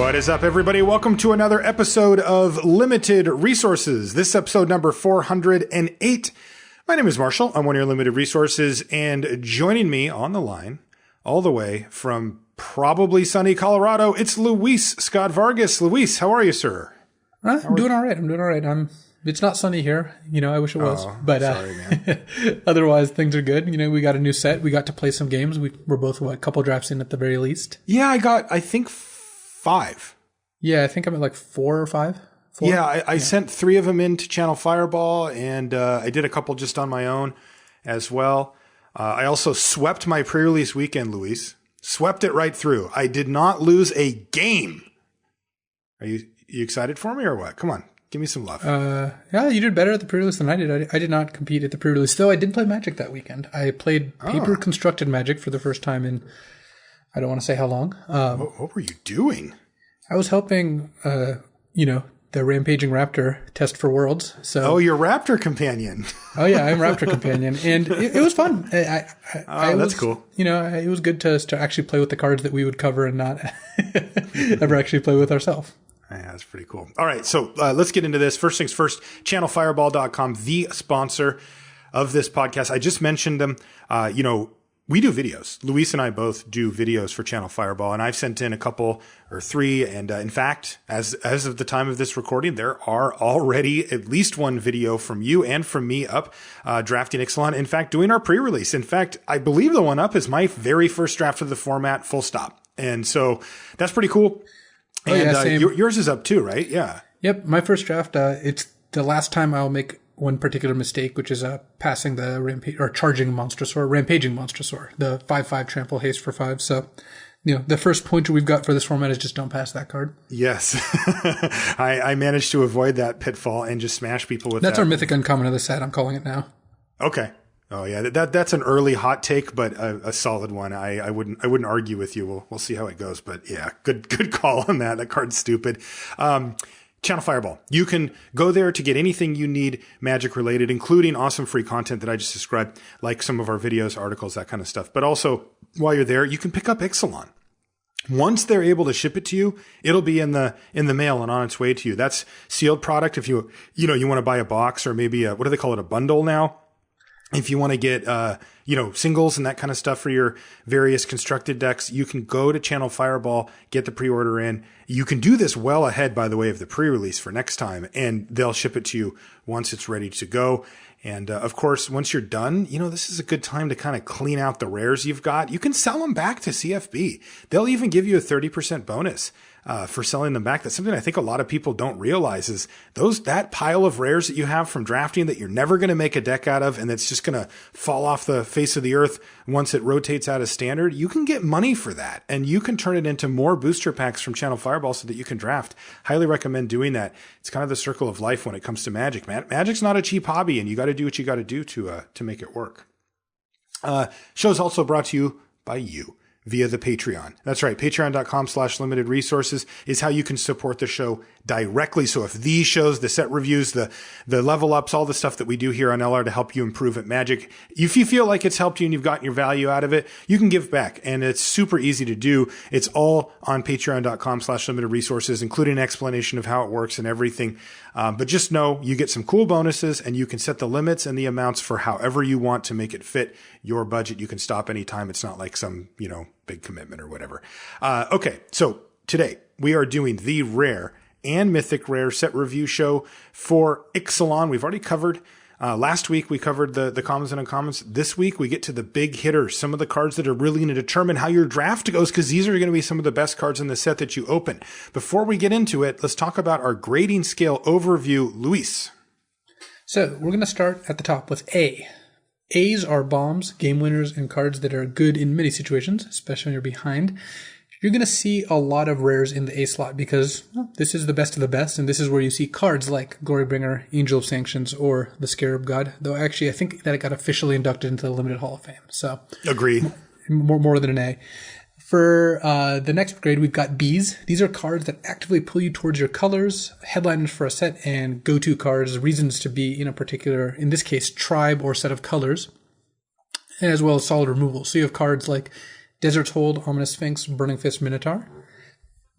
What is up, everybody? Welcome to another episode of Limited Resources. This is episode number 408. My name is Marshall. I'm one of your Limited Resources, and joining me on the line, all the way from probably sunny Colorado, it's Luis Scott-Vargas. Luis, how are you, sir? I'm doing all right. It's not sunny here. I wish it was. But sorry, man. Otherwise, things are good. We got a new set. We got to play some games. We're both, a couple drafts in at the very least? Yeah, I think 5. Yeah, I think I'm at like 4 or 5. 4? Yeah, I sent 3 of them into Channel Fireball, and I did a couple just on my own as well. I also swept my pre-release weekend, Luis. Swept it right through. I did not lose a game. Are you excited for me or what? Come on. Give me some love. Yeah, you did better at the pre-release than I did. I did not compete at the pre-release, though I did play Magic that weekend. I played paper-constructed Magic for the first time in, I don't want to say how long. What were you doing? I was helping, the Rampaging Raptor test for Worlds. So, you're Raptor Companion. Oh, yeah, I'm Raptor Companion. And it was fun. That's cool. It was good to actually play with the cards that we would cover and not ever actually play with ourselves. Yeah, that's pretty cool. All right, so let's get into this. First things first, channelfireball.com, the sponsor of this podcast. I just mentioned them. We do videos. Luis and I both do videos for Channel Fireball, and I've sent in a couple or 3. And in fact, as of the time of this recording, there are already at least one video from you and from me up drafting Ixalan. In fact, doing our pre-release. In fact, I believe the one up is my very first draft of the format, full stop. And so that's pretty cool. And yours is up too, right? Yeah. Yep. My first draft, it's the last time I'll make one particular mistake, which is passing the charging Monstrosaur, Rampaging Monstrosaur, the 5/5 trample haste for 5. So, the first pointer we've got for this format is just don't pass that card. Yes. I managed to avoid that pitfall and just smash people with that. That's our Mythic Uncommon of the set. I'm calling it now. Okay. Oh yeah, that's an early hot take, but a solid one. I wouldn't argue with you. We'll see how it goes, but yeah, good call on that. That card's stupid. Channel Fireball. You can go there to get anything you need Magic related, including awesome free content that I just described, like some of our videos, articles, that kind of stuff. But also, while you're there, you can pick up Ixalan. Once they're able to ship it to you, it'll be in the mail and on its way to you. That's sealed product. If you want to buy a box or maybe what do they call it, a bundle now? If you want to get, singles and that kind of stuff for your various constructed decks, you can go to Channel Fireball, get the pre-order in. You can do this well ahead, by the way, of the pre-release for next time, and they'll ship it to you once it's ready to go. And, of course, once you're done, this is a good time to kind of clean out the rares you've got. You can sell them back to CFB. They'll even give you a 30% bonus. For selling them back. That's something I think a lot of people don't realize is that pile of rares that you have from drafting that you're never going to make a deck out of and that's just going to fall off the face of the earth once it rotates out of standard. You can get money for that and you can turn it into more booster packs from Channel Fireball so that you can draft. Highly recommend doing that. It's kind of the circle of life when it comes to Magic. Magic's not a cheap hobby and you got to do what you got to do to make it work. Show's also brought to you by you. Via the Patreon. That's right. Patreon.com/limited resources is how you can support the show directly. So if these shows, the set reviews, the level ups, all the stuff that we do here on LR to help you improve at Magic, if you feel like it's helped you and you've gotten your value out of it, you can give back. And it's super easy to do. It's all on patreon.com/limited resources, including an explanation of how it works and everything. But just know you get some cool bonuses and you can set the limits and the amounts for however you want to make it fit your budget. You can stop anytime. It's not like some, big commitment or whatever. Okay. So today we are doing the rare and mythic rare set review show for Ixalan. We've already covered, last week we covered the commons and uncommons. This week we get to the big hitters, some of the cards that are really going to determine how your draft goes, because these are going to be some of the best cards in the set that you open. Before we get into it, let's talk about our grading scale overview. Luis. So we're going to start at the top with A. A's are bombs, game winners, and cards that are good in many situations, especially when you're behind. You're going to see a lot of rares in the A slot because this is the best of the best, and this is where you see cards like Glorybringer, Angel of Sanctions, or the Scarab God. Though actually, I think that it got officially inducted into the Limited Hall of Fame. So agree. More than an A. For the next grade, we've got Bs. These are cards that actively pull you towards your colors, headliners for a set, and go-to cards, reasons to be in a particular, in this case, tribe or set of colors, as well as solid removal. So you have cards like Desert's Hold, Ominous Sphinx, Burning Fist, Minotaur.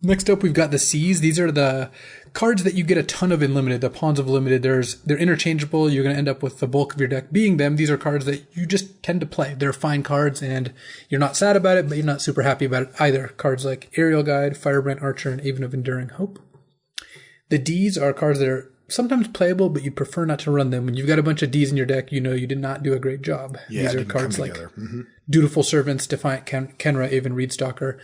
Next up, we've got the C's. These are the cards that you get a ton of in Limited, the Pawns of Limited. They're interchangeable. You're going to end up with the bulk of your deck being them. These are cards that you just tend to play. They're fine cards, and you're not sad about it, but you're not super happy about it either. Cards like Aerial Guide, Firebrand Archer, and Haven of Enduring Hope. The D's are cards that are sometimes playable, but you prefer not to run them. When you've got a bunch of D's in your deck, you know you did not do a great job. Yeah, these are cards like Dutiful Servants, Defiant Kenra, Aven Reedstalker.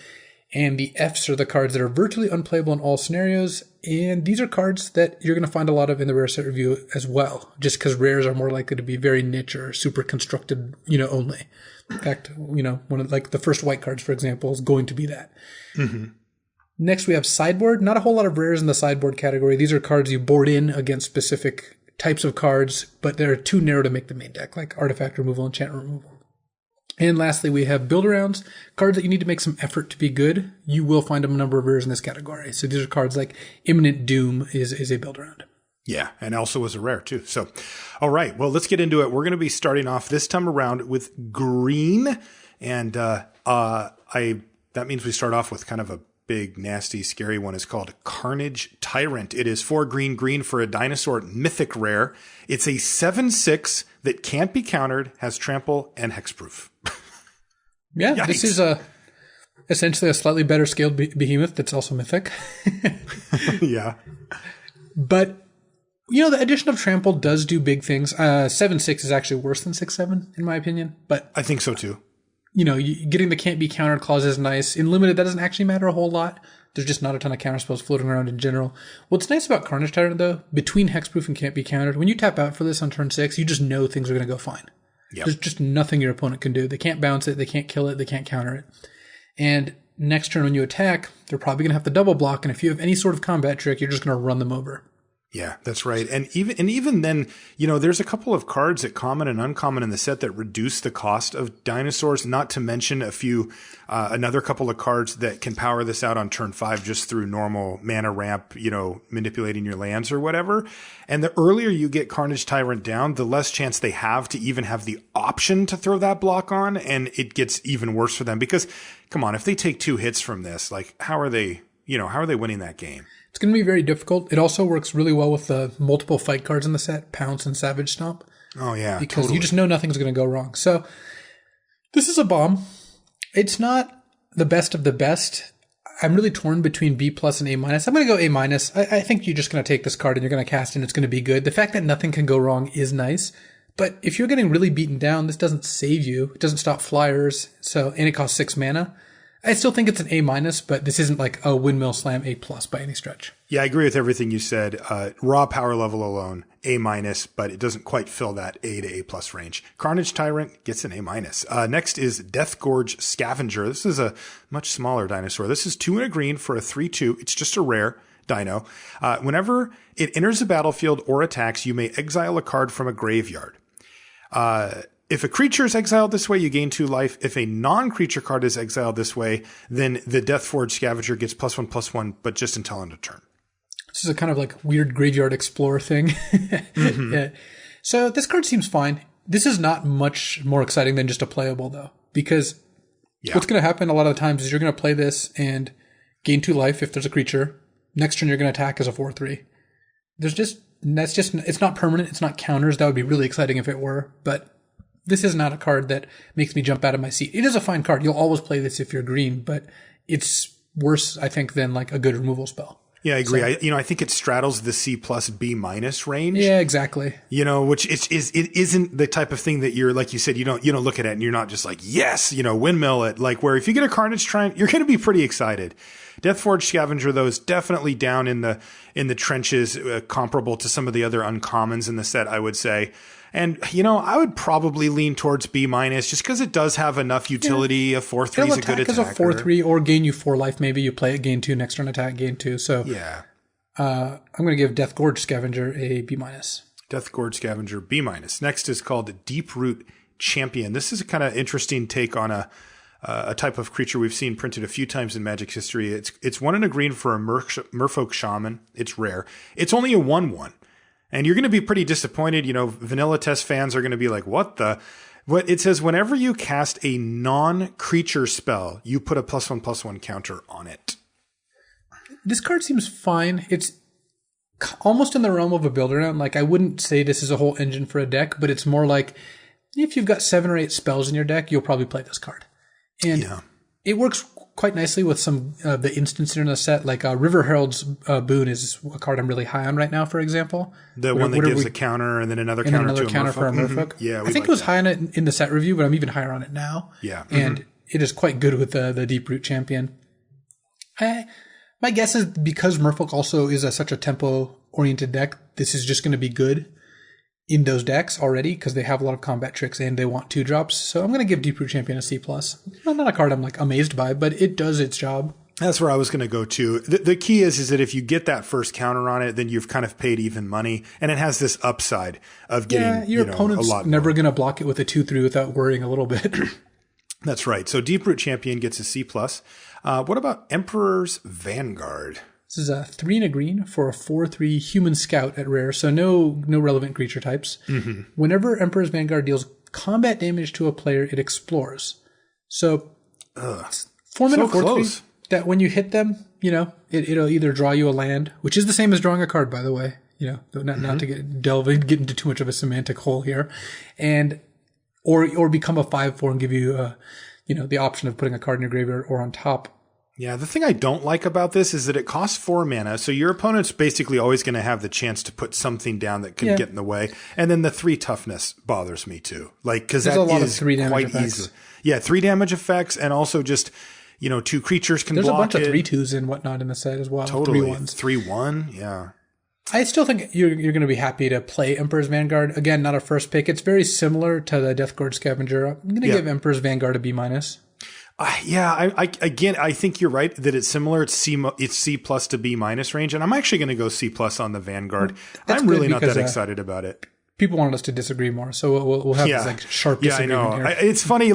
And the F's are the cards that are virtually unplayable in all scenarios. And these are cards that you're going to find a lot of in the rare set review as well, just because rares are more likely to be very niche or super constructed, only. In fact, one of the first white cards, for example, is going to be that. Mm-hmm. Next, we have sideboard. Not a whole lot of rares in the sideboard category. These are cards you board in against specific types of cards, but they're too narrow to make the main deck, like artifact removal, enchantment removal. And lastly, we have build-arounds, cards that you need to make some effort to be good. You will find a number of rares in this category. So these are cards like Imminent Doom is a build-around. Yeah, and also was a rare too. So, all right, well, let's get into it. We're going to be starting off this time around with green. And that means we start off with kind of a big, nasty, scary one. Is called Carnage Tyrant. It is 4 green for a dinosaur mythic rare. It's a 7/6 that can't be countered, has trample and hexproof. Yeah, Yikes. This is essentially a slightly better scaled behemoth that's also mythic. Yeah. But, the addition of trample does do big things. 7/6 is actually worse than 6/7, in my opinion. But I think so too. Getting the can't be countered clause is nice. In Limited, that doesn't actually matter a whole lot. There's just not a ton of counter spells floating around in general. What's nice about Carnage Tyrant, though, between hexproof and can't be countered, when you tap out for this on turn 6, you just know things are going to go fine. Yep. There's just nothing your opponent can do. They can't bounce it, they can't kill it, they can't counter it. And next turn when you attack, they're probably going to have to double block, and if you have any sort of combat trick, you're just going to run them over. Yeah, that's right. And even then, there's a couple of cards that common and uncommon in the set that reduce the cost of dinosaurs, not to mention another couple of cards that can power this out on turn 5 just through normal mana ramp, manipulating your lands or whatever. And the earlier you get Carnage Tyrant down, the less chance they have to even have the option to throw that block on. And it gets even worse for them because, come on, if they take 2 hits from this, how are they winning that game? It's going to be very difficult. It also works really well with the multiple fight cards in the set, Pounce and Savage Stomp. Oh, yeah. Because you just know nothing's going to go wrong. So this is a bomb. It's not the best of the best. I'm really torn between B+ and A-. I'm going to go A-. I think you're just going to take this card and you're going to cast it and it's going to be good. The fact that nothing can go wrong is nice. But if you're getting really beaten down, this doesn't save you. It doesn't stop flyers. And it costs 6 mana. I still think it's an A-, but this isn't like a Windmill Slam A+ by any stretch. Yeah, I agree with everything you said. Raw power level alone, A-, but it doesn't quite fill that A to A+ range. Carnage Tyrant gets an A-. Next is Deathgorge Scavenger. This is a much smaller dinosaur. This is 2 and a green for a 3/2. It's just a rare dino. Whenever it enters the battlefield or attacks, you may exile a card from a graveyard. If a creature is exiled this way, you gain 2 life. If a non-creature card is exiled this way, then the Deathforge Scavenger gets +1/+1, but just until end of turn. This is a kind of like weird Graveyard Explorer thing. Mm-hmm. Yeah. So this card seems fine. This is not much more exciting than just a playable, though, because what's going to happen a lot of the times is you're going to play this and gain 2 life if there's a creature. Next turn, you're going to attack as a 4/3. It's not permanent. It's not counters. That would be really exciting if it were, but this is not a card that makes me jump out of my seat. It is a fine card. You'll always play this if you're green, but it's worse, I think, than like a good removal spell. Yeah, I agree. So, I think it straddles the C+ B- range. Yeah, exactly. Which it isn't the type of thing that you're, like you said, you don't look at it and you're not just like, yes, windmill it. Like where if you get a Carnage Tyrant, you're going to be pretty excited. Deathforge Scavenger, though, is definitely down in the trenches, comparable to some of the other uncommons in the set, I would say. And, I would probably lean towards B- just because it does have enough utility. Yeah. A 4/3 is a good attacker. As a 4/3 or gain you 4 life, maybe you play it, gain 2, next turn attack, gain 2. So yeah. I'm going to give Deathgorge Scavenger a B-. Deathgorge Scavenger B-. Next is called Deeproot Champion. This is a kind of interesting take on a type of creature we've seen printed a few times in Magic's history. It's 1 and a green for a Merfolk Shaman. It's rare. It's only a 1/1. And you're going to be pretty disappointed. Vanilla Test fans are going to be like, what it says, whenever you cast a non-creature spell, you put a +1/+1 counter on it. This card seems fine. It's almost in the realm of a builder now. Like, I wouldn't say this is a whole engine for a deck, but it's more like if you've got 7 or 8 spells in your deck, you'll probably play this card. And it works quite nicely with some of the instances in the set. Like River Herald's Boon is a card I'm really high on right now, for example. The one that gives a counter and then another counter to a counter for a Merfolk. Yeah, I think it was high on it in the set review, but I'm even higher on it now. Yeah. And it is quite good with the Deep Root Champion. My guess is because Merfolk also is such a tempo-oriented deck, this is just going to be good in those decks already because they have a lot of combat tricks and they want 2-drops. So I'm going to give Deep Root Champion a C+. Not a card I'm like amazed by, but it does its job. That's where I was going to go to. The key is that if you get that first counter on it, then you've kind of paid even money, and it has this upside of getting your opponent's a lot never going to block it with a 2/3 without worrying a little bit. That's right. So Deep Root Champion gets a C+. What about Emperor's Vanguard? This is a 3 and a green for a 4/3 human scout at rare, so no relevant creature types. Whenever Emperor's Vanguard deals combat damage to a player, it explores. So 4 mana, 4/3, that when you hit them, it'll either draw you a land, which is the same as drawing a card, by the way. Not to get into too much of a semantic hole here, and or become a 5/4 and give you the option of putting a card in your graveyard or on top. Yeah, the thing I don't like about this is that it costs 4 mana, so your opponent's basically always going to have the chance to put something down that can get in the way. And then the 3 toughness bothers me too. Because that is quite easy. Yeah, 3 damage effects, and also just, 2 creatures can block it. There's a bunch of 3/2s and whatnot in the set as well. Totally. 3/1s. 3/1, yeah. I still think you're going to be happy to play Emperor's Vanguard. Again, not a first pick. It's very similar to the Deathguard Scavenger. I'm going to give Emperor's Vanguard a B-. I think you're right that it's similar. It's C plus to B- range, and I'm actually going to go C plus on the Vanguard. I'm really not that excited about it. People wanted us to disagree more, so we'll have this sharp disagreement here. It's funny.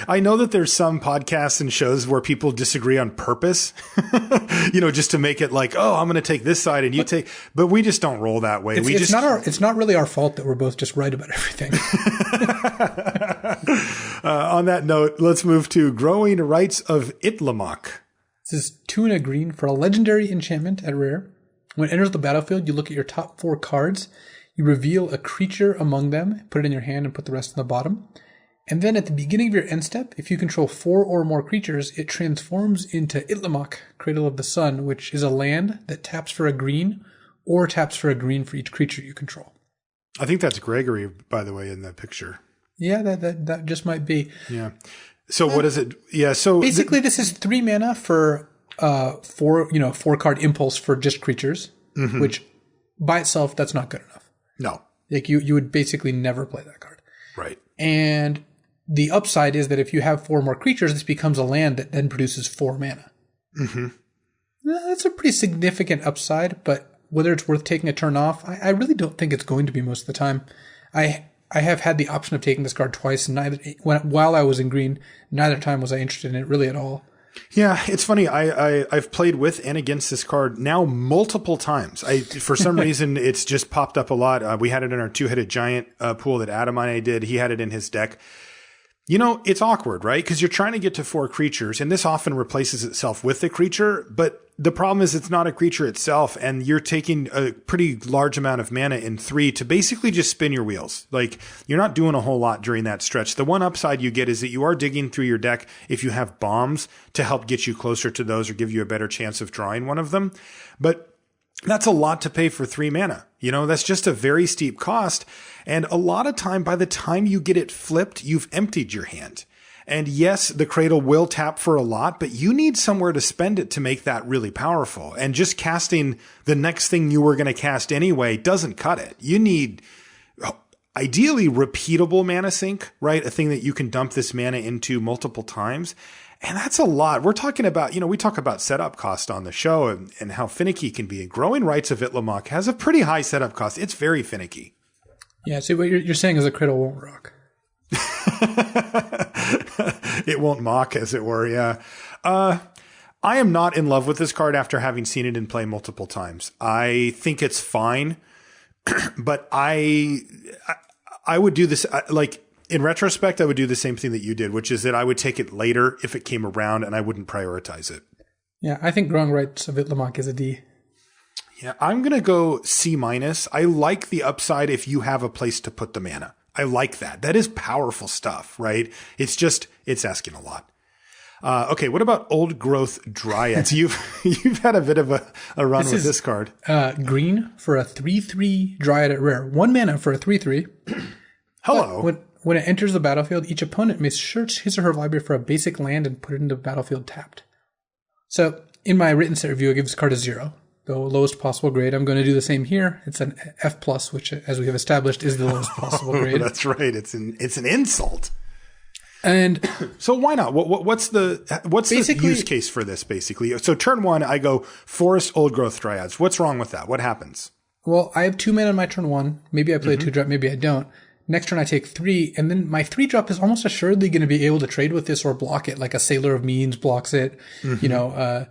I know that there's some podcasts and shows where people disagree on purpose, just to make it I'm going to take this side and you take. But we just don't roll that way. It's not really our fault that we're both just right about everything. On that note, let's move to Growing Rights of Itlamok. This is 2 and a green for a legendary enchantment at rare. When it enters the battlefield, you look at your top 4 cards. You reveal a creature among them, put it in your hand, and put the rest in the bottom. And then at the beginning of your end step, if you control 4 or more creatures, it transforms into Itlamok, Cradle of the Sun, which is a land that taps for a green or taps for a green for each creature you control. I think that's Gregory, by the way, in the picture. Yeah, that just might be. Yeah. So what is it? Yeah. So basically, this is 3 mana for 4-card impulse for just creatures, which by itself, that's not good enough. No. You would basically never play that card. Right. And the upside is that if you have 4 more creatures, this becomes a land that then produces 4 mana. That's a pretty significant upside, but whether it's worth taking a turn off, I really don't think it's going to be most of the time. I have had the option of taking this card twice, and while I was in green, neither time was I interested in it really at all. Yeah, it's funny. I've played with and against this card now multiple times. For some reason, it's just popped up a lot. We had it in our 2-headed giant pool that Adam and I did. He had it in his deck. It's awkward, right? Because you're trying to get to 4 creatures, and this often replaces itself with the creature. But the problem is it's not a creature itself, and you're taking a pretty large amount of mana in 3 to basically just spin your wheels. You're not doing a whole lot during that stretch. The one upside you get is that you are digging through your deck if you have bombs to help get you closer to those or give you a better chance of drawing one of them. But that's a lot to pay for 3 mana. That's just a very steep cost. And a lot of time, by the time you get it flipped, you've emptied your hand. And yes, the Cradle will tap for a lot, but you need somewhere to spend it to make that really powerful. And just casting the next thing you were going to cast anyway doesn't cut it. You need ideally repeatable mana sink, right? A thing that you can dump this mana into multiple times. And that's a lot. We're talking about, we talk about setup cost on the show and how finicky it can be. And Growing Rights of Itlamok has a pretty high setup cost. It's very finicky. Yeah, so what you're saying is the Cradle won't rock. It won't mock, as it were, yeah. I am not in love with this card after having seen it in play multiple times. I think it's fine, but I would do this, in retrospect, I would do the same thing that you did, which is that I would take it later if it came around and I wouldn't prioritize it. Yeah, I think Growing Rights of Itlamok is a D. Yeah, I'm going to go C-. I like the upside if you have a place to put the mana. I like that. That is powerful stuff, right? It's asking a lot. Okay, what about Old Growth Dryads? You've had a bit of a run with this card. Green for a 3/3 Dryad at rare. 1 mana for a 3/3. Hello. When it enters the battlefield, each opponent may search his or her library for a basic land and put it into the battlefield tapped. So, in my written set review, I give this card a 0. The lowest possible grade. I'm going to do the same here. It's an F+, which, as we have established, is the lowest possible grade. That's right. It's an insult. And so why not? What's the use case for this, basically? So turn 1, I go Forest Old Growth Dryads. What's wrong with that? What happens? Well, I have 2 mana on my turn 1. Maybe I play a 2-drop, maybe I don't. Next turn I take 3, and then my 3-drop is almost assuredly going to be able to trade with this or block it, like a Sailor of Means blocks it. The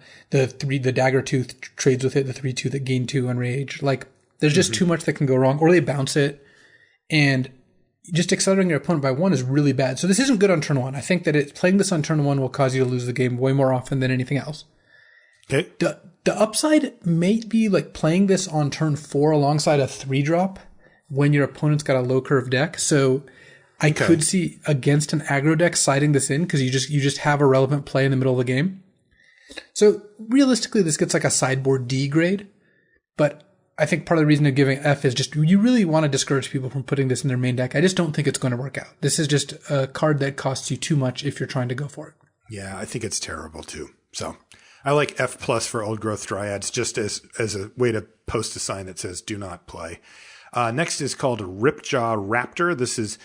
Dagger Tooth trades with it, the 3/2 that gain 2 on Rage. Like, there's just too much that can go wrong, or they bounce it, and just accelerating your opponent by 1 is really bad. So this isn't good on turn 1. I think that playing this on turn 1 will cause you to lose the game way more often than anything else. Okay. The upside may be like playing this on turn 4 alongside a 3-drop when your opponent's got a low curve deck. So I could see against an aggro deck siding this in because you just have a relevant play in the middle of the game. So realistically, this gets like a sideboard D grade, but I think part of the reason of giving F is just you really want to discourage people from putting this in their main deck. I just don't think it's going to work out. This is just a card that costs you too much if you're trying to go for it. Yeah, I think it's terrible too. So I like F+ for Old Growth Dryads just as a way to post a sign that says do not play. Next is called Ripjaw Raptor. This is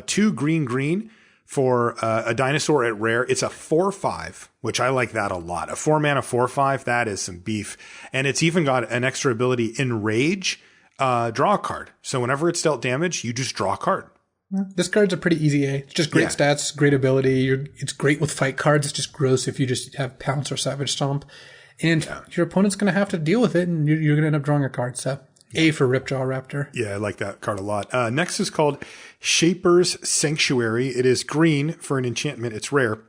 2 green for a dinosaur at rare. It's a 4/5, which I like that a lot. A 4 mana 4/5, that is some beef. And it's even got an extra ability, Enrage, draw a card. So whenever it's dealt damage, you just draw a card. This card's a pretty easy A. It's just great stats, great ability. It's great with fight cards. It's just gross if you just have Pounce or Savage Stomp. And your opponent's going to have to deal with it, and you're going to end up drawing a card. So A for Ripjaw Raptor. Yeah, I like that card a lot. Next is called Shaper's Sanctuary. It is green for an enchantment. It's rare.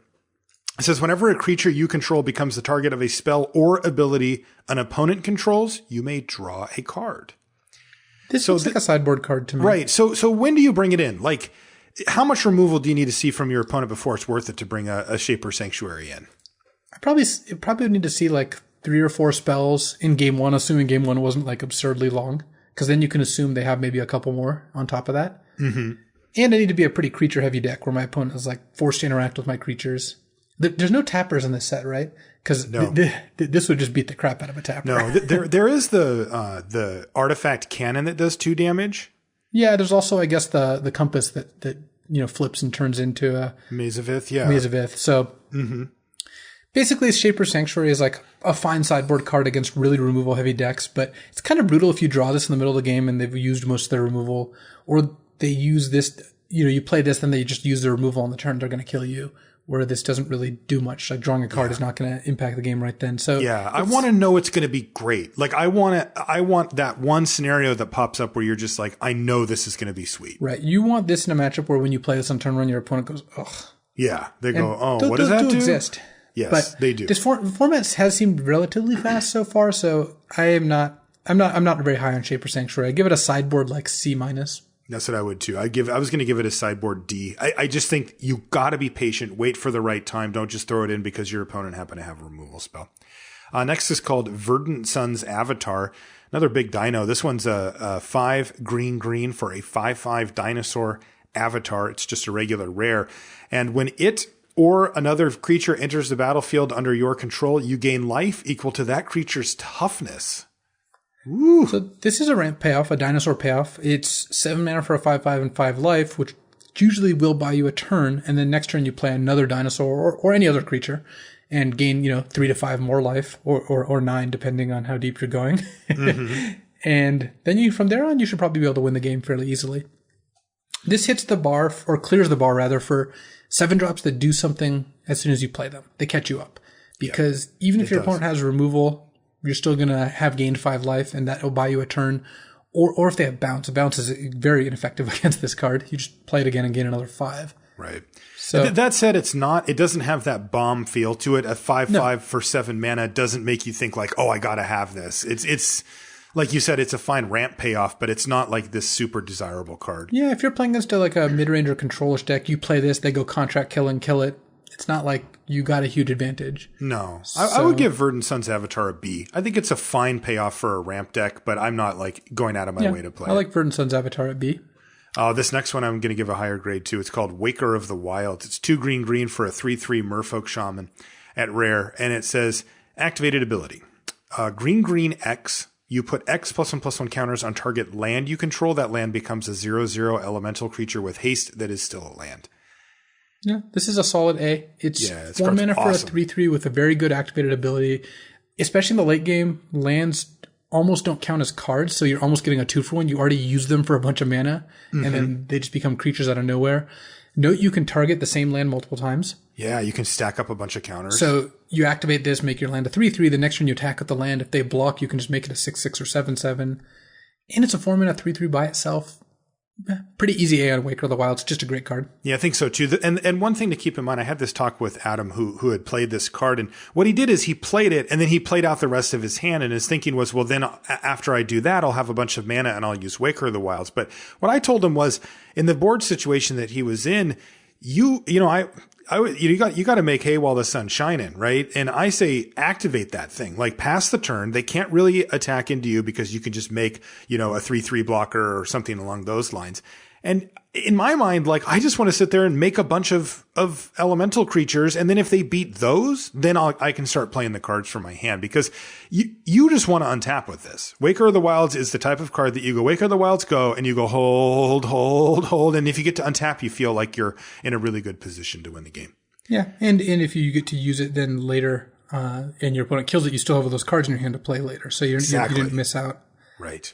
It says, whenever a creature you control becomes the target of a spell or ability an opponent controls, you may draw a card. This looks like a sideboard card to me. Right. So when do you bring it in? Like, how much removal do you need to see from your opponent before it's worth it to bring a Shaper Sanctuary in? I probably need to see like 3 or 4 spells in game 1, assuming game 1 wasn't like absurdly long, because then you can assume they have maybe a couple more on top of that. Mm-hmm. And I need to be a pretty creature-heavy deck where my opponent is like forced to interact with my creatures. There's no tappers in this set, right? Because this would just beat the crap out of a tapper. No, there is the artifact cannon that does 2 damage. Yeah, there's also, I guess, the compass that flips and turns into a Maze of Ith. Yeah, Maze of Ith. So basically, Shaper's Sanctuary is like a fine sideboard card against really removal-heavy decks, but it's kind of brutal if you draw this in the middle of the game and they've used most of their removal, or they use this. You play this, then they just use the removal on the turn. They're going to kill you. Where this doesn't really do much. Like drawing a card is not going to impact the game right then. So yeah, I want to know it's going to be great. Like I want that one scenario that pops up where you're just like, I know this is going to be sweet. Right. You want this in a matchup where when you play this on turn 1, your opponent goes, ugh. Yeah. They go, oh, what does that do? Exist. Yes, but they do. This format has seemed relatively fast so far. So I'm not very high on Shaper Sanctuary. I give it a sideboard like C-. That's what I would too. I was going to give it a sideboard D. I just think you got to be patient, wait for the right time. Don't just throw it in because your opponent happened to have a removal spell. Next is called Verdant Sun's Avatar. Another big dino. This one's a 5 green for a 5/5 dinosaur avatar. It's just a regular rare. And when it or another creature enters the battlefield under your control, you gain life equal to that creature's toughness. Ooh. So this is a ramp payoff, a dinosaur payoff. It's 7 mana for a 5/5 and 5 life, which usually will buy you a turn, and then next turn you play another dinosaur or any other creature and gain 3 to 5 more life or 9 depending on how deep you're going. Mm-hmm. And then from there on you should probably be able to win the game fairly easily. This hits the bar, or clears the bar rather, for 7-drops that do something as soon as you play them. They catch you up. Because even if your opponent has removal, you're still going to have gained 5 life, and that will buy you a turn. Or if they have bounce. A bounce is very ineffective against this card. You just play it again and gain another 5. Right. So That said, it doesn't have that bomb feel to it. A 5/5 No. for 7 mana doesn't make you think like, oh, I got to have this. It's like you said, it's a fine ramp payoff, but it's not like this super desirable card. yeah, if you're playing against like a mid-range or controller's deck, you play this, they go contract kill and kill it. It's not like you got a huge advantage. No. I would give Verdant Sun's Avatar a B. I think it's a fine payoff for a ramp deck, but I'm not like going out of my way to play I like Verdant Sun's Avatar at B. This next one I'm going to give a higher grade to. It's called Waker of the Wilds. It's 2 green for a 3/3 Merfolk Shaman at rare, and it says activated ability. Green X. You put X +1/+1 counters on target land you control. That land becomes a 0/0 elemental creature with haste that is still a land. Yeah, this is a solid A. It's 4 mana for awesome. a 3/3 with a very good activated ability. Especially in the late game, lands almost don't count as cards, so you're almost getting a 2-for-1. You already use them for a bunch of mana, and then they just become creatures out of nowhere. Note you can target the same land multiple times. Yeah, you can stack up a bunch of counters. So you activate this, make your land a 3/3. The next turn you attack with the land. If they block, you can just make it a 6/6 or 7/7. And it's a 4 mana 3/3 by itself. Pretty easy A on Waker of the Wilds. Just a great card. Yeah, I think so too. And one thing to keep in mind, I had this talk with Adam who had played this card, and what he did is he played it and then he played out the rest of his hand, and his thinking was, well, then after I do that, I'll have a bunch of mana and I'll use Waker of the Wilds. But what I told him was, in the board situation that he was in, you got to make hay while the sun's shining, right? And I say activate that thing, like pass the turn. They can't really attack into you because you can just make, a 3/3 blocker or something along those lines. And in my mind, like, I just want to sit there and make a bunch of elemental creatures. And then if they beat those, then I can start playing the cards from my hand, because you just want to untap with this. Waker of the Wilds is the type of card that you go, Waker of the Wilds, go, and you go hold. And if you get to untap, you feel like you're in a really good position to win the game. Yeah, and if you get to use it then later, and your opponent kills it, you still have all those cards in your hand to play later. So you didn't miss out. Right.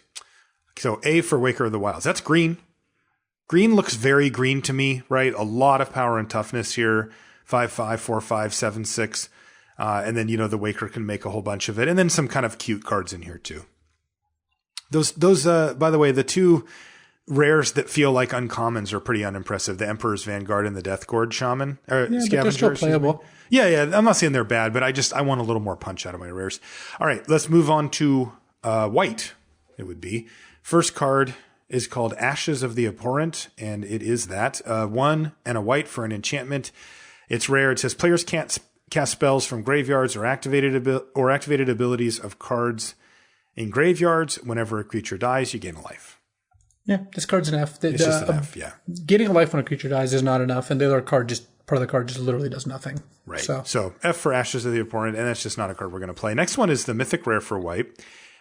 So A for Waker of the Wilds. That's green. Green looks very green to me, right? A lot of power and toughness here. 5/5, 4/5, 7/6. And then, the Waker can make a whole bunch of it. And then some kind of cute cards in here too. Those, by the way, the two rares that feel like uncommons are pretty unimpressive. The Emperor's Vanguard and the Death Gorge Shaman. Or Yeah, Scavenger, but they're still playable. Yeah. I'm not saying they're bad, but I want a little more punch out of my rares. All right, let's move on to white. It would be. First card is called Ashes of the Abhorrent, and it is that. 1 and a white for an enchantment. It's rare. It says players can't cast spells from graveyards or activated abilities of cards in graveyards. Whenever a creature dies, you gain a life. Yeah, this card's an F. It's just an F, yeah. Getting a life when a creature dies is not enough, and the other card part of the card just literally does nothing. Right. So F for Ashes of the Abhorrent, and that's just not a card we're going to play. Next one is the Mythic Rare for white.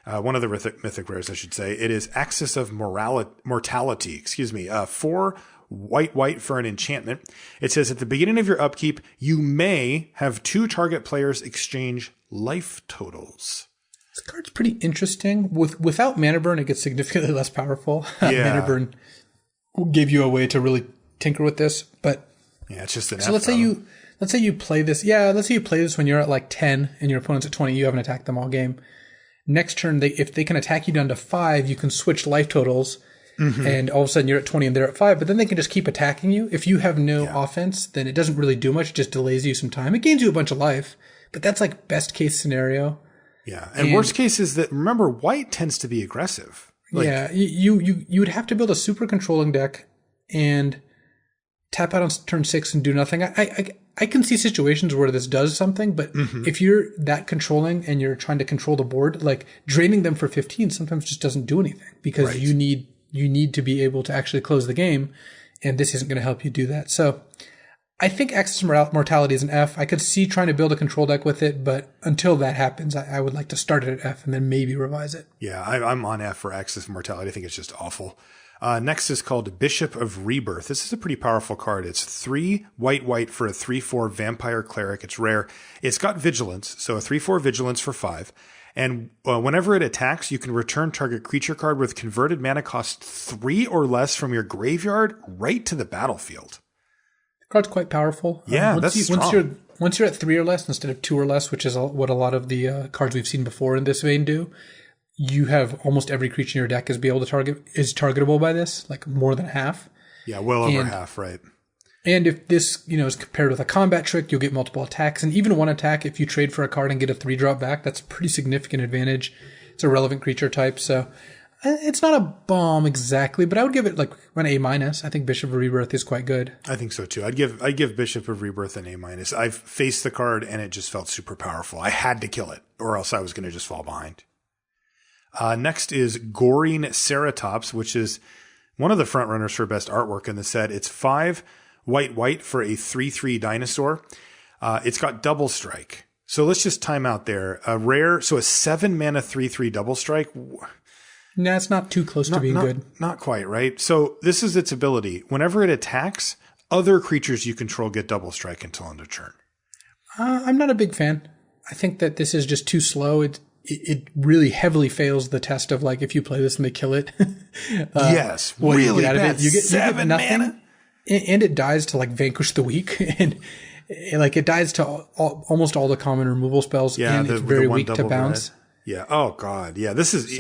One of the mythic rares, I should say. It is Axis of Mortality. 4 white for an enchantment. It says at the beginning of your upkeep, you may have 2 target players exchange life totals. This card's pretty interesting. Without mana burn, it gets significantly less powerful. Yeah. Mana burn gave you a way to really tinker with this, but yeah, it's just an. So let's say you play this. Yeah, let's say you play this when you're at like 10 and your opponent's at 20. You haven't attacked them all game. Next turn, if they can attack you down to 5, you can switch life totals, and all of a sudden you're at 20 and they're at 5. But then they can just keep attacking you. If you have no offense, then it doesn't really do much. It just delays you some time. It gains you a bunch of life, but that's like best case scenario. Yeah, and worst case is that, remember, white tends to be aggressive. Yeah, you would have to build a super controlling deck and tap out on turn 6 and do nothing. I can see situations where this does something, but if you're that controlling and you're trying to control the board, like draining them for 15 sometimes just doesn't do anything, because you need to be able to actually close the game, and this isn't going to help you do that. So I think Axis of Mortality is an F. I could see trying to build a control deck with it, but until that happens, I would like to start it at F and then maybe revise it. Yeah, I'm on F for Axis of Mortality. I think it's just awful. Next is called Bishop of Rebirth. This is a pretty powerful card. It's 3 white for a 3/4 Vampire Cleric. It's rare. It's got Vigilance, so a 3/4 Vigilance for 5. And whenever it attacks, you can return target creature card with converted mana cost 3 or less from your graveyard right to the battlefield. The card's quite powerful. Yeah, that's strong. Once you're at 3 or less instead of 2 or less, which is what a lot of the cards we've seen before in this vein do, you have almost every creature in your deck is targetable by this, like more than half. Yeah, well over half, right? And if this, is compared with a combat trick, you'll get multiple attacks. And even one attack, if you trade for a card and get a 3-drop back, that's a pretty significant advantage. It's a relevant creature type. So it's not a bomb exactly, but I would give it like an A-. I think Bishop of Rebirth is quite good. I think so too. I'd give Bishop of Rebirth an A-. I've faced the card and it just felt super powerful. I had to kill it or else I was going to just fall behind. Next is Goring Ceratops, which is one of the front runners for best artwork in the set. It's 5 white for a 3/3 dinosaur. It's got double strike. So let's just time out there. A rare, so a 7 mana 3/3 double strike. Nah, it's not too close to being good. Not quite, right? So this is its ability. Whenever it attacks, other creatures you control get double strike until end of turn. I'm not a big fan. I think that this is just too slow. It really heavily fails the test of like if you play this and they kill it. Yes, what really you get out bad. of it? You get nothing, mana? And it dies to like vanquish the weak, and like it dies to almost all the common removal spells. Yeah, and it's very weak to bounce. Red. Yeah. Oh God. Yeah. This is.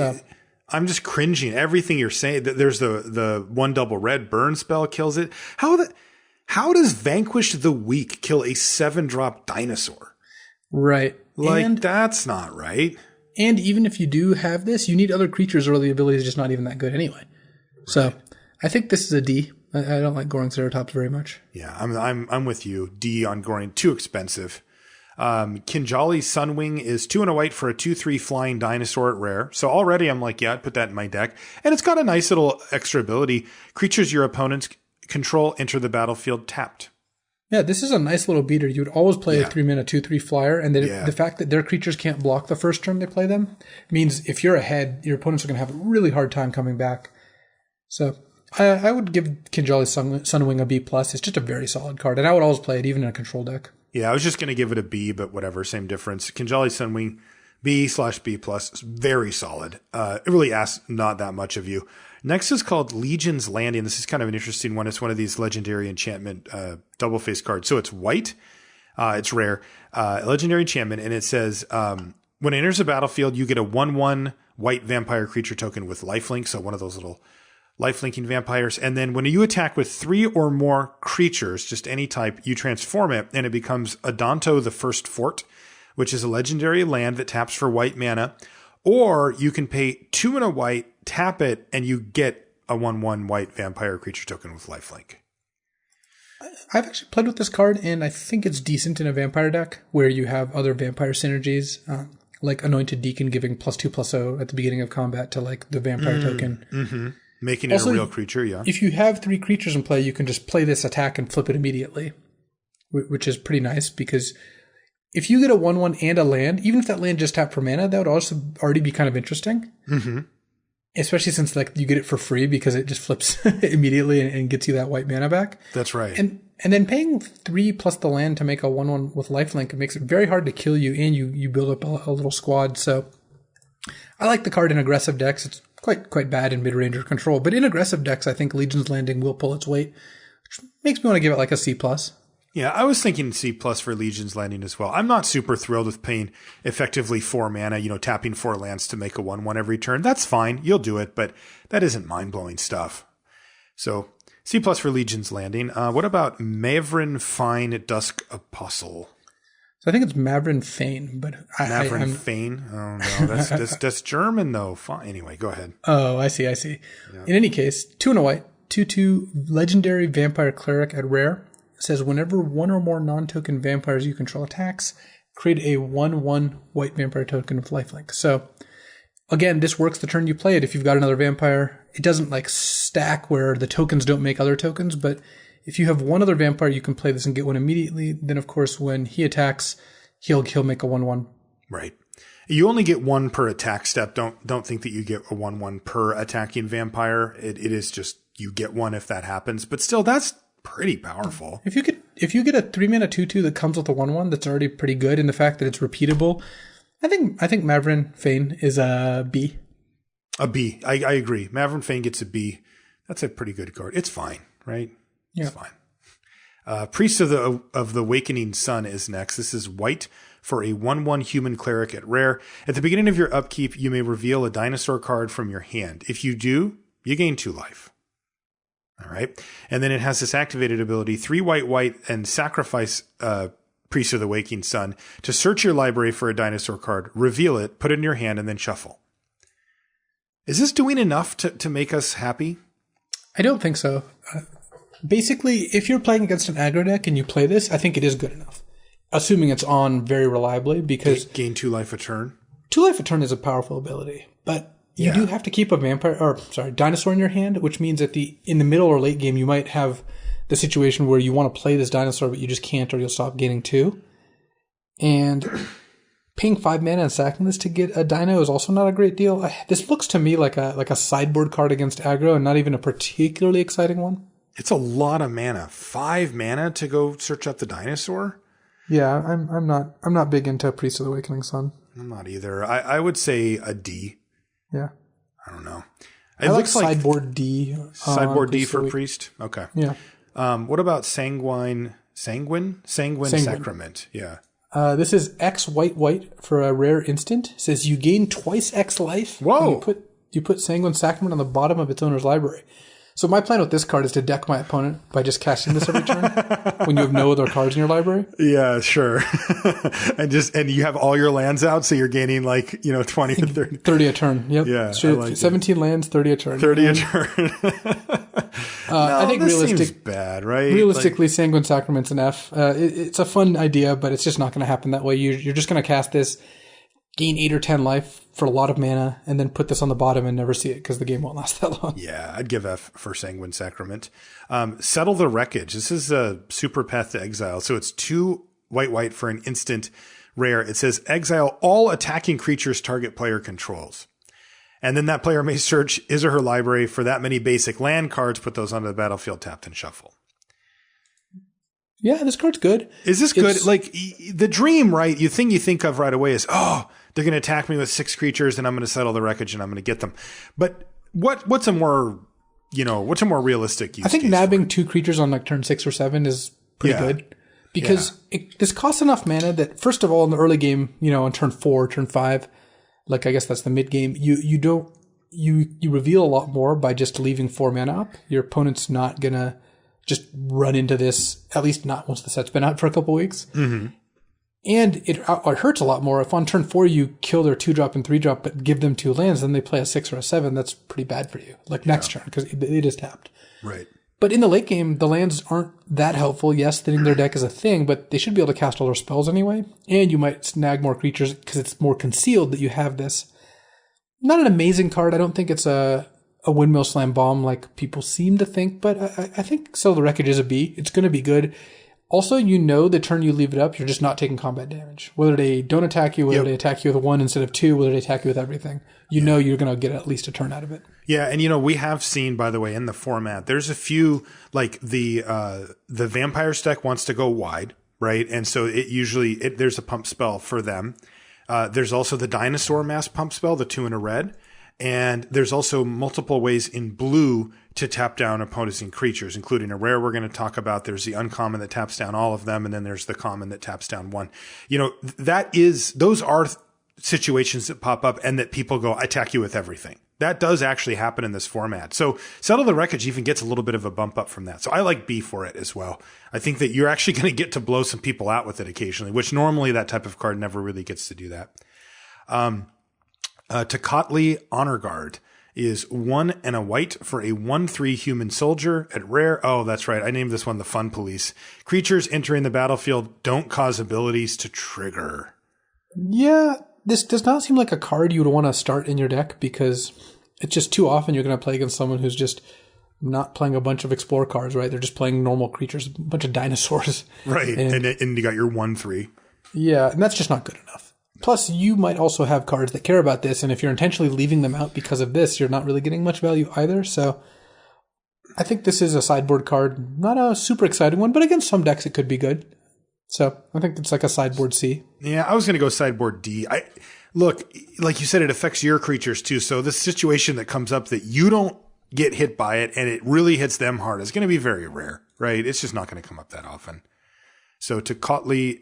I'm just cringing. Everything you're saying. There's the 1 double red burn spell kills it. How does vanquish the weak kill a 7-drop dinosaur? Right. Like that's not right. And even if you do have this, you need other creatures or the ability is just not even that good anyway. So I think this is a D. I don't like Goring Ceratops very much. Yeah, I'm with you. D on Goring, too expensive. Kinjali Sunwing is 2 and a white for a 2/3 flying dinosaur at rare. So already I'm like, yeah, I'd put that in my deck. And it's got a nice little extra ability. Creatures your opponents control enter the battlefield tapped. Yeah, this is a nice little beater. You would always play a 3 mana 2/3 flyer, and the fact that their creatures can't block the first turn they play them means if you're ahead, your opponents are going to have a really hard time coming back. So I would give Kinjali Sunwing a B+. It's just a very solid card, and I would always play it even in a control deck. Yeah, I was just going to give it a B, but whatever, same difference. Kinjali Sunwing, B/B+, very solid. It really asks not that much of you. Next is called Legion's Landing. This is kind of an interesting one. It's one of these legendary enchantment double face cards. So it's white. It's rare. Legendary enchantment, and it says when it enters a battlefield, you get a 1/1 white vampire creature token with lifelink. So one of those little life-linking vampires. And then when you attack with 3 or more creatures, just any type, you transform it, and it becomes Adanto the First Fort, which is a legendary land that taps for white mana. Or you can pay 2 and a white, tap it, and you get a 1/1 white vampire creature token with lifelink. I've actually played with this card, and I think it's decent in a vampire deck where you have other vampire synergies, like Anointed Deacon giving +2/+0 at the beginning of combat to like the vampire token. Mm-hmm. Making it also a real creature, yeah. If you have 3 creatures in play, you can just play this attack and flip it immediately, which is pretty nice because if you get a 1/1 and a land, even if that land just tapped for mana, that would also already be kind of interesting. Mm-hmm. Especially since like you get it for free because it just flips immediately and gets you that white mana back. That's right. And then paying 3 plus the land to make a 1/1 with lifelink, it makes it very hard to kill you, and you build up a little squad. So I like the card in aggressive decks. It's quite bad in mid-range or control, but in aggressive decks, I think Legion's Landing will pull its weight, which makes me want to give it like a C+. Yeah, I was thinking C+ for Legion's Landing as well. I'm not super thrilled with paying effectively 4 mana, tapping 4 lands to make a 1/1 every turn. That's fine. You'll do it, but that isn't mind-blowing stuff. So C+ for Legion's Landing. What about Mavrin Fine Dusk Apostle? So I think it's Mavrin Fane, but Mavrin Fane? Oh, no, that's German, though. Fine. Anyway, go ahead. Oh, I see. Yeah. In any case, 2 and a white, 2/2 legendary vampire cleric at rare. It says whenever 1 or more non-token vampires you control attacks, create a 1/1 white vampire token with lifelink. So again, this works the turn you play it. If you've got another vampire, it doesn't like stack where the tokens don't make other tokens, but if you have one other vampire, you can play this and get one immediately. Then, of course, when he attacks, he'll make a 1/1. Right. You only get 1 per attack step. Don't think that you get a 1/1 per attacking vampire. It is just you get 1 if that happens. But still, that's pretty powerful. If you get a 3 mana 2/2 that comes with a 1/1, that's already pretty good. And the fact that it's repeatable, I think Mavrin Fane is a B. A B. I agree. Mavrin Fane gets a B. That's a pretty good card. It's fine, right? Yeah. It's fine. Priest of the Awakening Sun is next. This is white for a 1/1 human cleric at rare. At the beginning of your upkeep, you may reveal a dinosaur card from your hand. If you do, you gain 2 life. All right. And then it has this activated ability, 3 white, and sacrifice Priest of the Waking Sun to search your library for a dinosaur card, reveal it, put it in your hand, and then shuffle. Is this doing enough to make us happy? I don't think so. Basically, if you're playing against an aggro deck and you play this, I think it is good enough. Assuming it's on very reliably, because... Gain 2 life a turn? 2 life a turn is a powerful ability, but you do have to keep a dinosaur in your hand, which means that in the middle or late game, you might have the situation where you want to play this dinosaur, but you just can't, or you'll stop gaining 2. And paying 5 mana and sacking this to get a dino is also not a great deal. This looks to me like a sideboard card against aggro, and not even a particularly exciting one. It's a lot of mana. 5 mana to go search up the dinosaur? Yeah, I'm not big into Priest of the Awakening Sun. I'm not either. I would say a D. Yeah. I don't know. It looks like sideboard D. Sideboard D for Priest? Okay. Yeah. What about Sanguine Sacrament? Yeah. This is X white for a rare instant. It says you gain twice X life. Whoa! You put Sanguine Sacrament on the bottom of its owner's library. So my plan with this card is to deck my opponent by just casting this every turn when you have no other cards in your library. Yeah, sure. and you have all your lands out, so you're gaining 20 or 30. 30 a turn. Yep. Yeah. So 17 lands, 30 a turn. 30 a turn. I think this seems bad, right? Realistically, Sanguine Sacrament's an F. It's a fun idea, but it's just not going to happen that way. You're just going to cast this, gain 8 or 10 life for a lot of mana, and then put this on the bottom and never see it because the game won't last that long. Yeah, I'd give F for Sanguine Sacrament. Settle the Wreckage. This is a super path to exile. So it's 2 white for an instant rare. It says exile all attacking creatures target player controls. And then that player may search his or her library for that many basic land cards, put those onto the battlefield, tapped, and shuffle. Yeah, this card's good. Is this good? Like, the dream, right? You think of right away is, they're going to attack me with 6 creatures and I'm going to settle the wreckage and I'm going to get them. But what's a more realistic use I think case nabbing 2 creatures on turn 6 or 7 is pretty good. Because this costs enough mana that, first of all, in the early game, on turn 4, turn 5, I guess that's the mid game, you reveal a lot more by just leaving 4 mana up. Your opponent's not going to just run into this, at least not once the set's been out for a couple weeks. Mm-hmm. And it hurts a lot more if on turn 4 you kill their 2-drop and 3-drop, but give them 2 lands, then they play a 6 or a 7. That's pretty bad for you. Next turn, because it is tapped. Right. But in the late game, the lands aren't that helpful. Yes, thinning their deck is a thing, but they should be able to cast all their spells anyway. And you might snag more creatures because it's more concealed that you have this. Not an amazing card. I don't think it's a Windmill Slam Bomb like people seem to think, but I think Settle the Wreckage is a B. It's going to be good. Also, the turn you leave it up, you're just not taking combat damage. Whether they don't attack you, whether they attack you with 1 instead of 2, whether they attack you with everything. You're going to get at least a turn out of it. Yeah, and we have seen, by the way, in the format, there's a few, the Vampire deck wants to go wide, right? And so there's a pump spell for them. There's also the Dinosaur Mass pump spell, the 2 and a red. And there's also multiple ways in blue to tap down opposing creatures, including a rare we're going to talk about. There's the uncommon that taps down all of them, and then there's the common that taps down 1. Those are situations that pop up and that people go, attack you with everything. That does actually happen in this format. So Settle the Wreckage even gets a little bit of a bump up from that. So I like B for it as well. I think that you're actually going to get to blow some people out with it occasionally, which normally that type of card never really gets to do that. Tocatli Honor Guard is 1 and a white for a 1/3 human soldier at rare. Oh, that's right. I named this one the Fun Police. Creatures entering the battlefield don't cause abilities to trigger. Yeah, this does not seem like a card you would want to start in your deck because it's just too often you're going to play against someone who's just not playing a bunch of explore cards, right? They're just playing normal creatures, a bunch of dinosaurs. Right. And you got your 1/3. Yeah, and that's just not good enough. Plus, you might also have cards that care about this, and if you're intentionally leaving them out because of this, you're not really getting much value either. So I think this is a sideboard card. Not a super exciting one, but against some decks it could be good. So I think it's like a sideboard C. Yeah, I was going to go sideboard D. Look, like you said, it affects your creatures too. So this situation that comes up that you don't get hit by it and it really hits them hard is going to be very rare, right? It's just not going to come up that often. So Tocatli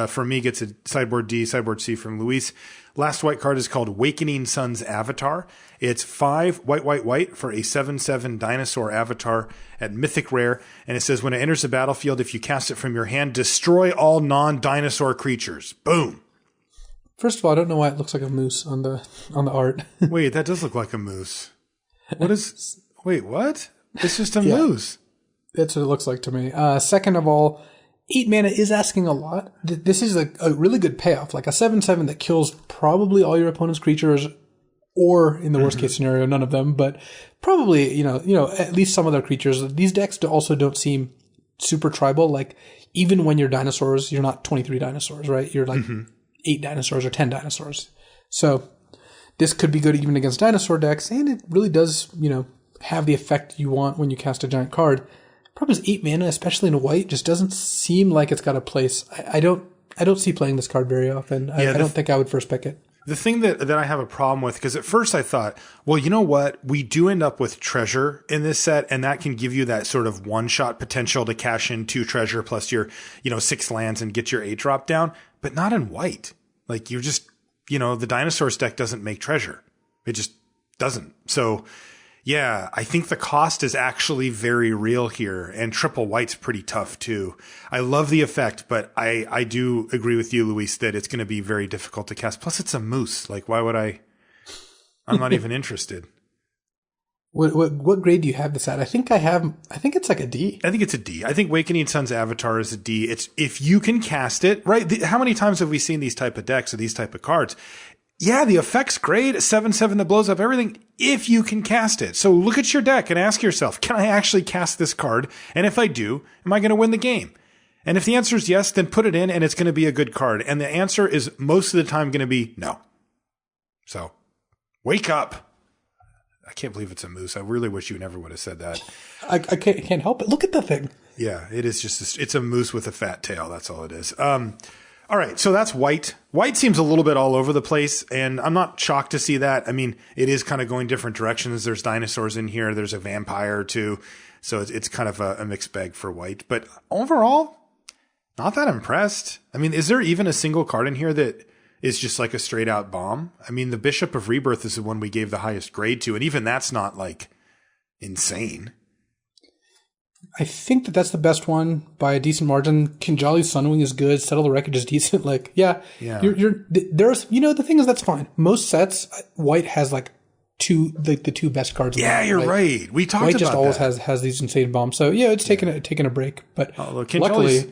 from me gets a sideboard D, sideboard C from Luis. Last white card is called Awakening Sun's Avatar. It's 5 white for a 7/7 dinosaur avatar at Mythic Rare. And it says when it enters the battlefield, if you cast it from your hand, destroy all non-dinosaur creatures. Boom. First of all, I don't know why it looks like a moose on the art. Wait, that does look like a moose. Wait, what? It's just a moose. That's what it looks like to me. Second of all, 8 mana is asking a lot. This is a really good payoff. Like a 7/7 that kills probably all your opponent's creatures, or in the worst case scenario, none of them, but probably, you know, at least some of their creatures. These decks also don't seem super tribal. Like, even when you're dinosaurs, you're not 23 dinosaurs, right? You're like 8 dinosaurs or 10 dinosaurs. So this could be good even against dinosaur decks, and it really does, you know, have the effect you want when you cast a giant card. Problem is 8 mana, especially in white, just doesn't seem like it's got a place. I don't see playing this card very often. I don't think I would first pick it. The thing that I have a problem with, because at first I thought, well, you know what? We do end up with treasure in this set, and that can give you that sort of one-shot potential to cash in 2 treasure plus your, 6 lands and get your 8 drop down, but not in white. Like, you're just, the Dinosaurs deck doesn't make treasure. It just doesn't. So, yeah, I think the cost is actually very real here, and triple white's pretty tough too. I love the effect, but I do agree with you, Luis, that it's going to be very difficult to cast. Plus, it's a moose. Like, why would I? I'm not even interested. What grade do you have this at? I think it's like a D. I think it's a D. I think Awakening Sun's Avatar is a D. It's if you can cast it, right? How many times have we seen these type of decks or these type of cards? Yeah, the effect's great. 7/7 that blows up everything if you can cast it. So look at your deck and ask yourself, can I actually cast this card? And if I do, am I going to win the game? And if the answer is yes, then put it in and it's going to be a good card. And the answer is most of the time going to be no. So wake up. I can't believe it's a moose. I really wish you never would have said that. I can't help it. Look at the thing. Yeah, it is just, it's a moose with a fat tail. That's all it is. All right, so that's white. White seems a little bit all over the place, and I'm not shocked to see that. I mean, it is kind of going different directions. There's dinosaurs in here. There's a vampire, too. So it's kind of a mixed bag for white. But overall, not that impressed. I mean, is there even a single card in here that is just like a straight-out bomb? I mean, the Bishop of Rebirth is the one we gave the highest grade to, and even that's not, like, insane. I think that's the best one by a decent margin. Kinjali's Sunwing is good. Settle the Wreckage is decent. Like, yeah. There's, the thing is, that's fine. Most sets, white has like the two best cards. Yeah, you're right. We talked about that. White just always has these insane bombs. So yeah, it's taking a break. But luckily,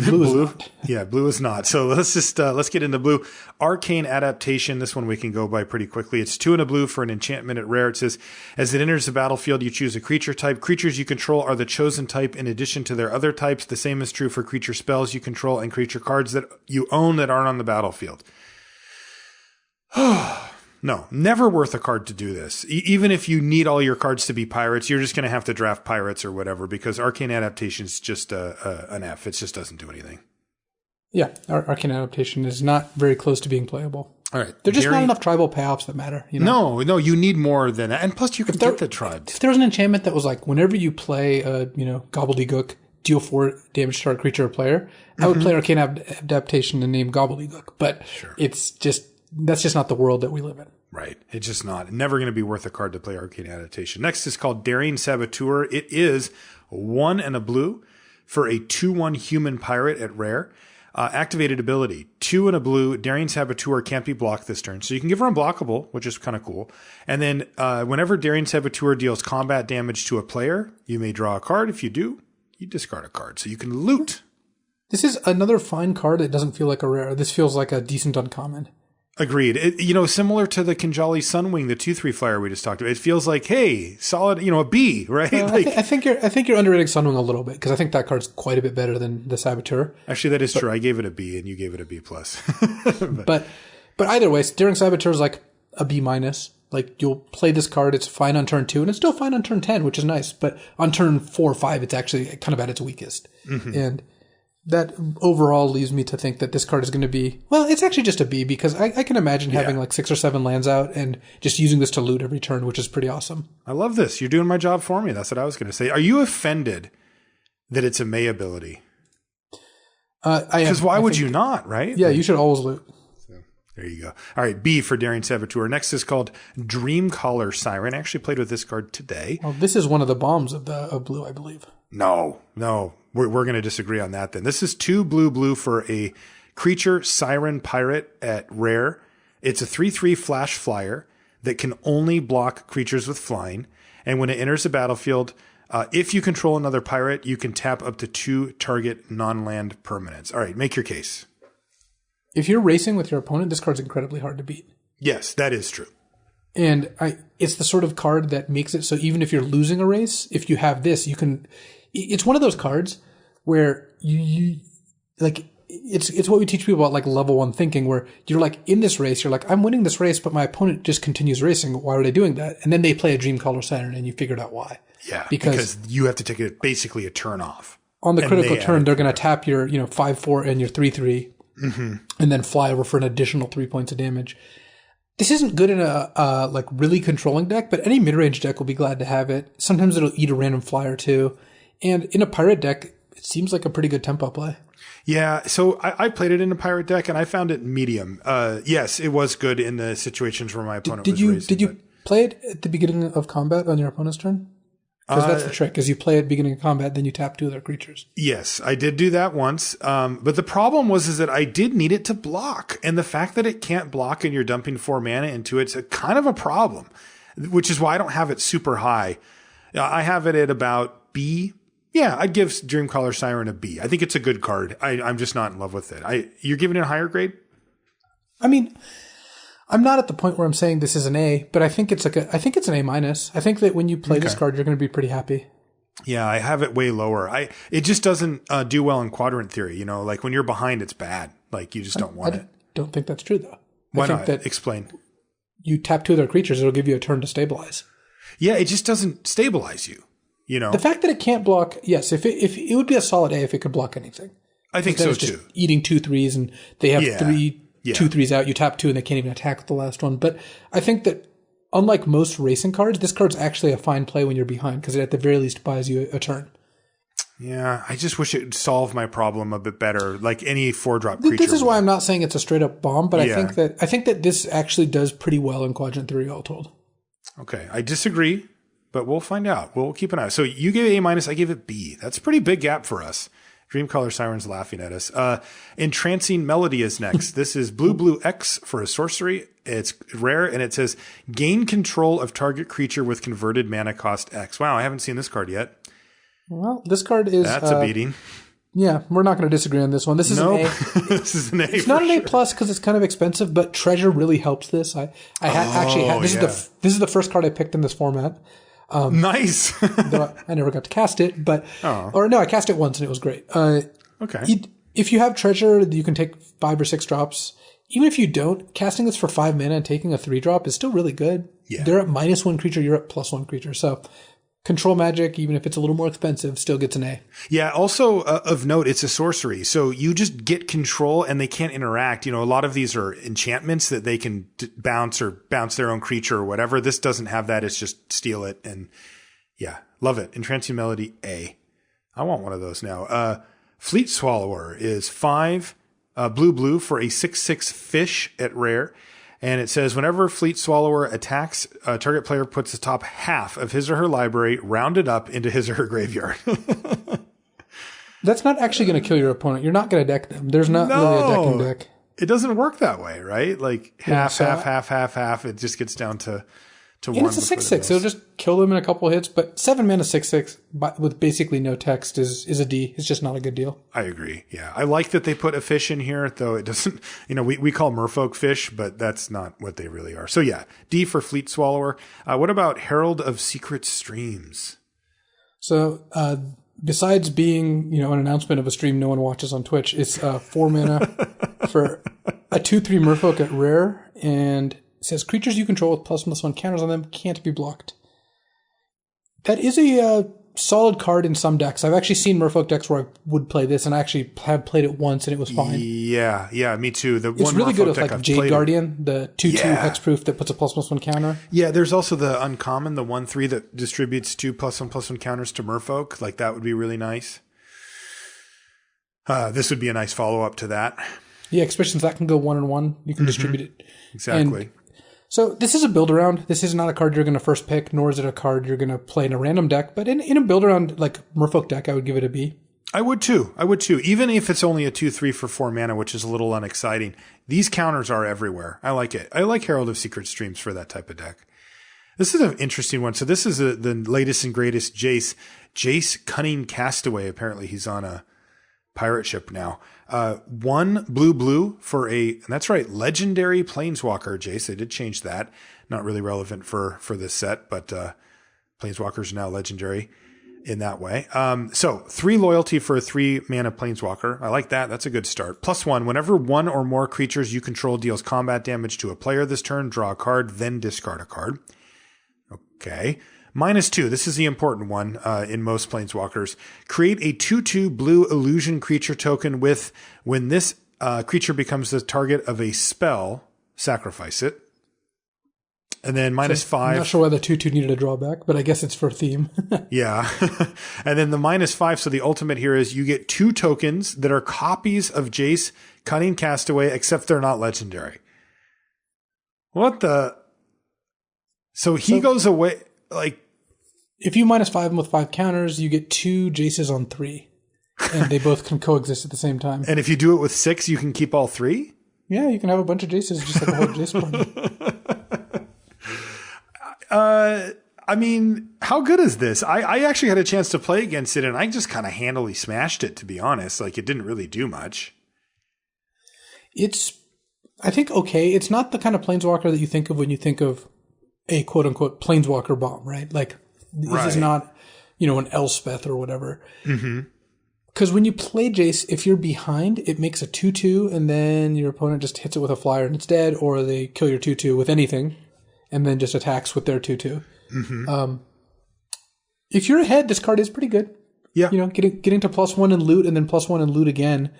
blue is not. Yeah, blue is not. So let's get into blue. Arcane Adaptation. This one we can go by pretty quickly. It's 2 and a blue for an enchantment at rare. It says, as it enters the battlefield, you choose a creature type. Creatures you control are the chosen type in addition to their other types. The same is true for creature spells you control and creature cards that you own that aren't on the battlefield. No, never worth a card to do this. Even if you need all your cards to be pirates, you're just going to have to draft pirates or whatever, because Arcane Adaptation is just an F. It just doesn't do anything. Yeah, Arcane Adaptation is not very close to being playable. All right. There's just not enough tribal payoffs that matter. No, you need more than that. And plus, you can get the tribes. If there was an enchantment that was like, whenever you play, Gobbledygook, deal 4 damage to a creature or player, I would play Arcane Adaptation and name Gobbledygook. But that's just not the world that we live in. Right. It's just not. Never going to be worth a card to play Arcane Adaptation. Next is called Daring Saboteur. It is 1 and a blue for a 2/1 human pirate at rare. Activated ability, 2 and a blue. Daring Saboteur can't be blocked this turn. So you can give her unblockable, which is kind of cool. And then whenever Daring Saboteur deals combat damage to a player, you may draw a card. If you do, you discard a card. So you can loot. This is another fine card that doesn't feel like a rare. This feels like a decent uncommon. Agreed. Similar to the Kinjali Sunwing, the 2/3 flyer we just talked about. It feels like, hey, solid, a B, right? I think you're underrating Sunwing a little bit, because I think that card's quite a bit better than the Saboteur. Actually, that is true. I gave it a B, and you gave it a B plus. but either way, Daring Saboteur is like a B minus. Like, you'll play this card, it's fine on turn 2, and it's still fine on turn 10, which is nice. But on turn 4 or 5, it's actually kind of at its weakest. Mm-hmm. And that overall leaves me to think that this card is going to be, well, it's actually just a B, because I can imagine having like 6 or 7 lands out and just using this to loot every turn, which is pretty awesome. I love this. You're doing my job for me. That's what I was going to say. Are you offended that it's a May ability? Because why would you not, right? Yeah, you should always loot. There you go. All right, B for Daring Saboteur. Next is called Dreamcaller Siren. I actually played with this card today. Well, this is one of the bombs of blue, I believe. No. We're going to disagree on that then. This is 2 blue for a creature Siren Pirate at rare. It's a 3/3 flash flyer that can only block creatures with flying. And when it enters the battlefield, if you control another pirate, you can tap up to 2 target non-land permanents. All right, make your case. If you're racing with your opponent, this card's incredibly hard to beat. Yes, that is true. And it's the sort of card that makes it so even if you're losing a race, if you have this, you can. It's one of those cards where you like. It's what we teach people about like level 1 thinking, where you're like in this race, you're like, I'm winning this race, but my opponent just continues racing. Why are they doing that? And then they play a Dreamcaller Siren, and you figured out why. Yeah, because you have to take basically a turn off. On the critical turn, they're going to tap your 5/4 and your 3/3. Mm-hmm. And then fly over for an additional 3 points of damage. This isn't good in a like really controlling deck, but any mid-range deck will be glad to have it. Sometimes it'll eat a random flyer too. And in a pirate deck, it seems like a pretty good tempo play. Yeah, so I played it in a pirate deck and I found it medium. Yes, it was good in the situations where my opponent was raising. Did you play it at the beginning of combat on your opponent's turn? Because that's the trick, is you play at the beginning of combat, then you tap 2 other creatures. Yes, I did do that once. But the problem was that I did need it to block. And the fact that it can't block and you're dumping 4 mana into it's a kind of a problem, which is why I don't have it super high. I have it at about B. Yeah, I'd give Dreamcaller Siren a B. I think it's a good card. I'm just not in love with it. You're giving it a higher grade? I mean, I'm not at the point where I'm saying this is an A, but I think it's I think it's an A minus. I think that when you play this card, you're going to be pretty happy. Yeah, I have it way lower. It just doesn't do well in quadrant theory. Like when you're behind, it's bad. Like you just don't want it. Don't think that's true though. Why not? Explain. You tap 2 other creatures, it'll give you a turn to stabilize. Yeah, it just doesn't stabilize you. The fact that it can't block, yes, if it would be a solid A if it could block anything. I think so it's too. Just eating 2 3s and they have 2 3s out. You tap 2 and they can't even attack with the last one. But I think that unlike most racing cards, this card's actually a fine play when you're behind because it at the very least buys you a turn. Yeah, I just wish it would solve my problem a bit better, like any 4-drop creature. This is why I'm not saying it's a straight up bomb, but I think that this actually does pretty well in quadrant theory, all told. Okay, I disagree, but we'll find out. We'll keep an eye. So you gave it A minus, I gave it B. That's a pretty big gap for us. Dreamcaller Siren's laughing at us. Entrancing Melody is next. This is blue X for a sorcery. It's rare, and it says gain control of target creature with converted mana cost X. Wow, I haven't seen this card yet. Well, this card is... That's a beating. Yeah, we're not going to disagree on this one. This is an A. This is an A. It's not an A plus because it's kind of expensive, but Treasure really helps this. This is the first card I picked in this format. Nice. Though I never got to cast it, but I cast it once and it was great. Okay. If you have Treasure, you can take 5 or 6 drops. Even if you don't, casting this for 5 mana and taking a 3-drop is still really good. Yeah. They're at -1 creature, you're at +1 creature. So control magic, even if it's a little more expensive, still gets an A. Yeah. Also of note, it's a sorcery. So you just get control and they can't interact. A lot of these are enchantments that they can bounce their own creature or whatever. This doesn't have that. It's just steal it. And yeah, love it. Entrancing Melody, A. I want one of those now. Fleet Swallower is 5 blue for a 6/6 fish at rare. And it says, whenever Fleet Swallower attacks, a target player puts the top half of his or her library rounded up into his or her graveyard. That's not actually going to kill your opponent. You're not going to deck them. There's not really a decking deck. It doesn't work that way, right? Like half. It just gets down to and 1. It's a 6/6. It'll just kill them in a couple of hits. But 7 mana 6/6 with basically no text is a D. It's just not a good deal. I agree. Yeah. I like that they put a fish in here, though it doesn't, we call merfolk fish, but that's not what they really are. So yeah, D for Fleet Swallower. What about Herald of Secret Streams? So, besides being, an announcement of a stream no one watches on Twitch, it's 4 mana for a 2/3 merfolk at rare, and it says creatures you control with +1/+1 counters on them can't be blocked. That is a solid card in some decks. I've actually seen merfolk decks where I would play this, and I actually have played it once, and it was fine. Yeah, me too. It's really good with like Jade Guardian, the 2/2 hexproof that puts a +1/+1 counter. Yeah, there's also the uncommon, the 1/3 that distributes 2 +1/+1 counters to merfolk. Like that would be really nice. This would be a nice follow-up to that. Yeah, especially since that can go 1-on-1. You can distribute it. Exactly. And so this is a build-around. This is not a card you're going to first pick, nor is it a card you're going to play in a random deck. But in a build-around, like Merfolk deck, I would give it a B. I would too. Even if it's only a 2/3 for 4 mana, which is a little unexciting. These counters are everywhere. I like it. I like Herald of Secret Streams for that type of deck. This is an interesting one. So this is the latest and greatest Jace. Jace Cunning Castaway. Apparently he's on a pirate ship now. 1 blue for and that's right, legendary Planeswalker Jace. They did change that. Not really relevant for this set, but Planeswalkers are now legendary in that way. So 3 loyalty for a 3 mana Planeswalker. I like that. That's a good start. +1, whenever 1 or more creatures you control deals combat damage to a player this turn, draw a card, then discard a card. Okay. -2, this is the important one in most Planeswalkers. Create a 2/2 blue illusion creature token with, when this creature becomes the target of a spell, sacrifice it. And then -5. I'm not sure why the 2/2 needed a drawback, but I guess it's for theme. Yeah. And then the -5, so the ultimate here is you get 2 tokens that are copies of Jace Cunning Castaway, except they're not legendary. What the? So he goes away, like... If you -5 him with 5 counters, you get 2 Jaces on 3. And they both can coexist at the same time. And if you do it with 6, you can keep all 3? Yeah, you can have a bunch of Jaces, just like a whole Jace party. I mean, how good is this? I actually had a chance to play against it, and I just kind of handily smashed it, to be honest. Like, it didn't really do much. It's, I think, okay. It's not the kind of Planeswalker that you think of when you think of a quote-unquote Planeswalker bomb, right? Like, this is not, an Elspeth or whatever. Because when you play Jace, if you're behind, it makes a 2/2, and then your opponent just hits it with a flyer and it's dead, or they kill your 2/2 with anything, and then just attacks with their 2/2. If you're ahead, this card is pretty good. Yeah. Getting to +1 and loot, and then +1 and loot again,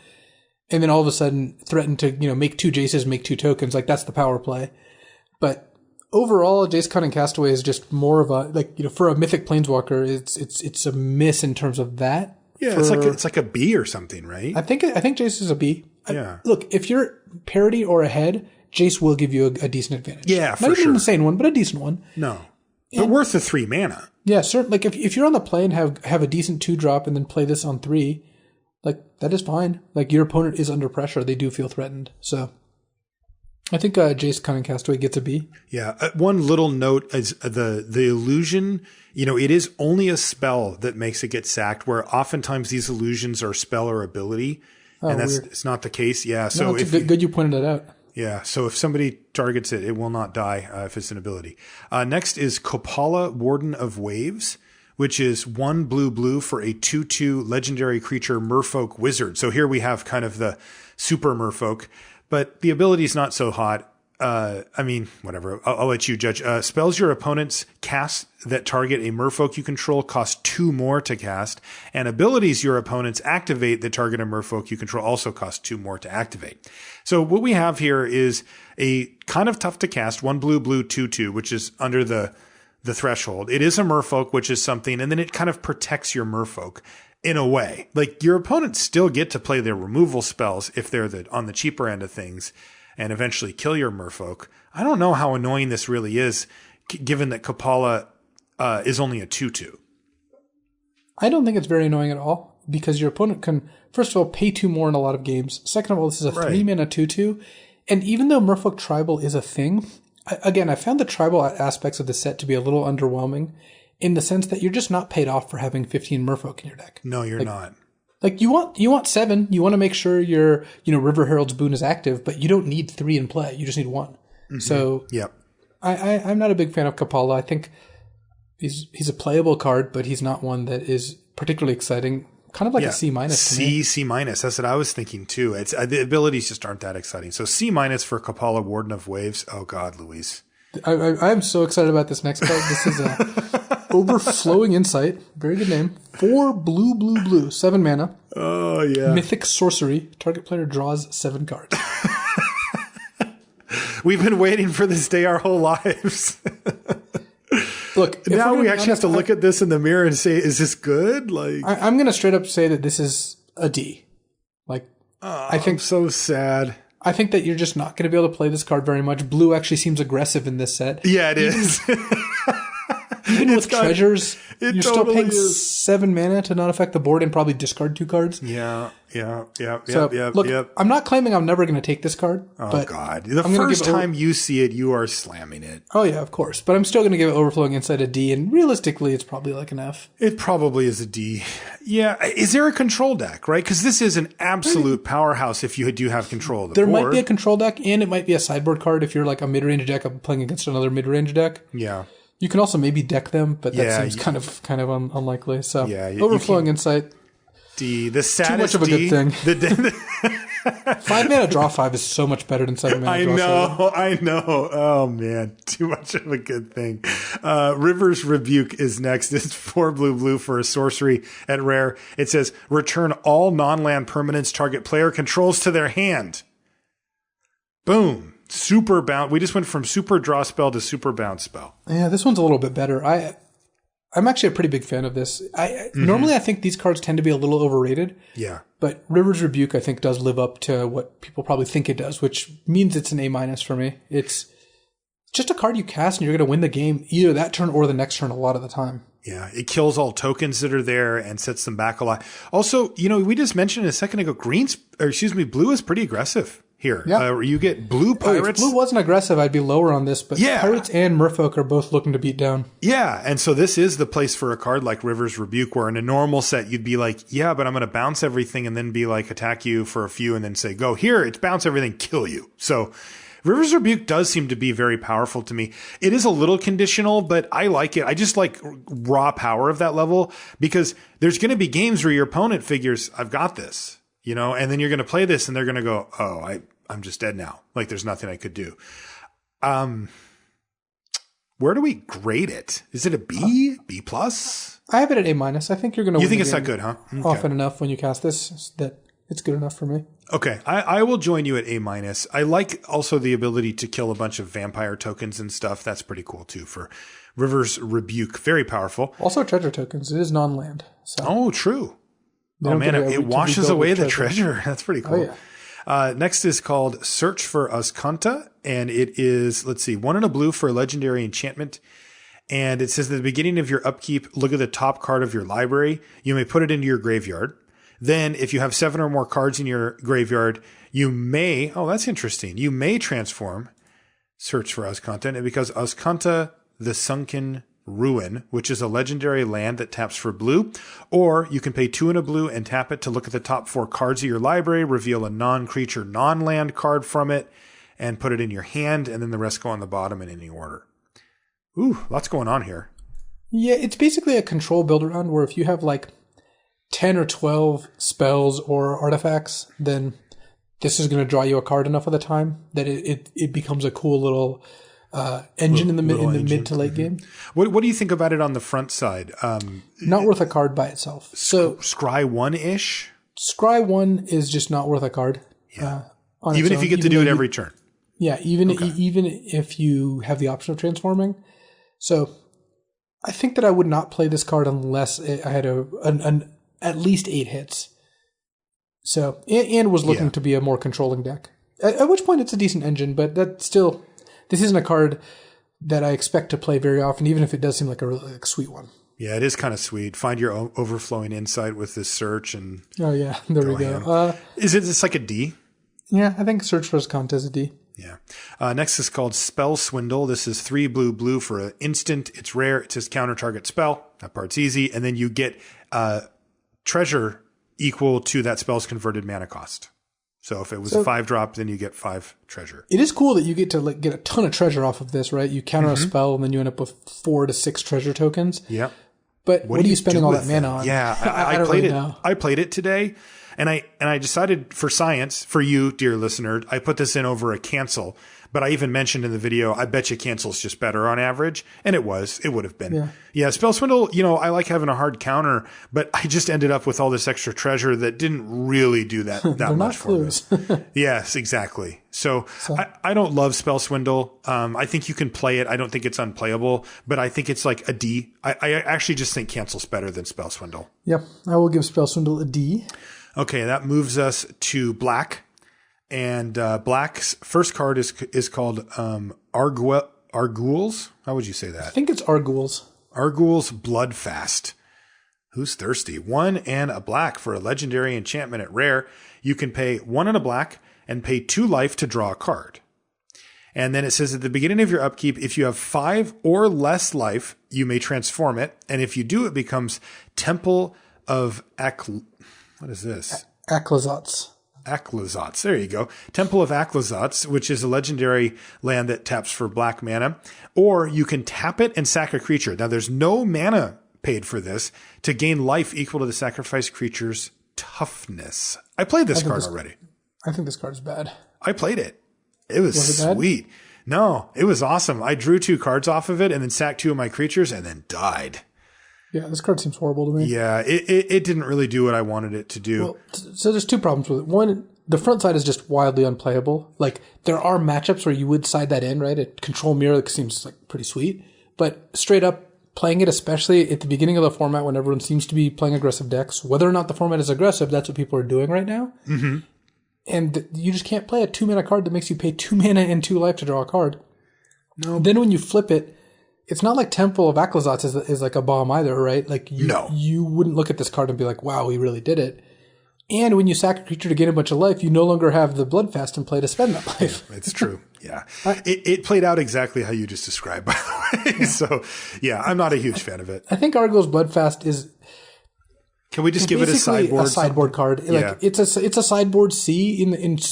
and then all of a sudden threaten to, make 2 Jaces, make 2 tokens. Like, that's the power play. But overall, Jace Cunning Castaway is just more of a, for a Mythic Planeswalker, it's a miss in terms of that. Yeah, it's like a B or something, right? I think Jace is a B. Yeah. Look, if you're parity or ahead, Jace will give you a decent advantage. Yeah, for Not even sure. an insane one, but a decent one. No. But worth the 3 mana. Yeah, certainly. Like, if you're on the play and have a decent 2-drop and then play this on 3, like, that is fine. Like, your opponent is under pressure. They do feel threatened. So I think Jace Cunning Castaway gets a B. Yeah. One little note is the illusion, it is only a spell that makes it get sacked, where oftentimes these illusions are spell or ability. And it's not the case. Yeah. So it's good you pointed that out. Yeah. So if somebody targets it, it will not die if it's an ability. Next is Kopala, Warden of Waves, which is 1 blue for a 2/2 legendary creature Merfolk Wizard. So here we have kind of the super Merfolk. But the ability is not so hot. Whatever. I'll let you judge. Spells your opponents cast that target a Merfolk you control cost 2 more to cast. And abilities your opponents activate that target a Merfolk you control also cost 2 more to activate. So what we have here is a kind of tough to cast 1 blue 2/2, which is under the threshold. It is a Merfolk, which is something, and then it kind of protects your Merfolk. In a way, like, your opponents still get to play their removal spells if they're on the cheaper end of things, and eventually kill your Merfolk. I don't know how annoying this really is, given that Kopala is only a 2/2. I don't think it's very annoying at all, because your opponent can, first of all, pay 2 more in a lot of games. Second of all, this is a 3 mana 2/2, and even though Merfolk Tribal is a thing, I found the tribal aspects of the set to be a little underwhelming, in the sense that you're just not paid off for having 15 Merfolk in your deck. No, you're not. Like, you want 7. You want to make sure your, River Herald's Boon is active, but you don't need 3 in play. You just need 1. So, yep. I'm not a big fan of Kopala. I think he's a playable card, but he's not one that is particularly exciting. Kind of like a C- to me. C-. That's what I was thinking too. It's the abilities just aren't that exciting. So C- for Kopala, Warden of Waves. Oh God, Luis. I'm so excited about this next card. This is a Overflowing Insight. Very good name. 4 blue. 7 mana. Oh, yeah. Mythic Sorcery. Target player draws 7 cards. We've been waiting for this day our whole lives. Look, now we actually have to look at this in the mirror and say, is this good? Like, I'm going to straight up say that this is a D. Like, I think I'm so sad. I think that you're just not going to be able to play this card very much. Blue actually seems aggressive in this set. Yeah, it is. Even with treasures, you're totally still paying is. 7 mana to not affect the board and probably discard 2 cards. Look, I'm not claiming I'm never going to take this card. Oh, but God. The first time you see it, you are slamming it. Oh, yeah, of course. But I'm still going to give it Overflowing Insight a D, and realistically, it's probably like an F. It probably is a D. Yeah. Is there a control deck, right? Because this is an absolute powerhouse if you do have control of the board. There might be a control deck, and it might be a sideboard card if you're like a mid-range deck playing against another mid-range deck. Yeah. You can also maybe deck them, but that seems kind of unlikely. So Overflowing Insight. D. The saddest too much of a D. good thing. 5 mana draw 5 is so much better than 7 mana draw 7. I know. Oh man, too much of a good thing. River's Rebuke is next. It's 4 blue for a sorcery at rare. It says return all non-land permanents target player controls to their hand. Boom. Super bounce. We just went from super draw spell to super bounce spell. Yeah, this one's a little bit better. I'm actually a pretty big fan of this. Normally I think these cards tend to be a little overrated. Yeah. But River's Rebuke I think does live up to what people probably think it does, which means it's an A- for me. It's just a card you cast and you're going to win the game either that turn or the next turn a lot of the time. Yeah, it kills all tokens that are there and sets them back a lot. Also, we just mentioned a second ago, blue is pretty aggressive here. Yeah. You get blue pirates. If blue wasn't aggressive, I'd be lower on this, but pirates and merfolk are both looking to beat down. Yeah, and so this is the place for a card like River's Rebuke, where in a normal set you'd be like, yeah, but I'm going to bounce everything and then be like, attack you for a few and then say, go here, it's bounce everything, kill you. So River's Rebuke does seem to be very powerful to me. It is a little conditional, but I like it. I just like raw power of that level because there's going to be games where your opponent figures, I've got this. And then you're going to play this and they're going to go, oh, I'm just dead now. Like there's nothing I could do. Where do we grade it? Is it a B, B plus? I have it at A-. I think you're going to win. You think it's that good, huh? Okay. Often enough when you cast this that it's good enough for me. Okay. I will join you at A-. I like also the ability to kill a bunch of vampire tokens and stuff. That's pretty cool too for River's Rebuke. Very powerful. Also treasure tokens. It is non-land. So. Oh, true. Oh man, it washes away the treasure. That's pretty cool. Oh, yeah. Next is called Search for Azcanta, and it is, 1 and a blue for a legendary enchantment. And it says at the beginning of your upkeep, look at the top card of your library. You may put it into your graveyard. Then if you have 7 or more cards in your graveyard, you may, that's interesting. You may transform Search for Azcanta, and because Azcanta, the Sunken Ruin, which is a legendary land that taps for blue, or you can pay 2 and a blue and tap it to look at the top 4 cards of your library, reveal a non-creature, non-land card from it, and put it in your hand, and then the rest go on the bottom in any order. Ooh, lots going on here. Yeah, it's basically a control build around where if you have 10 or 12 spells or artifacts, then this is going to draw you a card enough of the time that it becomes a cool little engine in the mid to late game. What do you think about it on the front side? Not worth a card by itself. So Scry 1-ish? Scry 1 is just not worth a card. Yeah. Even if you get to do it every turn. Yeah, even if you have the option of transforming. So I think that I would not play this card unless I had at least 8 hits. So and was looking to be a more controlling deck. At which point it's a decent engine, but that still. This isn't a card that I expect to play very often, even if it does seem like a really sweet one. Yeah, it is kind of sweet. Find your overflowing insight with this search. And oh, yeah. There we go. Is it just like a D? Yeah, I think Search for Azcanta is a D. Yeah. Next is called Spell Swindle. This is 3 blue for an instant. It's rare. It says counter target spell. That part's easy. And then you get treasure equal to that spell's converted mana cost. So if it was a 5-drop, then you get 5 treasure. It is cool that you get to get a ton of treasure off of this, right? You counter a spell, and then you end up with 4 to 6 treasure tokens. Yeah. But what are you spending all that mana on? Yeah, I played it. I played it today, and I decided for science, for you, dear listener, I put this in over a cancel. But I even mentioned in the video, I bet you cancel's just better on average. And it would have been. Yeah, Spell Swindle, I like having a hard counter, but I just ended up with all this extra treasure that didn't really do that much for me. Yes, exactly. So I don't love Spell Swindle. I think you can play it. I don't think it's unplayable, but I think it's like a D. I actually just think cancel's better than Spell Swindle. Yep, I will give Spell Swindle a D. Okay, that moves us to black. And black's first card is called Arguels. How would you say that? I think it's Arguels. Arguels Bloodfast. Who's thirsty? 1 and a black for a legendary enchantment at rare. You can pay 1 and a black and pay 2 life to draw a card. And then it says at the beginning of your upkeep, if you have 5 or less life, you may transform it. And if you do, it becomes Temple of what is this? Aclazotz. Aclazotz. There you go. Temple of Aclazotz, which is a legendary land that taps for black mana. Or you can tap it and sack a creature. Now, there's no mana paid for this to gain life equal to the sacrificed creature's toughness. I played this card already. I think this card is bad. I played it. It was sweet. Bad? No, it was awesome. I drew 2 cards off of it and then sacked 2 of my creatures and then died. Yeah, this card seems horrible to me. Yeah, it didn't really do what I wanted it to do. Well, so there's 2 problems with it. One, the front side is just wildly unplayable. Like, there are matchups where you would side that in, right? A control mirror seems like pretty sweet. But straight up, playing it, especially at the beginning of the format when everyone seems to be playing aggressive decks, whether or not the format is aggressive, that's what people are doing right now. Mm-hmm. And you just can't play a 2-mana card that makes you pay 2 mana and 2 life to draw a card. No. Then when you flip it, it's not like Temple of Aclazotz is like a bomb either, right? Like you wouldn't look at this card and be like, wow, he really did it. And when you sack a creature to gain a bunch of life, you no longer have the Bloodfast in play to spend that life. It's true. Yeah. It played out exactly how you just described, by the way. Yeah. So, yeah, I'm not a huge fan of it. I think Arguel's Bloodfast is... Can we just give it a sideboard? A sideboard card. Yeah. Like it's a sideboard C.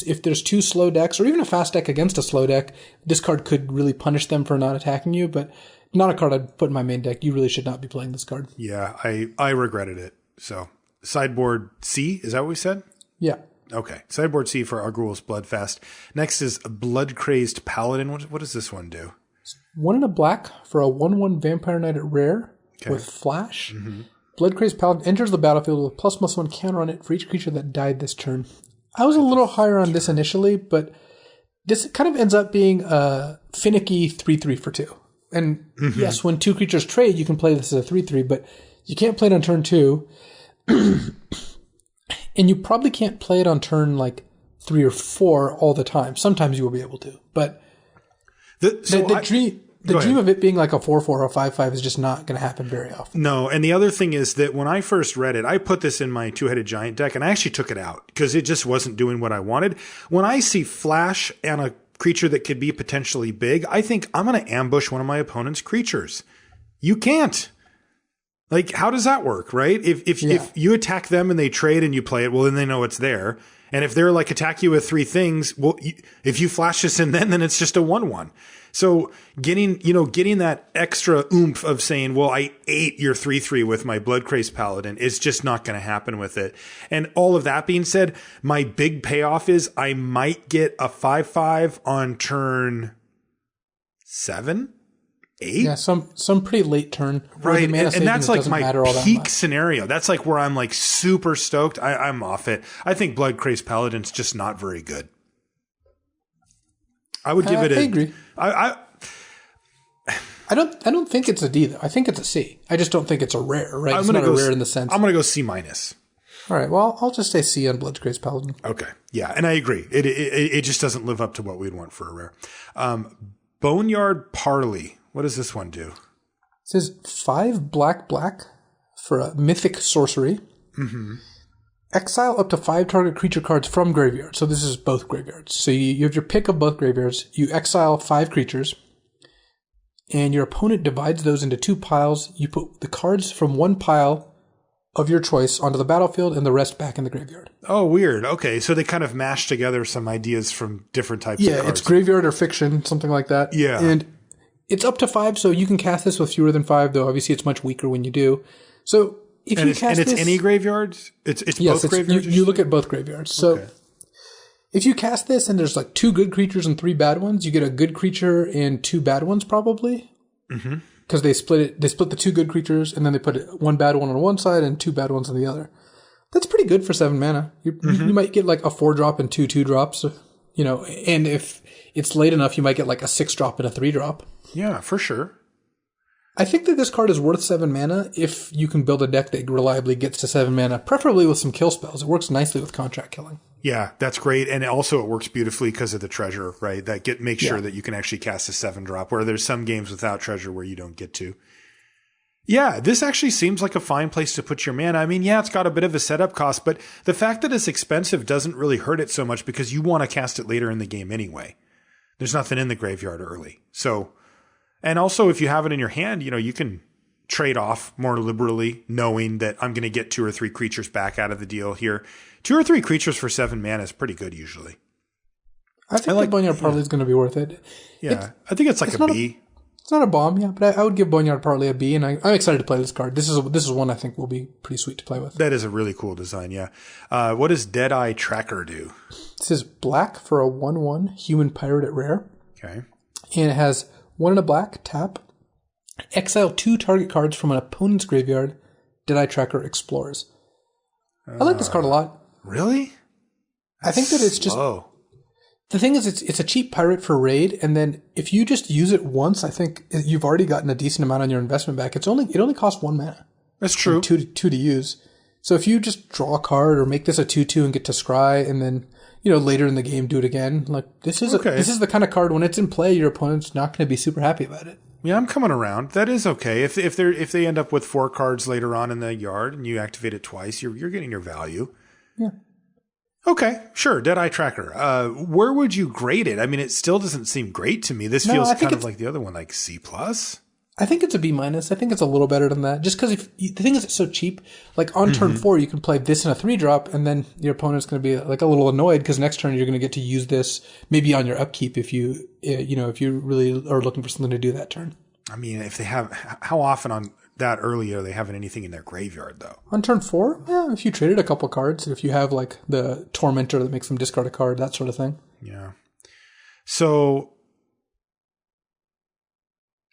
If there's 2 slow decks, or even a fast deck against a slow deck, this card could really punish them for not attacking you, but not a card I'd put in my main deck. You really should not be playing this card. Yeah, I regretted it. So, sideboard C, is that what we said? Yeah. Okay. Sideboard C for Arguel's Bloodfast. Next is Blood Crazed Paladin. What does this one do? 1 and a black for a 1/1 Vampire Knight at rare with flash. Mm-hmm. Blood Crazed Paladin enters the battlefield with a ++1 counter on it for each creature that died this turn. I was a little higher on this initially, but this kind of ends up being a finicky 3/3 for 2. And yes, when 2 creatures trade, you can play this as a 3/3, but you can't play it on turn 2. And you probably can't play it on turn 3 or 4 all the time. Sometimes you will be able to, but the dream of it being like a 4/4 or a 5/5 is just not going to happen very often. No, and the other thing is that when I first read it, I put this in my 2-headed giant deck, and I actually took it out because it just wasn't doing what I wanted. When I see flash and a creature that could be potentially big, I think I'm going to ambush one of my opponent's creatures. You can't. Like, how does that work, right? If you attack them and they trade and you play it, well, then they know it's there. And if they're attack you with 3 things, well, if you flash this in then it's just a 1/1. So getting that extra oomph of saying, well, I ate your 3/3 with my Blood Crazed Paladin is just not going to happen with it. And all of that being said, my big payoff is I might get a 5/5 on turn 7, 8. Yeah, some pretty late turn. Right. And that's my peak scenario. That's where I'm super stoked. I'm off it. I think Blood Crazed Paladin's just not very good. I would give it a... I agree. I don't think it's a D, though. I think it's a C. I just don't think it's a rare, right? It's not a rare in the sense. I'm going to go C-. All right. Well, I'll just say C on Blood Crazed Paladin. Okay. Yeah. And I agree. It just doesn't live up to what we'd want for a rare. Boneyard Parley. What does this one do? It says 5 black for a mythic sorcery. Mm-hmm. Exile up to 5 target creature cards from graveyard. So this is both graveyards. So you have your pick of both graveyards. You exile 5 creatures. And your opponent divides those into 2 piles. You put the cards from one pile of your choice onto the battlefield and the rest back in the graveyard. Oh, weird. Okay, so they kind of mash together some ideas from different types of cards. Yeah, it's graveyard or fiction, something like that. Yeah. And it's up to 5, so you can cast this with fewer than 5, though obviously it's much weaker when you do. So if you cast this... And it's any graveyards? It's both graveyards? You look at both graveyards. So if you cast this and there's 2 good creatures and 3 bad ones, you get a good creature and 2 bad ones probably. Mm-hmm. Because they split the 2 good creatures and then they put 1 bad one on one side and 2 bad ones on the other. That's pretty good for 7 mana. You might get a 4-drop and 2 2-drops, and if it's late enough, you might get a 6-drop and a 3-drop. Yeah, for sure. I think that this card is worth 7 mana if you can build a deck that reliably gets to 7 mana, preferably with some kill spells. It works nicely with contract killing. Yeah, that's great. And also it works beautifully because of the treasure, right? That makes sure that you can actually cast a 7-drop, where there's some games without treasure where you don't get to. Yeah, this actually seems like a fine place to put your mana. I mean, yeah, it's got a bit of a setup cost, but the fact that it's expensive doesn't really hurt it so much because you want to cast it later in the game anyway. There's nothing in the graveyard early. So, and also if you have it in your hand, you can trade off more liberally, knowing that I'm going to get 2 or 3 creatures back out of the deal here. 2 or 3 creatures for 7 mana is pretty good usually. I think the Boneyard Parley is going to be worth it. Yeah, I think it's like a B. It's not a bomb, yeah, but I would give Boneyard Parley a B, and I'm excited to play this card. This is one I think will be pretty sweet to play with. That is a really cool design, yeah. What does Deadeye Tracker do? This is black for a 1/1 human pirate at rare. Okay. And it has 1 and a black, tap. Exile 2 target cards from an opponent's graveyard. Deadeye Tracker explores. I like this card a lot. Really? I think that it's just... The thing is, it's a cheap pirate for raid, and then if you just use it once, I think you've already gotten a decent amount on your investment back. It only costs 1 mana. That's true. Two to use. So if you just draw a card or make this a 2/2 and get to scry, and then later in the game do it again, like this is the kind of card when it's in play, your opponent's not going to be super happy about it. Yeah, I'm coming around. That is okay. If they end up with 4 cards later on in the yard and you activate it twice, you're getting your value. Yeah. Okay, sure. Deadeye Tracker. Where would you grade it? I mean, it still doesn't seem great to me. This feels kind of like the other one, like C+. I think it's a B-. I think it's a little better than that. Just because the thing is, it's so cheap. Like on turn 4, you can play this in a 3-drop, and then your opponent's going to be like a little annoyed because next turn you're going to get to use this maybe on your upkeep if you really are looking for something to do that turn. I mean, if they have, how often on that early are they having anything in their graveyard though? On turn 4, yeah, if you traded a couple cards, if you have like the Tormentor that makes them discard a card, that sort of thing. Yeah. So,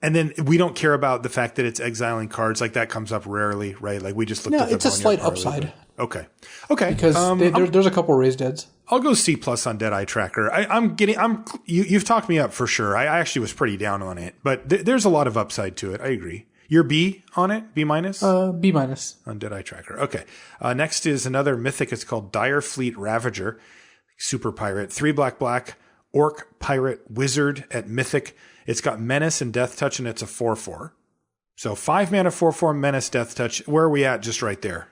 and then we don't care about the fact that it's exiling cards. Like that comes up rarely, right? Like we just looked at the it's a slight upside. Okay. Because there's a couple raised deads. I'll go C+ on Deadeye Tracker. You've talked me up for sure. I actually was pretty down on it, but there's a lot of upside to it. I agree. You're B on it? B-? B- On Deadeye Tracker. Okay. Next is another mythic. It's called Direfleet Ravager. Super pirate. 3 black, orc, pirate, wizard at mythic. It's got menace and death touch, and it's a 4/4. So 5 mana, 4/4, menace, death touch. Where are we at? Just right there.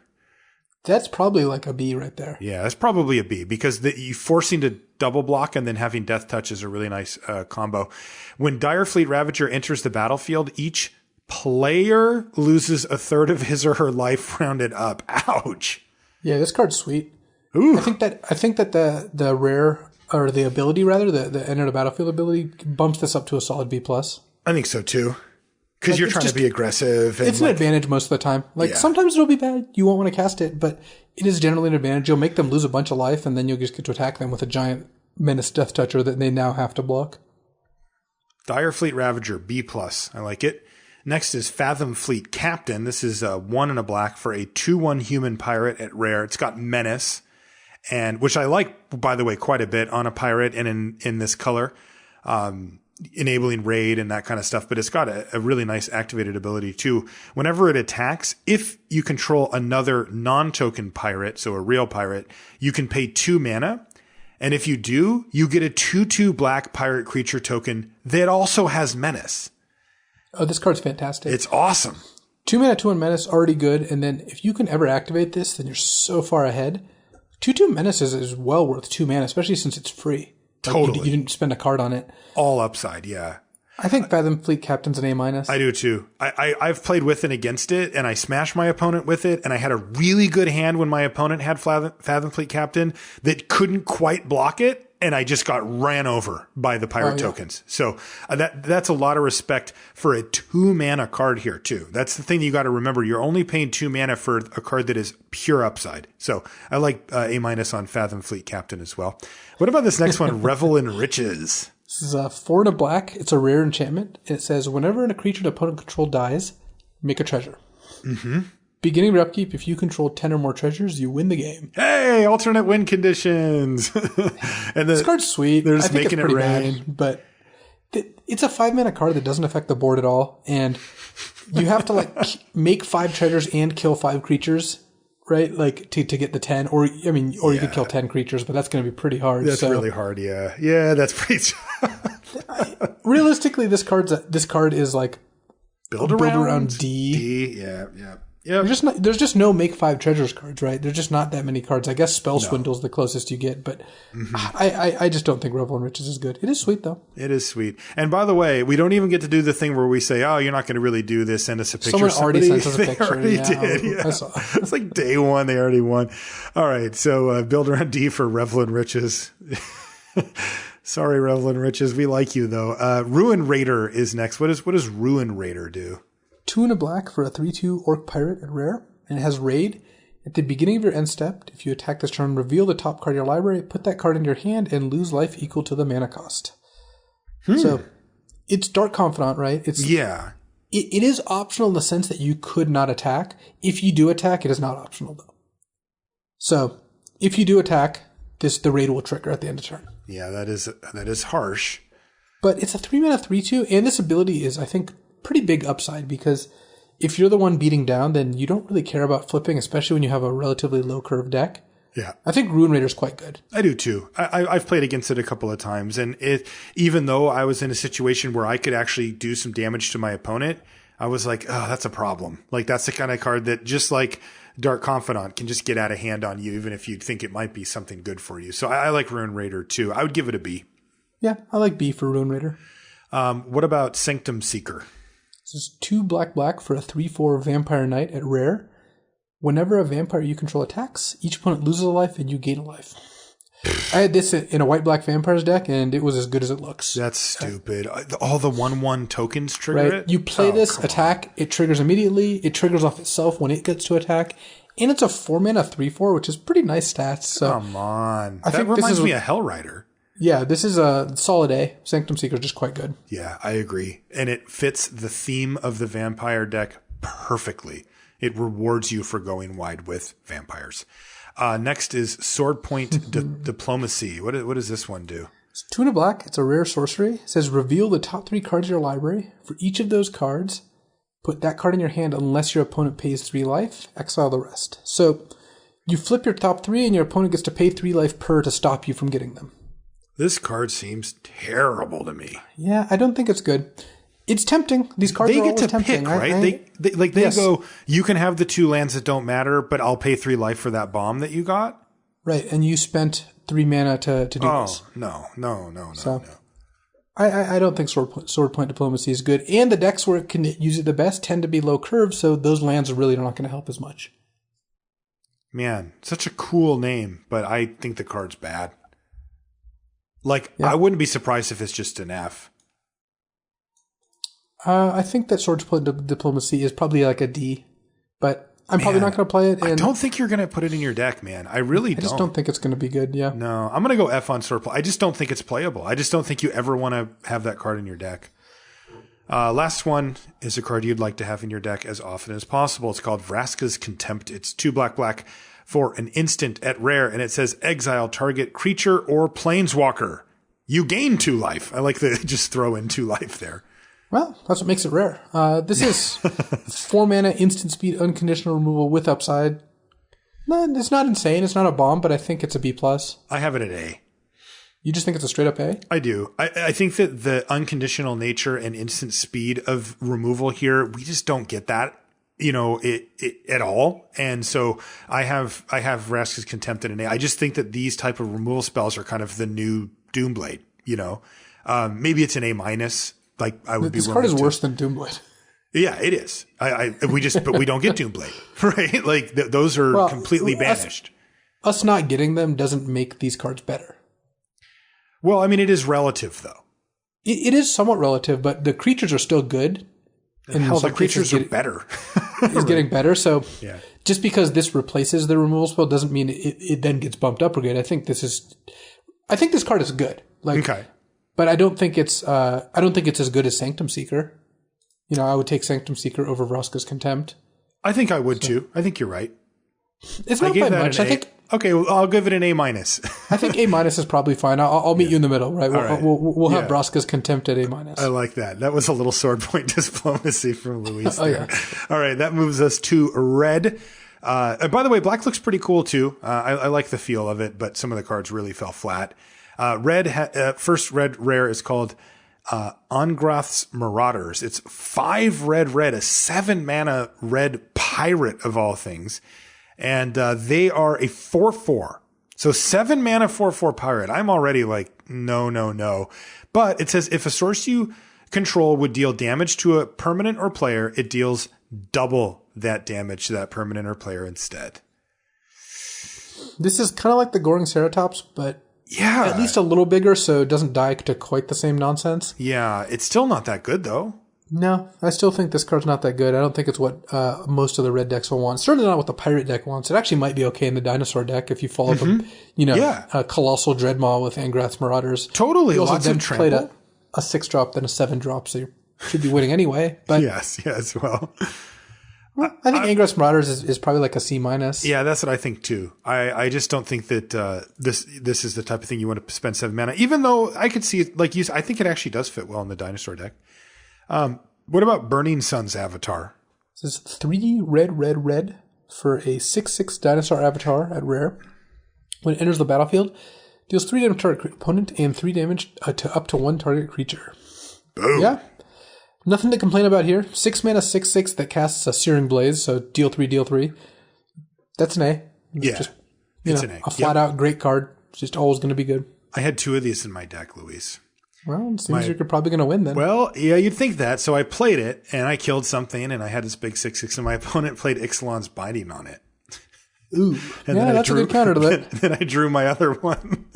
That's probably like a B right there. Yeah, that's probably a B because you forcing to double block and then having death touch is a really nice combo. When Direfleet Ravager enters the battlefield, each player loses a third of his or her life rounded up. Ouch. Yeah, this card's sweet. Ooh. I think that the rare, or the ability rather, the enter the battlefield ability bumps this up to a solid B+. I think so too. Because you're trying to be aggressive. And it's an advantage most of the time. Sometimes it'll be bad. You won't want to cast it, but it is generally an advantage. You'll make them lose a bunch of life, and then you'll just get to attack them with a giant menace death toucher that they now have to block. Direfleet Ravager, B+. I like it. Next is Fathom Fleet Captain. This is 1 and a black for a 2/1 human pirate at rare. It's got menace, and which I like, by the way, quite a bit on a pirate and in this color. Enabling raid and that kind of stuff, but it's got a really nice activated ability too. Whenever it attacks, if you control another non-token pirate, so a real pirate, you can pay 2 mana. And if you do, you get a 2/2 black pirate creature token that also has menace. Oh, this card's fantastic. It's awesome. 2 mana, 2/1 menace, already good. And then if you can ever activate this, then you're so far ahead. 2/2 menace is well worth 2 mana, especially since it's free. Totally. You didn't spend a card on it. All upside, yeah. I think Fathom Fleet Captain's an A-. I do too. I've played with and against it, and I smashed my opponent with it, and I had a really good hand when my opponent had Fathom Fleet Captain that couldn't quite block it, and I just got ran over by the pirate tokens. So that's a lot of respect for a 2 mana card here too. That's the thing you got to remember. You're only paying 2 mana for a card that is pure upside. So I like A- on Fathom Fleet Captain as well. What about this next one? Revel in Riches. This is 4 and a black. It's a rare enchantment. It says, whenever a creature an opponent control dies, make a treasure. Mm-hmm. Beginning of your upkeep, if you control 10 or more treasures, you win the game. Hey, alternate win conditions. And this card's sweet. They're just making it rain. Bad, but It's a 5-mana card that doesn't affect the board at all, and you have to like make 5 treasures and kill 5 creatures, right? Like to get the 10, or you could kill 10 creatures, but that's going to be pretty hard. That's really hard. Yeah, that's pretty. Realistically, this card is like build around D. Yeah. There's just no make 5 treasures cards, right? There's just not that many cards. I guess Spell Swindle's the closest you get, but I just don't think Revel in Riches is good. It is sweet though. It is sweet. And by the way, we don't even get to do the thing where we say, "Oh, you're not going to really do this." Send us a picture. Someone already sent us a picture. Already did. Yeah. I saw. It's like day one. They already won. All right. So build around D for Revel in Riches. Sorry, Revel in Riches. We like you though. Ruin Raider is next. What does Ruin Raider do? 2 and a black for a 3/2 Orc Pirate at rare, and it has Raid. At the beginning of your end step, if you attack this turn, reveal the top card of your library, put that card in your hand, and lose life equal to the mana cost. So it's Dark Confidant, right? It is optional in the sense that you could not attack. If you do attack, it is not optional though. So if you do attack, the Raid will trigger at the end of turn. Yeah, that is harsh. But it's a 3-mana 3/2, and this ability is, I think, pretty big upside, because if you're the one beating down, then you don't really care about flipping, especially when you have a relatively low curve deck. Yeah. I think Ruin Raider's quite good. I do too. I've played against it a couple of times, and even though I was in a situation where I could actually do some damage to my opponent, I was like, oh, that's a problem. Like, that's the kind of card that, just like Dark Confidant, can just get out of hand on you, even if you think it might be something good for you. So I like Ruin Raider too. I would give it a B. Yeah, I like B for Ruin Raider. What about Sanctum Seeker? This is 2 black for a 3/4 Vampire Knight at rare. Whenever a vampire you control attacks, each opponent loses a life and you gain a life. I had this in a white-black vampires deck, and it was as good as it looks. That's stupid. All the 1/1 tokens trigger it? You play this, attack, it triggers immediately, it triggers off itself when it gets to attack, and it's a 4-mana 3/4, which is pretty nice stats. So come on. That reminds me of Hellrider. Yeah, this is a solid A. Sanctum Seeker is just quite good. Yeah, I agree. And it fits the theme of the vampire deck perfectly. It rewards you for going wide with vampires. Next is Sword Point Diplomacy. What does this one do? It's 2 and a black. It's a rare sorcery. It says reveal the top 3 cards of your library. For each of those cards, put that card in your hand unless your opponent pays 3 life. Exile the rest. So you flip your top 3 and your opponent gets to pay 3 life per to stop you from getting them. This card seems terrible to me. Yeah, I don't think it's good. It's tempting. These cards are always tempting. Pick, right? They go, you can have the 2 lands that don't matter, but I'll pay 3 life for that bomb that you got. Right, and you spent 3 mana to do this. No. I don't think Sword Point Diplomacy is good. And the decks where it can use it the best tend to be low curve, so those lands are really not going to help as much. Man, such a cool name, but I think the card's bad. I wouldn't be surprised if it's just an F. I think that Sword Point Diplomacy is probably like a D, but I'm probably not going to play it. And I don't think you're going to put it in your deck, man. I really don't. I just don't think it's going to be good, yeah. No, I'm going to go F on Sword Point. I just don't think it's playable. I just don't think you ever want to have that card in your deck. Last one is a card you'd like to have in your deck as often as possible. It's called Vraska's Contempt. It's 2 black for an instant at rare, and it says exile target creature or planeswalker. You gain 2 life. I like to just throw in 2 life there. Well, that's what makes it rare. This is 4 mana, instant speed, unconditional removal with upside. No, it's not insane. It's not a bomb, but I think it's a B+. I have it at A. You just think it's a straight up A? I do. I think that the unconditional nature and instant speed of removal here, we just don't get that, it at all. And so I have Vraska's Contempt at an A. I just think that these type of removal spells are kind of the new Doomblade, maybe it's an A-. Like I would this card is worse than Doomblade. Yeah, it is. But we don't get Doomblade, right? Like those are completely banished. Us not getting them doesn't make these cards better. Well, I mean, it is relative though. It is somewhat relative, but the creatures are still good. And hell, the creatures are better. It's getting better. So just because this replaces the removal spell doesn't mean it then gets bumped up or good. I think this card is good. Okay. But I don't think it's as good as Sanctum Seeker. I would take Sanctum Seeker over Vraska's Contempt. I think I would too. I think you're right. It's not by much. Okay, well, I'll give it an A-. I think A- is probably fine. I'll meet you in the middle, right? We'll have Braska's Contempt at A-. I like that. That was a little sword point diplomacy from Luis there. Yeah. All right, that moves us to red. And by the way, black looks pretty cool too. I like the feel of it, but some of the cards really fell flat. First red rare is called Ongrath's Marauders. It's 5 red, a 7 mana red pirate of all things. And they are a 4/4. So 7 mana 4/4 pirate. I'm already like, no. But it says if a source you control would deal damage to a permanent or player, it deals double that damage to that permanent or player instead. This is kind of like the Goring Ceratops, but yeah, at least a little bigger, so it doesn't die to quite the same nonsense. Yeah, it's still not that good though. No, I still think this card's not that good. I don't think it's what most of the red decks will want. Certainly not what the pirate deck wants. It actually might be okay in the dinosaur deck if you follow a Colossal Dreadmaw with Angrath's Marauders. Totally, You also lots then of trample. played a 6-drop, then a 7-drop, so you should be winning anyway. But yes, well. I think Angrath's Marauders is probably like a C-. Yeah, that's what I think too. I just don't think that this is the type of thing you want to spend 7 mana. Even though I could see it, like you, I think it actually does fit well in the dinosaur deck. What about Burning Sun's Avatar? This is 3 red for a 6/6 dinosaur avatar at rare. When it enters the battlefield, deals 3 damage to target opponent and 3 damage to up to 1 target creature. Boom. Yeah. Nothing to complain about here. 6 mana 6/6 that casts a Searing Blaze, so deal 3. That's an A. It's an A. A flat out great card. It's just always going to be good. I had 2 of these in my deck, Luis. Well, it seems you're probably going to win then. Well, yeah, you'd think that. So I played it, and I killed something, and I had this big 6/6, and my opponent played Ixalan's Binding on it. Ooh. And yeah, that's a good counter to that. Then I drew my other one.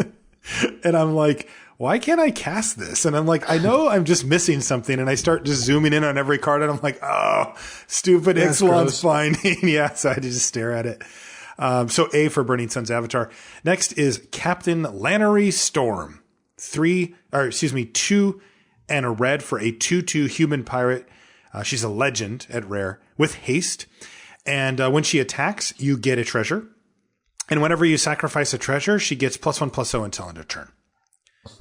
And I'm like, why can't I cast this? And I'm like, I know I'm just missing something. And I start just zooming in on every card, and I'm like, oh, stupid Ixalan's Binding. Yeah, so I had to just stare at it. So A for Burning Sun's Avatar. Next is Captain Lannery Storm. 2 and a red for a 2/2 human pirate. She's a legend at rare with haste. And when she attacks, you get a treasure. And whenever you sacrifice a treasure, she gets +1/+0 until end of turn.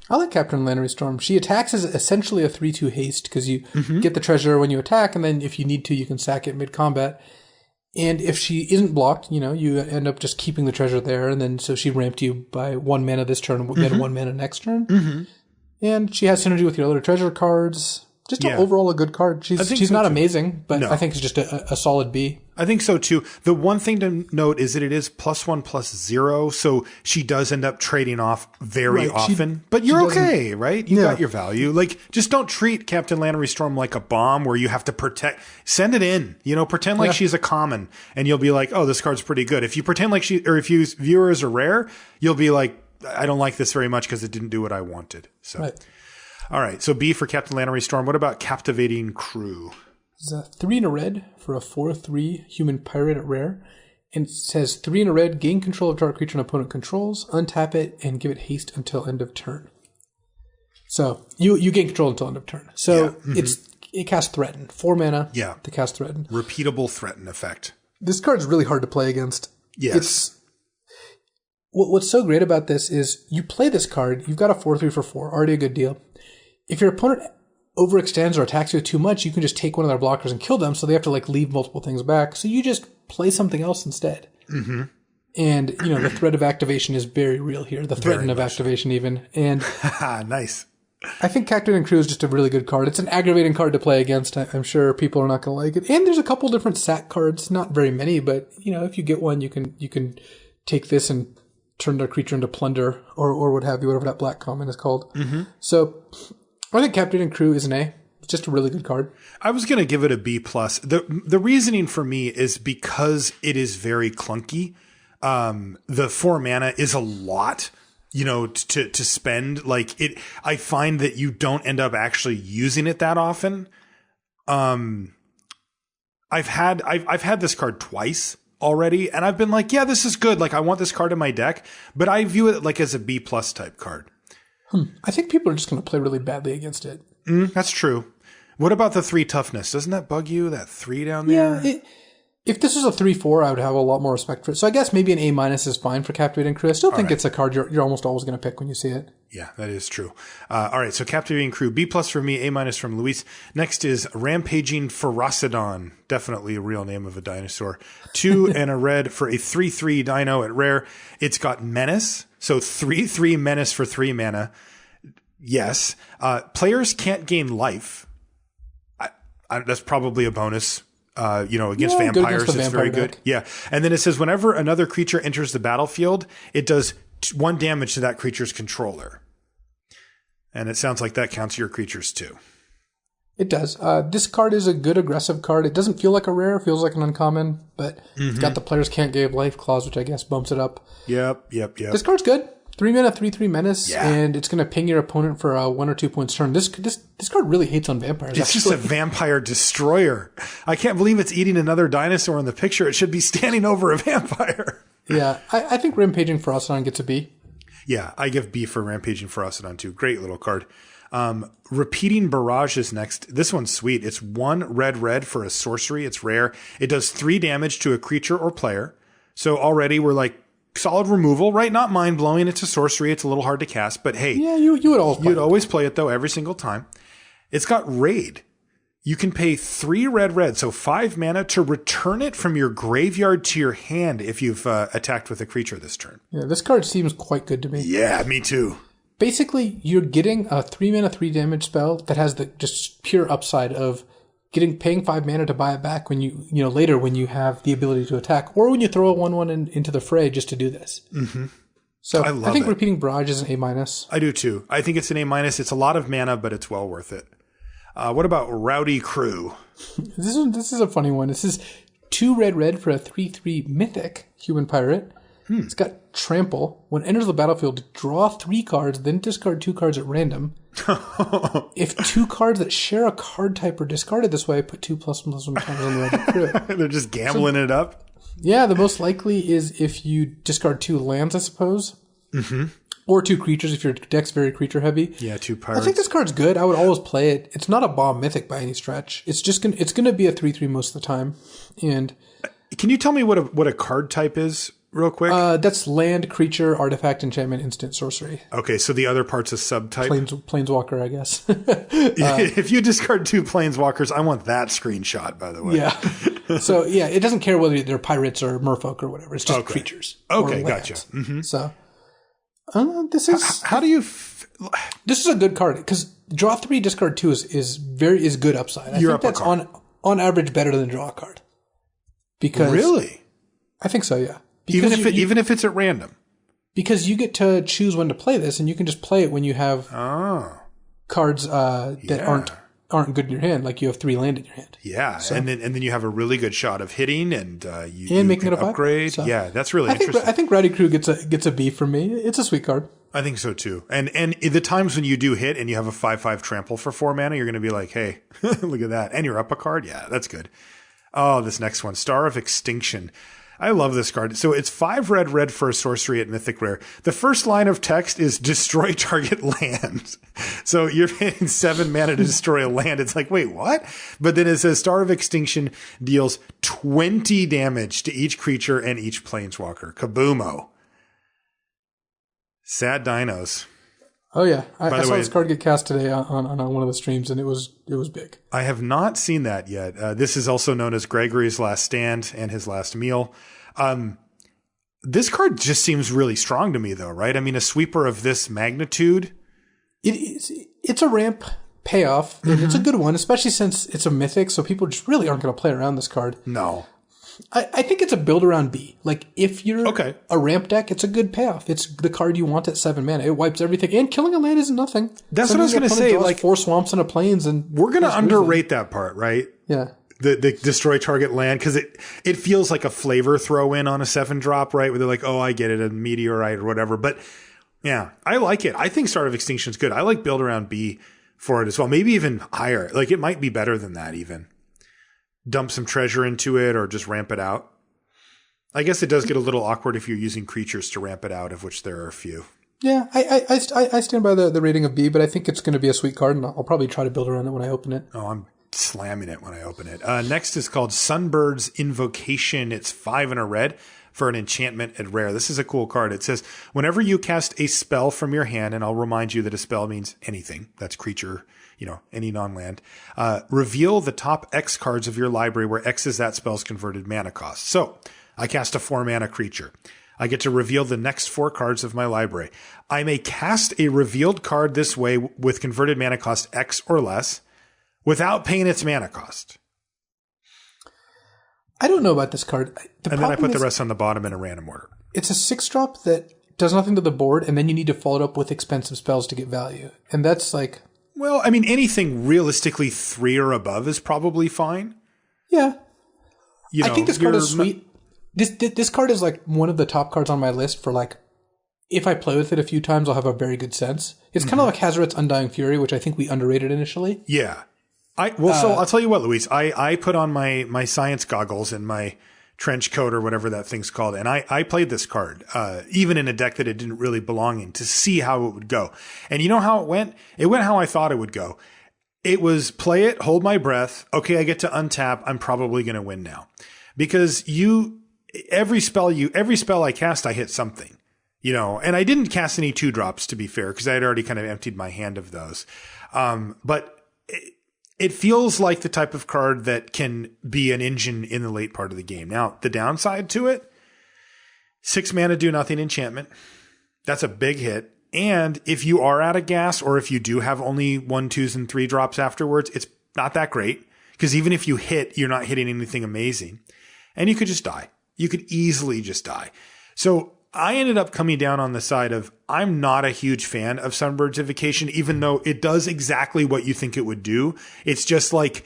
I like Captain Lannery Storm. She attacks as essentially a 3/2 haste because you get the treasure when you attack, and then if you need to, you can sack it mid-combat. And if she isn't blocked, you end up just keeping the treasure there, and then so she ramped you by 1 mana this turn, then 1 mana next turn. And she has synergy with your other treasure cards. Just overall a good card. She's not amazing, but I think it's just a solid B. I think so too. The one thing to note is that it is +1/+0, so she does end up trading off very often. But you're okay, right? You got your value. Like, just don't treat Captain Lannery Storm like a bomb where you have to protect. Send it in. Pretend like she's a common, and you'll be like, oh, this card's pretty good. If you pretend like if you view her as a rare, you'll be like, I don't like this very much because it didn't do what I wanted. So. Right. All right, so B for Captain Lannery Storm. What about Captivating Crew? It's a 3 and a red for a 4/3 human pirate at rare. And it says 3 and a red, gain control of target creature an opponent controls, untap it, and give it haste until end of turn. So you gain control until end of turn. So it casts Threaten. 4 mana to cast Threaten. Repeatable Threaten effect. This card's really hard to play against. Yes. What's so great about this is you play this card, you've got a 4/3 for 4, already a good deal. If your opponent overextends or attacks you too much, you can just take one of their blockers and kill them, so they have to leave multiple things back. So you just play something else instead. And, the threat of activation is very real here. The threat of activation even. And nice. I think Captain and Crew is just a really good card. It's an aggravating card to play against. I'm sure people are not going to like it. And there's a couple different sack cards, not very many, but, if you get one, you can take this and turn their creature into plunder or what have you, whatever that black common is called. So I think Captain and Crew is an A. It's just a really good card. I was going to give it a B+. The reasoning for me is because it is very clunky. The 4 mana is a lot, to spend. I find that you don't end up actually using it that often. I've had this card twice already, and I've been like, yeah, this is good. I want this card in my deck, but I view it as a B+ type card. I think people are just going to play really badly against it. That's true. What about the 3 toughness? Doesn't that bug you? That 3 down there? Yeah, If this was a 3-4, I would have a lot more respect for it. So I guess maybe an A- is fine for Captivating Crew. I still think it's a card you're almost always going to pick when you see it. Yeah, that is true. All right, so Captivating Crew, B+ for me, A- from Luis. Next is Rampaging Ferocidon, definitely a real name of a dinosaur. 2 and a red for a 3/3 dino at rare. It's got Menace, so 3/3 Menace for 3 mana. Yes. Players can't gain life. That's probably a bonus. Against vampires, it's very good. Deck. Yeah. And then it says whenever another creature enters the battlefield, it does 1 damage to that creature's controller. And it sounds like that counts your creatures too. It does. This card is a good aggressive card. It doesn't feel like a rare, it feels like an uncommon, but it's got the players can't give life clause, which I guess bumps it up. Yep. This card's good. 3 mana, 3/3 Menace, and it's going to ping your opponent for 1 or 2 points turn. This card really hates on vampires. It's just a vampire destroyer. I can't believe it's eating another dinosaur in the picture. It should be standing over a vampire. Yeah, I think Rampaging Ferocidon gets a B. Yeah, I give B for Rampaging Ferocidon too. Great little card. Repeating Barrage is next. This one's sweet. It's 1 red for a sorcery. It's rare. It does 3 damage to a creature or player. So already we're like, solid removal, right? Not mind-blowing. It's a sorcery. It's a little hard to cast, but hey. Yeah, you would always play it. You'd always play it, though, every single time. It's got Raid. You can pay 3 red, so 5 mana, to return it from your graveyard to your hand if you've attacked with a creature this turn. Yeah, this card seems quite good to me. Yeah, me too. Basically, you're getting a 3 mana, 3 damage spell that has the just pure upside of paying 5 mana to buy it back when later when you have the ability to attack, or when you throw a 1/1 into the fray just to do this. Mm-hmm. So I think Repeating Barrage is an A-. I do too. I think it's an A-. It's a lot of mana, but it's well worth it. What about Rowdy Crew? This is a funny one. This is 2 red for a 3/3 Mythic Human Pirate. It's got Trample. When it enters the battlefield, draw 3 cards, then discard 2 cards at random. If 2 cards that share a card type are discarded this way, put 2+1/+1 counters on the Rowdy Crew. They're just gambling it up? Yeah, the most likely is if you discard 2 lands, I suppose. Mm-hmm. Or 2 creatures if your deck's very creature heavy. Yeah, 2 pirates. I think this card's good. I would always play it. It's not a bomb mythic by any stretch. It's just it's gonna be a 3/3 most of the time. And can you tell me what a card type is real quick? That's land, creature, artifact, enchantment, instant, sorcery. Okay, so the other part's a subtype? Planeswalker, I guess. If you discard 2 planeswalkers, I want that screenshot, by the way. Yeah. So, yeah, it doesn't care whether they're pirates or merfolk or whatever. It's just creatures. Okay, gotcha. Mm-hmm. So, this is... How do you... This is a good card, because draw 3, discard 2 is good upside. I think that's on average better than draw a card. Because Really? I think so, yeah. Even if it's at random? Because you get to choose when to play this, and you can just play it when you have cards that aren't good in your hand, like you have 3 land in your hand. Yeah, so, and then you have a really good shot of hitting, and you making can it a upgrade. So, yeah, that's really interesting. I think Rowdy Crew gets a B from me. It's a sweet card. I think so too. And the times when you do hit and you have a 5/5 trample for 4 mana, you're going to be like, hey, look at that. And you're up a card. Yeah, that's good. Oh, this next one, Star of Extinction. I love this card. So it's 5 red for a sorcery at Mythic Rare. The first line of text is destroy target land. So you're paying 7 mana to destroy a land. It's like, wait, what? But then it says Star of Extinction deals 20 damage to each creature and each planeswalker. Kaboomo. Sad dinos. Oh yeah, I saw this card get cast today on one of the streams, and it was big. I have not seen that yet. This is also known as Gregory's Last Stand and His Last Meal. This card just seems really strong to me, though, right? I mean, a sweeper of this magnitude. It's a ramp payoff, and it's a good one, especially since it's a mythic, so people just really aren't going to play around this card. No. I think it's a build around B. Like, if you're a ramp deck, it's a good payoff. It's the card you want at 7 mana. It wipes everything. And killing a land isn't nothing. That's what I was going to say. Like 4 swamps and a plains. And we're going to underrate that part, right? Yeah. The destroy target land, because it feels like a flavor throw in on a 7-drop, right? Where they're like, oh, I get it, a meteorite or whatever. But yeah, I like it. I think Start of Extinction is good. I like build around B for it as well. Maybe even higher. Like, it might be better than that even. Dump some treasure into it or just ramp it out. I guess it does get a little awkward if you're using creatures to ramp it out, of which there are a few. Yeah, I stand by the rating of B, but I think it's going to be a sweet card, and I'll probably try to build around it when I open it. Oh, slamming it when I open it. Next is called Sunbird's Invocation. It's 5 and a red for an enchantment at rare. This is a cool card. It says, whenever you cast a spell from your hand, and I'll remind you that a spell means anything. That's creature, any non-land. Reveal the top X cards of your library where X is that spell's converted mana cost. So I cast a 4-mana creature. I get to reveal the next 4 cards of my library. I may cast a revealed card this way with converted mana cost X or less without paying its mana cost. I don't know about this card. And then I put the rest on the bottom in a random order. It's a 6-drop that does nothing to the board, and then you need to follow it up with expensive spells to get value. And that's like... Well, I mean, anything realistically 3 or above is probably fine. Yeah. I think this card is sweet. This card is like one of the top cards on my list for like, if I play with it a few times, I'll have a very good sense. It's kind of like Hazoret's Undying Fury, which I think we underrated initially. Yeah. So I'll tell you what, Luis, I put on my science goggles and my trench coat or whatever that thing's called. And I played this card, even in a deck that it didn't really belong in, to see how it would go. And you know how it went? It went how I thought it would go. It was play it, hold my breath. Okay, I get to untap. I'm probably going to win now. Because every spell I cast, I hit something, and I didn't cast any 2-drops, to be fair, because I had already kind of emptied my hand of those. But it feels like the type of card that can be an engine in the late part of the game. Now, the downside to it, 6 mana, do nothing enchantment. That's a big hit. And if you are out of gas, or if you do have only 1, 2s, and 3 drops afterwards, it's not that great. Because even if you hit, you're not hitting anything amazing. And you could just die. You could easily just die. So I ended up coming down on the side of, I'm not a huge fan of Sunbird's Invocation, even though it does exactly what you think it would do. It's just like,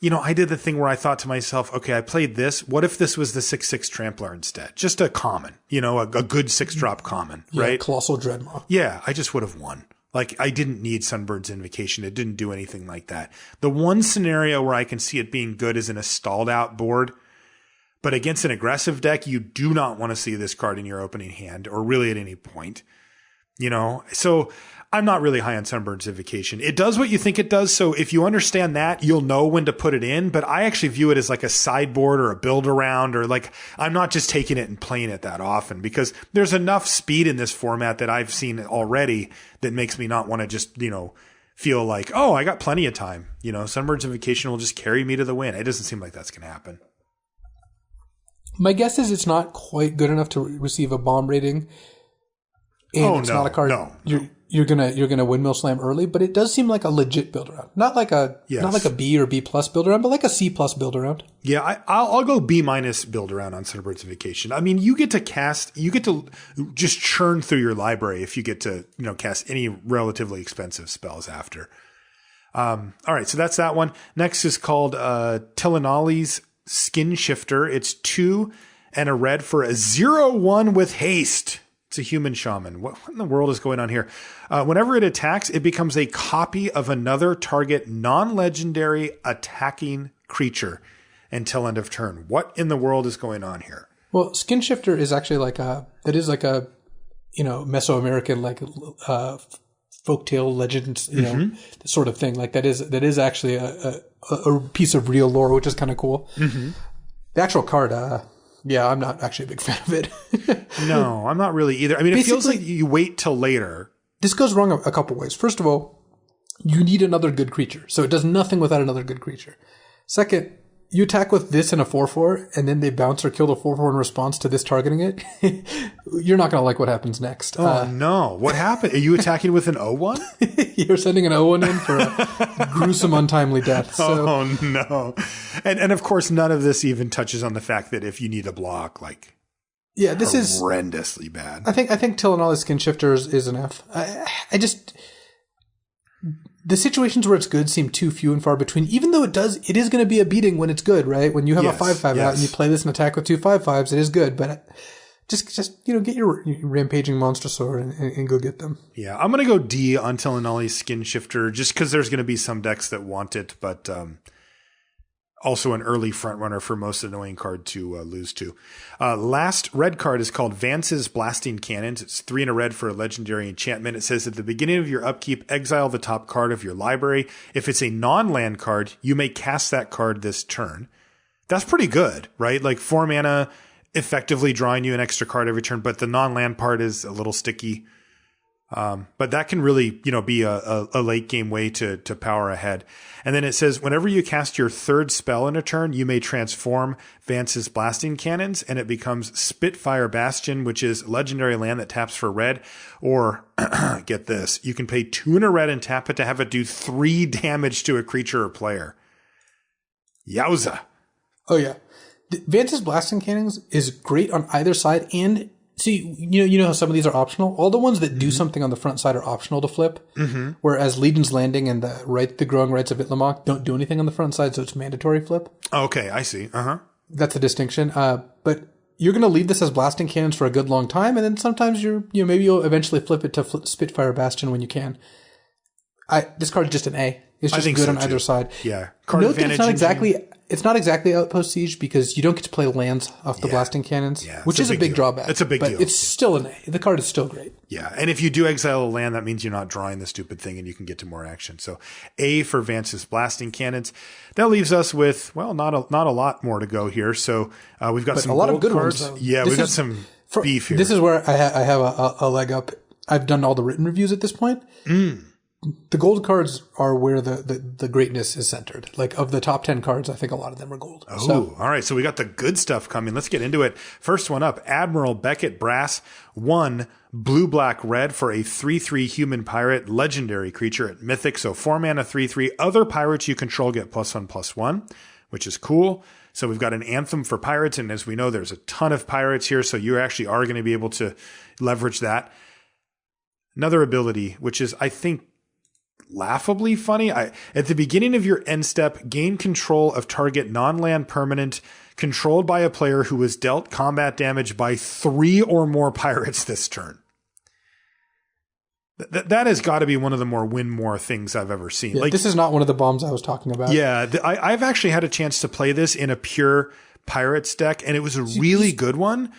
I did the thing where I thought to myself, okay, I played this. What if this was the 6/6 Trampler instead? Just a common, a good 6-drop common, right? Colossal Dreadmaw. Yeah, I just would have won. Like, I didn't need Sunbird's Invocation. It didn't do anything like that. The one scenario where I can see it being good is in a stalled out board. But against an aggressive deck, you do not want to see this card in your opening hand, or really at any point. So I'm not really high on Sunbird's Invocation. It does what you think it does. So if you understand that, you'll know when to put it in. But I actually view it as like a sideboard or a build around, or like, I'm not just taking it and playing it that often, because there's enough speed in this format that I've seen already that makes me not want to just, feel like, oh, I got plenty of time. Sunbird's Invocation will just carry me to the win. It doesn't seem like that's going to happen. My guess is it's not quite good enough to receive a bomb rating. And it's not a card you're gonna windmill slam early, but it does seem like a legit build around. Not like a B or B plus build around, but like a C plus build around. Yeah, I'll go B minus build around on Sunbird's Invocation. I mean, you get to just churn through your library if you get to cast any relatively expensive spells after. All right, so that's that one. Next is called Tillinolly's Skin Shifter. It's 2 and a red for a 0/1 with haste. It's a human shaman. What in the world is going on here? Whenever it attacks, it becomes a copy of another target non-legendary attacking creature until end of turn. What in the world is going on here? Well, Skin Shifter is actually like a Mesoamerican, like folktale legends, sort of thing. Like that is actually a piece of real lore, which is kind of cool. Mm-hmm. The actual card, I'm not actually a big fan of it. No, I'm not really either. I mean, it feels like you wait till later. This goes wrong a couple ways. First of all, you need another good creature. So it does nothing without another good creature. Second, you attack with this and a 4/4, and then they bounce or kill the 4/4 in response to this targeting it. You're not going to like what happens next. Oh, no. What happened? Are you attacking with an 0/1? You're sending an 0/1 in for a gruesome, untimely death. So, oh, no. And of course, none of this even touches on the fact that if you need a block, this is horrendously bad. I think Tillinolly's Skin Shifters is an F. The situations where it's good seem too few and far between, even though it is going to be a beating when it's good, right? When you have a 5/5 out and you play this and attack with 2 5/5s, it is good, but just get your rampaging monster sword and go get them. Yeah, I'm going to go D on Tillinolly's Skin Shifter just because there's going to be some decks that want it, but also an early front runner for most annoying card to lose to. Last red card is called Vance's Blasting Cannons. It's 3 and a red for a legendary enchantment. It says at the beginning of your upkeep, exile the top card of your library. If it's a non-land card, you may cast that card this turn. That's pretty good, right? Like 4 mana, effectively drawing you an extra card every turn, but the non-land part is a little sticky. But that can really, be a late game way to power ahead. And then it says, whenever you cast your third spell in a turn, you may transform Vance's Blasting Cannons, and it becomes Spitfire Bastion, which is legendary land that taps for red. Or, get this, you can pay 2 and a red and tap it to have it do 3 damage to a creature or player. Yowza. Oh, yeah. Vance's Blasting Cannons is great on either side, and see, you know how some of these are optional? All the ones that do something on the front side are optional to flip, whereas Legion's Landing and the Growing Rights of Itlamok don't do anything on the front side, so it's mandatory flip. Okay, I see. That's the distinction. But you're going to leave this as Blasting Cannons for a good long time, and then sometimes maybe you'll eventually flip it to Spitfire Bastion when you can. This card's just an A. It's just good on either side. Yeah. Note that it's not exactly Outpost Siege because you don't get to play lands off the Blasting Cannons, which is a big drawback. It's a big deal. But it's still an A. The card is still great. Yeah. And if you do exile a land, that means you're not drawing the stupid thing and you can get to more action. So A for Vance's Blasting Cannons. That leaves us with, not a lot more to go here. So we've got some a lot of good cards. ones, though. Yeah, we've got some beef here. This is where I have a leg up. I've done all the written reviews at this point. The gold cards are where the greatness is centered. Like, of the top 10 cards, I think a lot of them are gold. Oh, all right. So we got the good stuff coming. Let's get into it. First one up, Admiral Beckett Brass, 1 blue, black, red for a 3/3 human pirate, legendary creature at Mythic. So 4 mana, 3/3. Other pirates you control get +1/+1, which is cool. So we've got an anthem for pirates. And as we know, there's a ton of pirates here. So you actually are going to be able to leverage that. Another ability, which is, I think, laughably funny. At the beginning of your end step, gain control of target non-land permanent controlled by a player who was dealt combat damage by 3 or more pirates this turn. That has got to be one of the more win more things I've ever seen. Yeah, this is not one of the bombs I was talking about. Yeah, I've actually had a chance to play this in a pure pirates deck, and it was a really good one.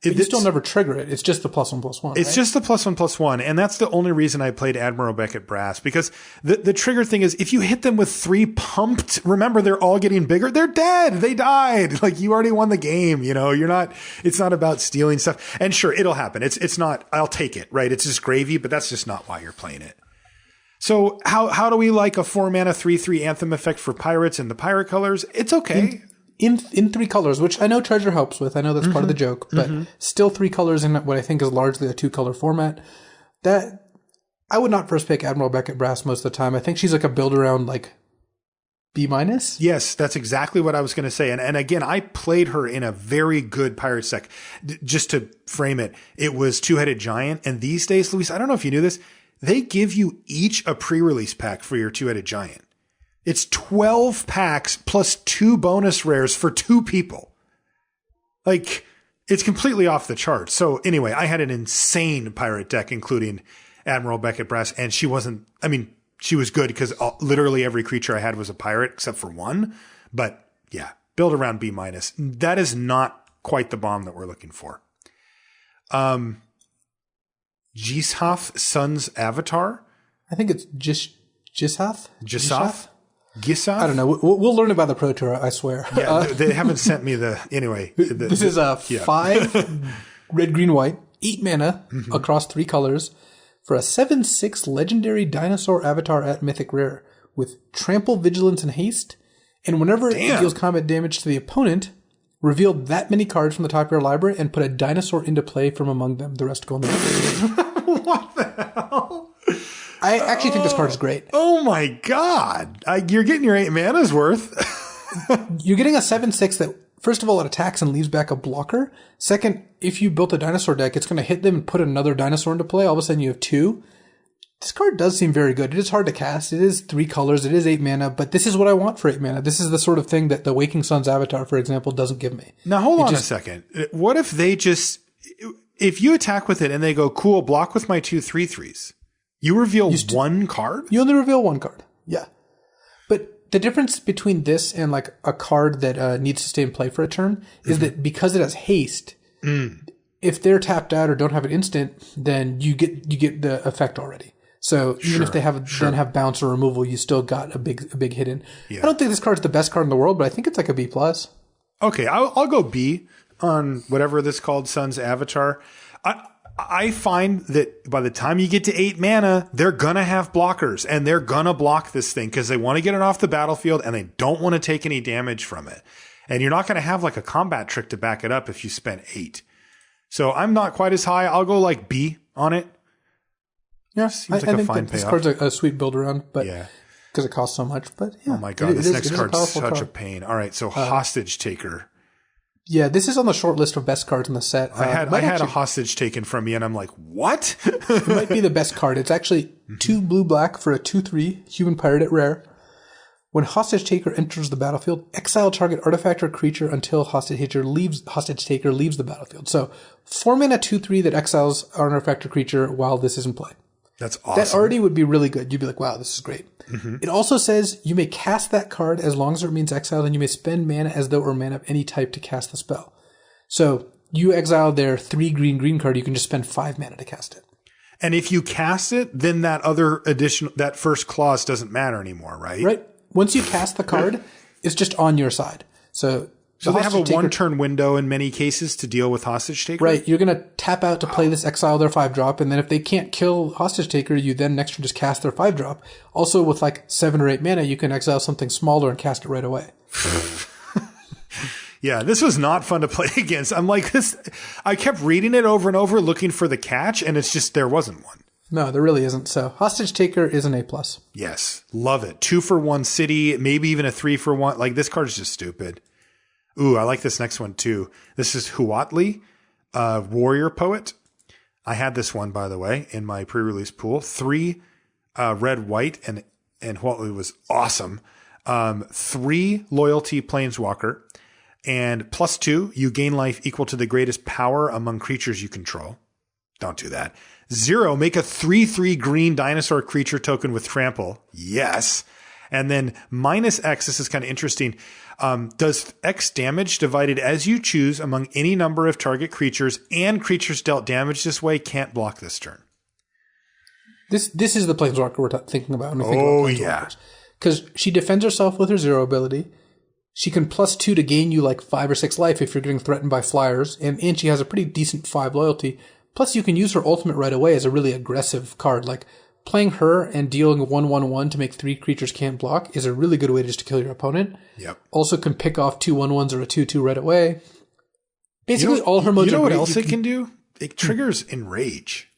You still never trigger it. It's just the +1/+1. It's just the +1/+1. And that's the only reason I played Admiral Beckett Brass, because the trigger thing is if you hit them with 3 pumped, remember they're all getting bigger. They're dead. They died. Like, you already won the game. It's not about stealing stuff. And sure, it'll happen. It's not, I'll take it, right? It's just gravy, but that's just not why you're playing it. So how do we like a 4 mana 3/3 anthem effect for pirates in the pirate colors? It's okay. In 3 colors, which I know Treasure helps with. I know that's part of the joke, but still 3 colors in what I think is largely a 2-color format. That I would not first pick Admiral Beckett Brass most of the time. I think she's like a build around like B-. Yes, that's exactly what I was going to say. And again, I played her in a very good pirate deck. Just to frame it, it was Two-Headed Giant. And these days, Luis, I don't know if you knew this, they give you each a pre-release pack for your Two-Headed Giant. It's 12 packs plus 2 bonus rares for 2 people. Like, it's completely off the charts. So anyway, I had an insane pirate deck, including Admiral Beckett Brass, and she was good because literally every creature I had was a pirate except for 1. But yeah, build around B-. That is not quite the bomb that we're looking for. Gishath Sun's Avatar. I think it's Gishath? Gishath? I don't know. We'll learn about the Pro Tour, I swear. Yeah, they haven't sent me anyway. This is a 5 red, green, white, 8 mana across 3 colors for a 7/6 legendary dinosaur avatar at Mythic Rare with trample, vigilance, and haste. And whenever it deals combat damage to the opponent, reveal that many cards from the top of your library and put a dinosaur into play from among them. The rest go in the library. What the hell? I actually think this card is great. Oh my God. You're getting your 8 mana's worth. You're getting a 7/6 that, first of all, it attacks and leaves back a blocker. Second, if you built a dinosaur deck, it's going to hit them and put another dinosaur into play. All of a sudden you have 2. This card does seem very good. It is hard to cast. It is 3 colors. It is 8 mana, but this is what I want for 8 mana. This is the sort of thing that the Waking Sun's Avatar, for example, doesn't give me. Now hold on a second. What if if you attack with it and they go, cool, block with my 2/3/3s. You reveal 1 card? You only reveal 1 card. Yeah. But the difference between this and like a card that needs to stay in play for a turn is that because it has haste, if they're tapped out or don't have an instant, then you get the effect already. So even if they then have bounce or removal, you still got a big hit in. Yeah. I don't think this card's the best card in the world, but I think it's like a B+. Okay, I'll go B on whatever this called, Sun's Avatar. I find that by the time you get to 8 mana, they're gonna have blockers, and they're gonna block this thing because they want to get it off the battlefield and they don't want to take any damage from it. And you're not gonna have like a combat trick to back it up if you spent 8. So I'm not quite as high. I'll go like B on it. Yeah, seems like I a think fine this payoff. card's a sweet build around, but because it costs so much. But yeah, oh my god, this next card's such a pain. All right, so Hostage Taker. Yeah, this is on the short list of best cards in the set. I had a hostage taken from me, and I'm like, what? It might be the best card. It's actually 2 blue-black for a 2/3 human pirate at rare. When Hostage Taker enters the battlefield, exile target artifact or creature until Hostage Taker leaves the battlefield. So 4 mana 2/3 that exiles an artifact or creature while this is in play. That's awesome. That already would be really good. You'd be like, wow, this is great. It also says you may cast that card as long as it remains exiled, and you may spend mana as though it were mana of any type to cast the spell. So you exile their 3 green card, you can just spend 5 mana to cast it. And if you cast it, then that first clause doesn't matter anymore, right? Right. Once you cast the card, it's just on your side. So they have a 1-turn window in many cases to deal with Hostage Taker? Right. You're going to tap out to play this, exile their 5-drop, and then if they can't kill Hostage Taker, you then next turn just cast their 5-drop. Also, with like 7 or 8 mana, you can exile something smaller and cast it right away. Yeah, this was not fun to play against. I'm like, I kept reading it over and over, looking for the catch, and it's just, there wasn't one. No, there really isn't. So Hostage Taker is an A+. Yes. Love it. 2 for 1 city, maybe even a 3 for 1. Like, this card's just stupid. Ooh, I like this next one too. This is Huatli, Warrior Poet. I had this one, by the way, in my pre-release pool. 3 red, white, and Huatli was awesome. 3 loyalty Planeswalker, and +2, you gain life equal to the greatest power among creatures you control. Don't do that. 0, make a 3/3 green dinosaur creature token with trample. Yes. And then -X, this is kind of interesting. Does X damage divided as you choose among any number of target creatures, and creatures dealt damage this way can't block this turn. This is the Planeswalker we're thinking about. Oh, yeah. Because she defends herself with her 0 ability. She can +2 to gain you like 5 or 6 life if you're getting threatened by flyers. And she has a pretty decent 5 loyalty. Plus, you can use her ultimate right away as a really aggressive card. Like, playing her and dealing 1/1/1 to make 3 creatures can't block is a really good way just to kill your opponent. Yep. Also can pick off 2 1/1s or a 2/2 right away. Basically, all her modes. You know what else it can do? It triggers Enrage.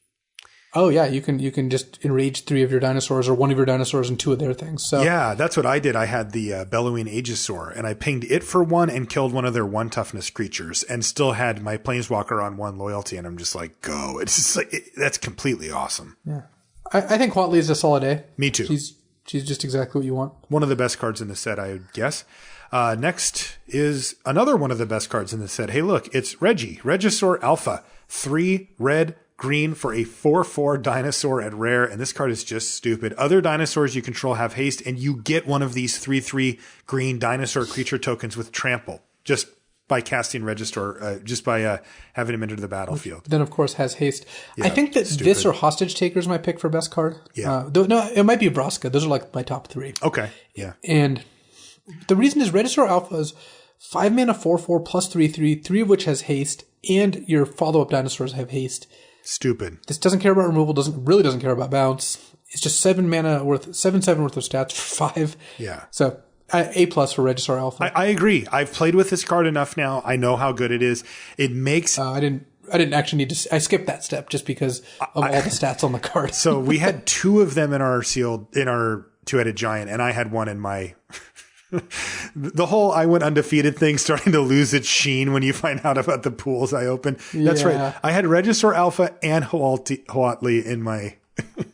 Oh yeah, you can just enrage 3 of your dinosaurs or 1 of your dinosaurs and 2 of their things. So yeah, that's what I did. I had the Bellowing Aegisaur, and I pinged it for 1 and killed one of their 1 toughness creatures, and still had my Planeswalker on 1 loyalty. And I'm just like, go! It's just like that's completely awesome. Yeah, I think Huatli is a solid A. Me too. She's just exactly what you want. One of the best cards in the set, I would guess. Next is another one of the best cards in the set. Hey, look, it's Regisaur Alpha, 3 red. Green for a 4/4 dinosaur at rare, and this card is just stupid. Other dinosaurs you control have haste, and you get one of these 3/3 green dinosaur creature tokens with trample just by casting Regisaur, just by having him enter the battlefield. Then, of course, has haste. Yeah, I think that this or Hostage Taker is my pick for best card. Yeah. No, it might be Vraska. Those are like my top 3. Okay, yeah. And the reason is Regisaur Alpha is 5 mana 4/4 +3/3, 3 of which has haste, and your follow-up dinosaurs have haste. Stupid. This doesn't care about removal, doesn't care about bounce. It's just 7 mana worth, 7/7 worth of stats for 5. Yeah. So A+ for Regisaur Alpha. I agree. I've played with this card enough now. I know how good it is. It makes... I didn't actually need to... I skipped that step just because of all the stats on the card. So we had 2 of them in our 2-headed giant, and I had 1 in my... The whole I went undefeated thing starting to lose its sheen when you find out about the pools I opened. That's right. I had Regisaur Alpha and Huatli in my...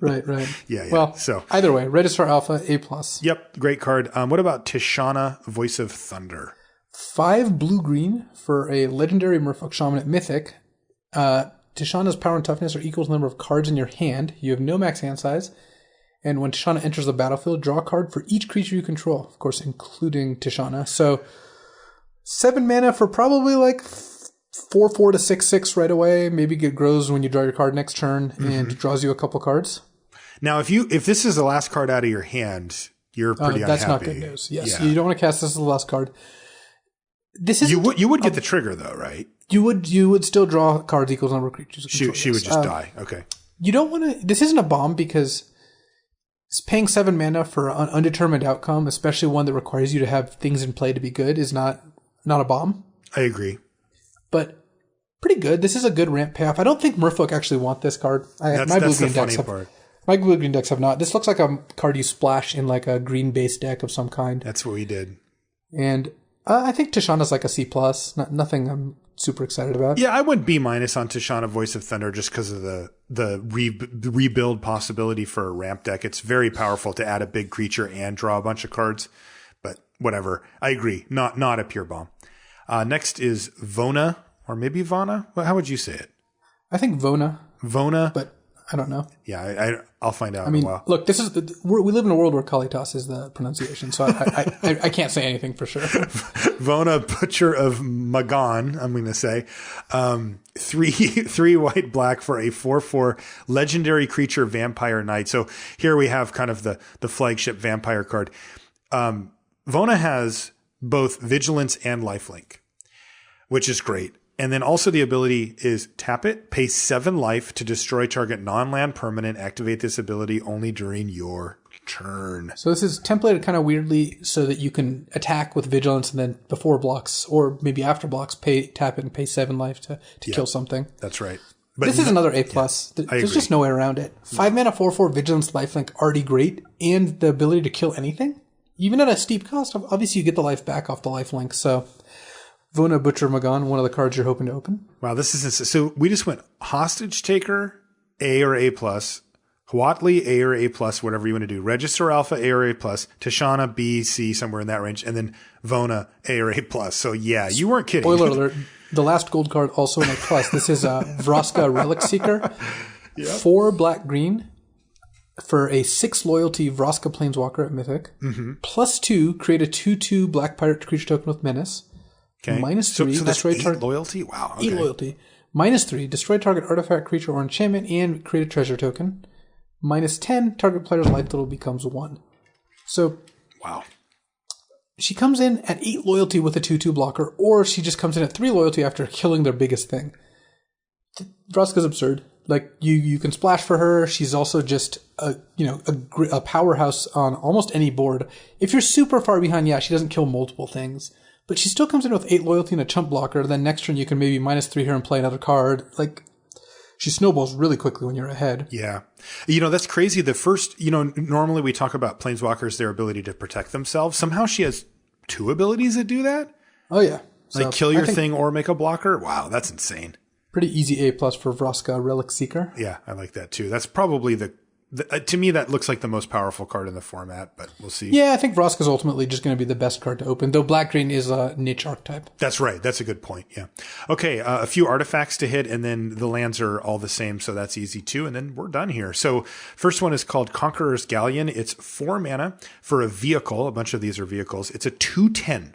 Right. Yeah. Well, so either way, Regisaur Alpha, A+. Yep, great card. What about Tishana, Voice of Thunder? 5 blue-green for a legendary Merfolk Shaman at Mythic. Tishana's power and toughness are equal to the number of cards in your hand. You have no max hand size. And when Tishana enters the battlefield, draw a card for each creature you control, of course, including Tishana. So 7 mana for probably like 4/4 to 6/6 right away. Maybe it grows when you draw your card next turn and draws you a couple cards. Now, if this is the last card out of your hand, you're pretty unhappy. That's not good news. Yes, you don't want to cast this as the last card. This is you would get the trigger though, right? You would still draw cards equals number of creatures. She would just die. Okay. You don't want to. This isn't a bomb because paying 7 mana for an undetermined outcome, especially one that requires you to have things in play to be good, is not a bomb. I agree. But pretty good. This is a good ramp payoff. I don't think Merfolk actually want this card. That's the funny part. My blue-green decks have not. This looks like a card you splash in like a green-based deck of some kind. That's what we did. And I think Tishana's like a C+. Nothing I'm super excited about. Yeah, I went B- on Tishana Voice of Thunder just because of the rebuild possibility for a ramp deck. It's very powerful to add a big creature and draw a bunch of cards. But whatever. I agree. Not a pure bomb. Next is Vona, or maybe Vana. How would you say it? I think Vona. Vona? But I don't know. Yeah, I'll find out in a while. Look, this is we live in a world where Kalitas is the pronunciation, so I can't say anything for sure. Vona, Butcher of Magan, I'm going to say. 3 white black for a 4/4 legendary creature vampire knight. So here we have kind of the flagship vampire card. Vona has both vigilance and lifelink, which is great. And then also the ability is tap it, pay 7 life to destroy target non-land permanent, activate this ability only during your turn. So this is templated kind of weirdly so that you can attack with vigilance and then before blocks or maybe after blocks, tap it and pay 7 life to kill something. That's right. But this is another A+. Yeah, There's just no way around it. 5 mana, 4/4 vigilance, lifelink, already great. And the ability to kill anything. Even at a steep cost, obviously you get the life back off the lifelink, so... Vona, Butcher, Magan, one of the cards you're hoping to open. Wow, this is so. We just went Hostage Taker, A or A+, Huatli, A or A+, whatever you want to do. Register Alpha, A or A+, Tishana, B, C, somewhere in that range, and then Vona, A or A+. So yeah, you weren't kidding. Spoiler alert, the last gold card also an A+. This is Vraska Relic Seeker. Yep. 4 black-green for a 6 loyalty Vraska Planeswalker at Mythic. Mm-hmm. +2, create a 2/2 black pirate creature token with menace. Okay. -3, so destroy that's 8 loyalty? Wow. Okay. 8 loyalty. -3, destroy target artifact, creature, or enchantment, and create a treasure token. -10, target player's life total becomes 1. So, wow. She comes in at 8 loyalty with a 2/2 blocker, or she just comes in at 3 loyalty after killing their biggest thing. Vraska's absurd. Like, you can splash for her. She's also just a powerhouse on almost any board. If you're super far behind, yeah, she doesn't kill multiple things. But she still comes in with 8 loyalty and a chump blocker. Then next turn you can maybe -3 her and play another card. Like, she snowballs really quickly when you're ahead. Yeah. That's crazy. The first, normally we talk about Planeswalkers, their ability to protect themselves. Somehow she has 2 abilities that do that. Oh, yeah. Like kill your thing or make a blocker. Wow, that's insane. Pretty easy A+ for Vraska Relic Seeker. Yeah, I like that too. That's probably to me, that looks like the most powerful card in the format, but we'll see. Yeah, I think Vraska's ultimately just going to be the best card to open, though black-green is a niche archetype. That's right. That's a good point, yeah. Okay, a few artifacts to hit, and then the lands are all the same, so that's easy too, and then we're done here. So first one is called Conqueror's Galleon. It's 4 mana for a vehicle. A bunch of these are vehicles. It's a 2/10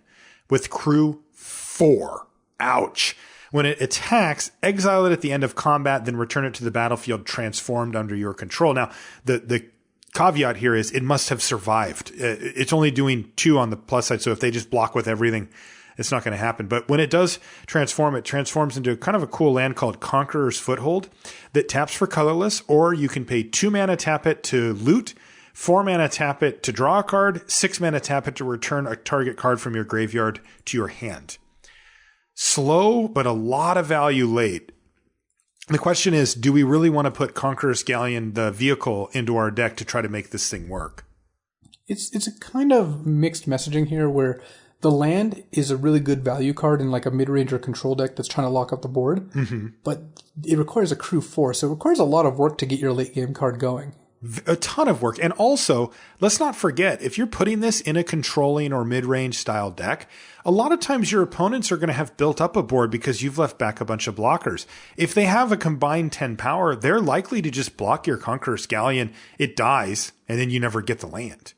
with crew 4. Ouch. When it attacks, exile it at the end of combat, then return it to the battlefield transformed under your control. Now, the caveat here is it must have survived. It's only doing 2 on the plus side, so if they just block with everything, it's not going to happen. But when it does transform, it transforms into kind of a cool land called Conqueror's Foothold that taps for colorless, or you can pay 2 mana, tap it to loot, 4 mana, tap it to draw a card, 6 mana, tap it to return a target card from your graveyard to your hand. Slow, but a lot of value late. The question is, do we really want to put Conqueror's Galleon, the vehicle, into our deck to try to make this thing work? It's a kind of mixed messaging here where the land is a really good value card in like a mid-range or control deck that's trying to lock up the board, but it requires a crew 4, so it requires a lot of work to get your late game card going. A ton of work. And also, let's not forget, if you're putting this in a controlling or mid-range style deck, a lot of times your opponents are going to have built up a board because you've left back a bunch of blockers. If they have a combined 10 power, they're likely to just block your Conqueror's Galleon. It dies, and then you never get the land.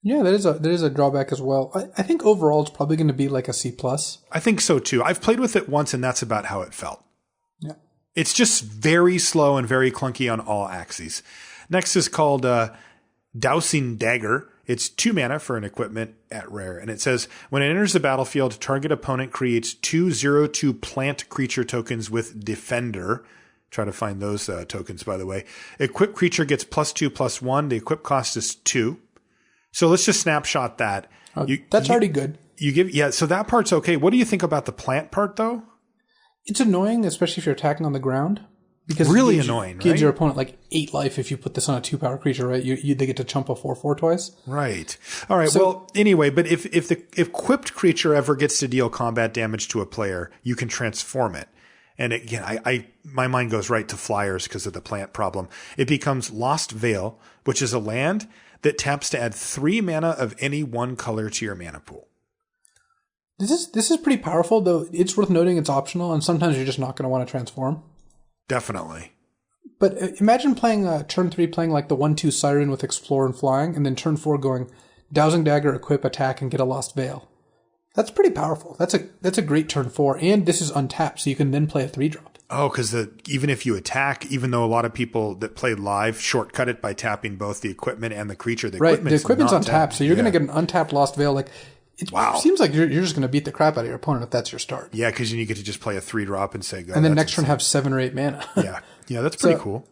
Yeah, there is a drawback as well. I think overall it's probably going to be like a C+. I think so too. I've played with it once, and that's about how it felt. Yeah. It's just very slow and very clunky on all axes. Next is called Dousing Dagger. It's 2 mana for an equipment at rare. And it says, when it enters the battlefield, target opponent creates 2/0/2 plant creature tokens with Defender. Try to find those tokens, by the way. Equipped creature gets +2/+1. The equip cost is 2. So let's just snapshot that. That's already good. So that part's okay. What do you think about the plant part, though? It's annoying, especially if you're attacking on the ground. Because really annoying, gives right? your opponent like 8 life if you put this on a 2-power creature, right? They get to chump a 4/4 twice. Right. All right. Well, anyway, but if the equipped creature ever gets to deal combat damage to a player, you can transform it. And again, my mind goes right to flyers because of the plant problem. It becomes Lost Veil, which is a land that taps to add 3 mana of any one color to your mana pool. This is pretty powerful, though. It's worth noting it's optional, and sometimes you're just not going to want to transform. Definitely. But imagine playing turn 3, playing like the 1/2 Siren with Explore and Flying, and then turn 4 going Dowsing Dagger, Equip, Attack, and get a Lost Veil. That's pretty powerful. That's a great turn 4, and this is untapped, so you can then play a 3-drop. Oh, because even if you attack, even though a lot of people that play live shortcut it by tapping both the equipment and the creature, the equipment's untapped, so you're going to get an untapped Lost Veil. Like, it seems like you're just going to beat the crap out of your opponent if that's your start. Yeah, because you get to just play a 3-drop and say go. And then next turn have 7 or 8 mana. Yeah, that's pretty cool.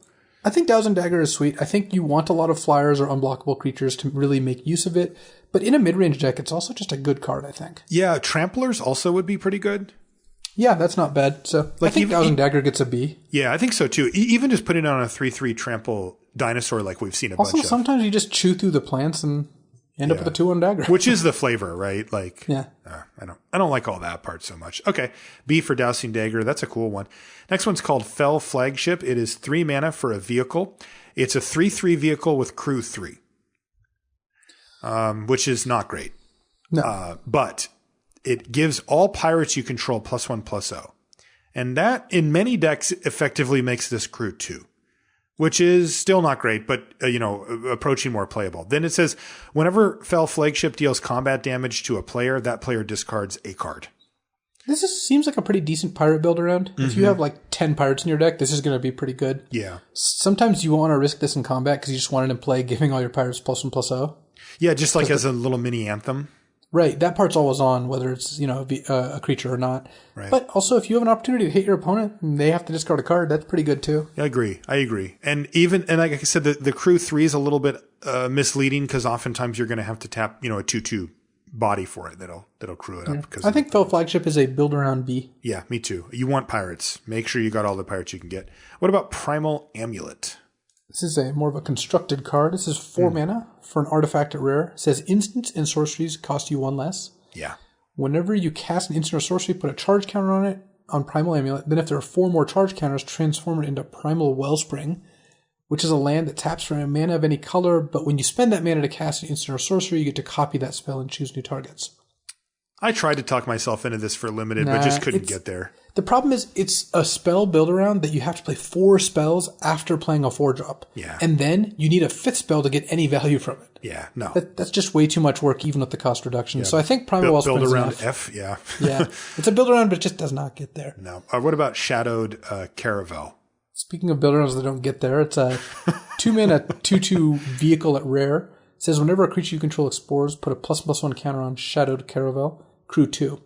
I think Dowsing Dagger is sweet. I think you want a lot of flyers or unblockable creatures to really make use of it. But in a mid-range deck, it's also just a good card, I think. Yeah, Tramplers also would be pretty good. Yeah, that's not bad. So I think Dowsing Dagger gets a B. Yeah, I think so too. Even just putting it on a 3/3 trample dinosaur like we've seen a bunch of. Also, sometimes you just chew through the plants and end up with a 2/1 dagger. Which is the flavor, right? Like, yeah. I don't like all that part so much. Okay, B for Dousing Dagger. That's a cool one. Next one's called Fell Flagship. It is 3 mana for a vehicle. It's a 3/3 vehicle with crew 3, which is not great. No. But it gives all pirates you control +1/+0. And that, in many decks, effectively makes this crew 2. Which is still not great, but, approaching more playable. Then it says, whenever Fell Flagship deals combat damage to a player, that player discards a card. Seems like a pretty decent pirate build around. Mm-hmm. If you have like 10 pirates in your deck, this is going to be pretty good. Yeah. Sometimes you want to risk this in combat because you just want it in play, giving all your pirates +1/+0. Yeah, just like as a little mini anthem. Right, that part's always on, whether it's a creature or not. Right. But also, if you have an opportunity to hit your opponent and they have to discard a card, that's pretty good too. I agree. And like I said, the crew 3 is a little bit misleading because oftentimes you're going to have to tap a 2/2 body for it that'll crew it up. I think Fell Flagship is a build around B. Yeah, me too. You want pirates. Make sure you got all the pirates you can get. What about Primal Amulet? This is more of a constructed card. This is 4 mana for an artifact at rare. It says instants and sorceries cost you 1 less. Yeah. Whenever you cast an instant or sorcery, put a charge counter on it on Primal Amulet. Then if there are 4 more charge counters, transform it into Primal Wellspring, which is a land that taps for a mana of any color, but when you spend that mana to cast an instant or sorcery, you get to copy that spell and choose new targets. I tried to talk myself into this for limited, but just couldn't get there. The problem is it's a spell build around that you have to play 4 spells after playing a 4-drop. Yeah. And then you need a 5th spell to get any value from it. Yeah, no. That's just way too much work, even with the cost reduction. Yeah. So I think Primal Wellspring build around enough. F, yeah. Yeah. It's a build around, but it just does not get there. No. What about Shadowed Caravel? Speaking of build arounds that don't get there, it's a 2 mana 2/2 vehicle at rare. It says whenever a creature you control explores, put a +1/+1 counter on Shadowed Caravel, crew 2.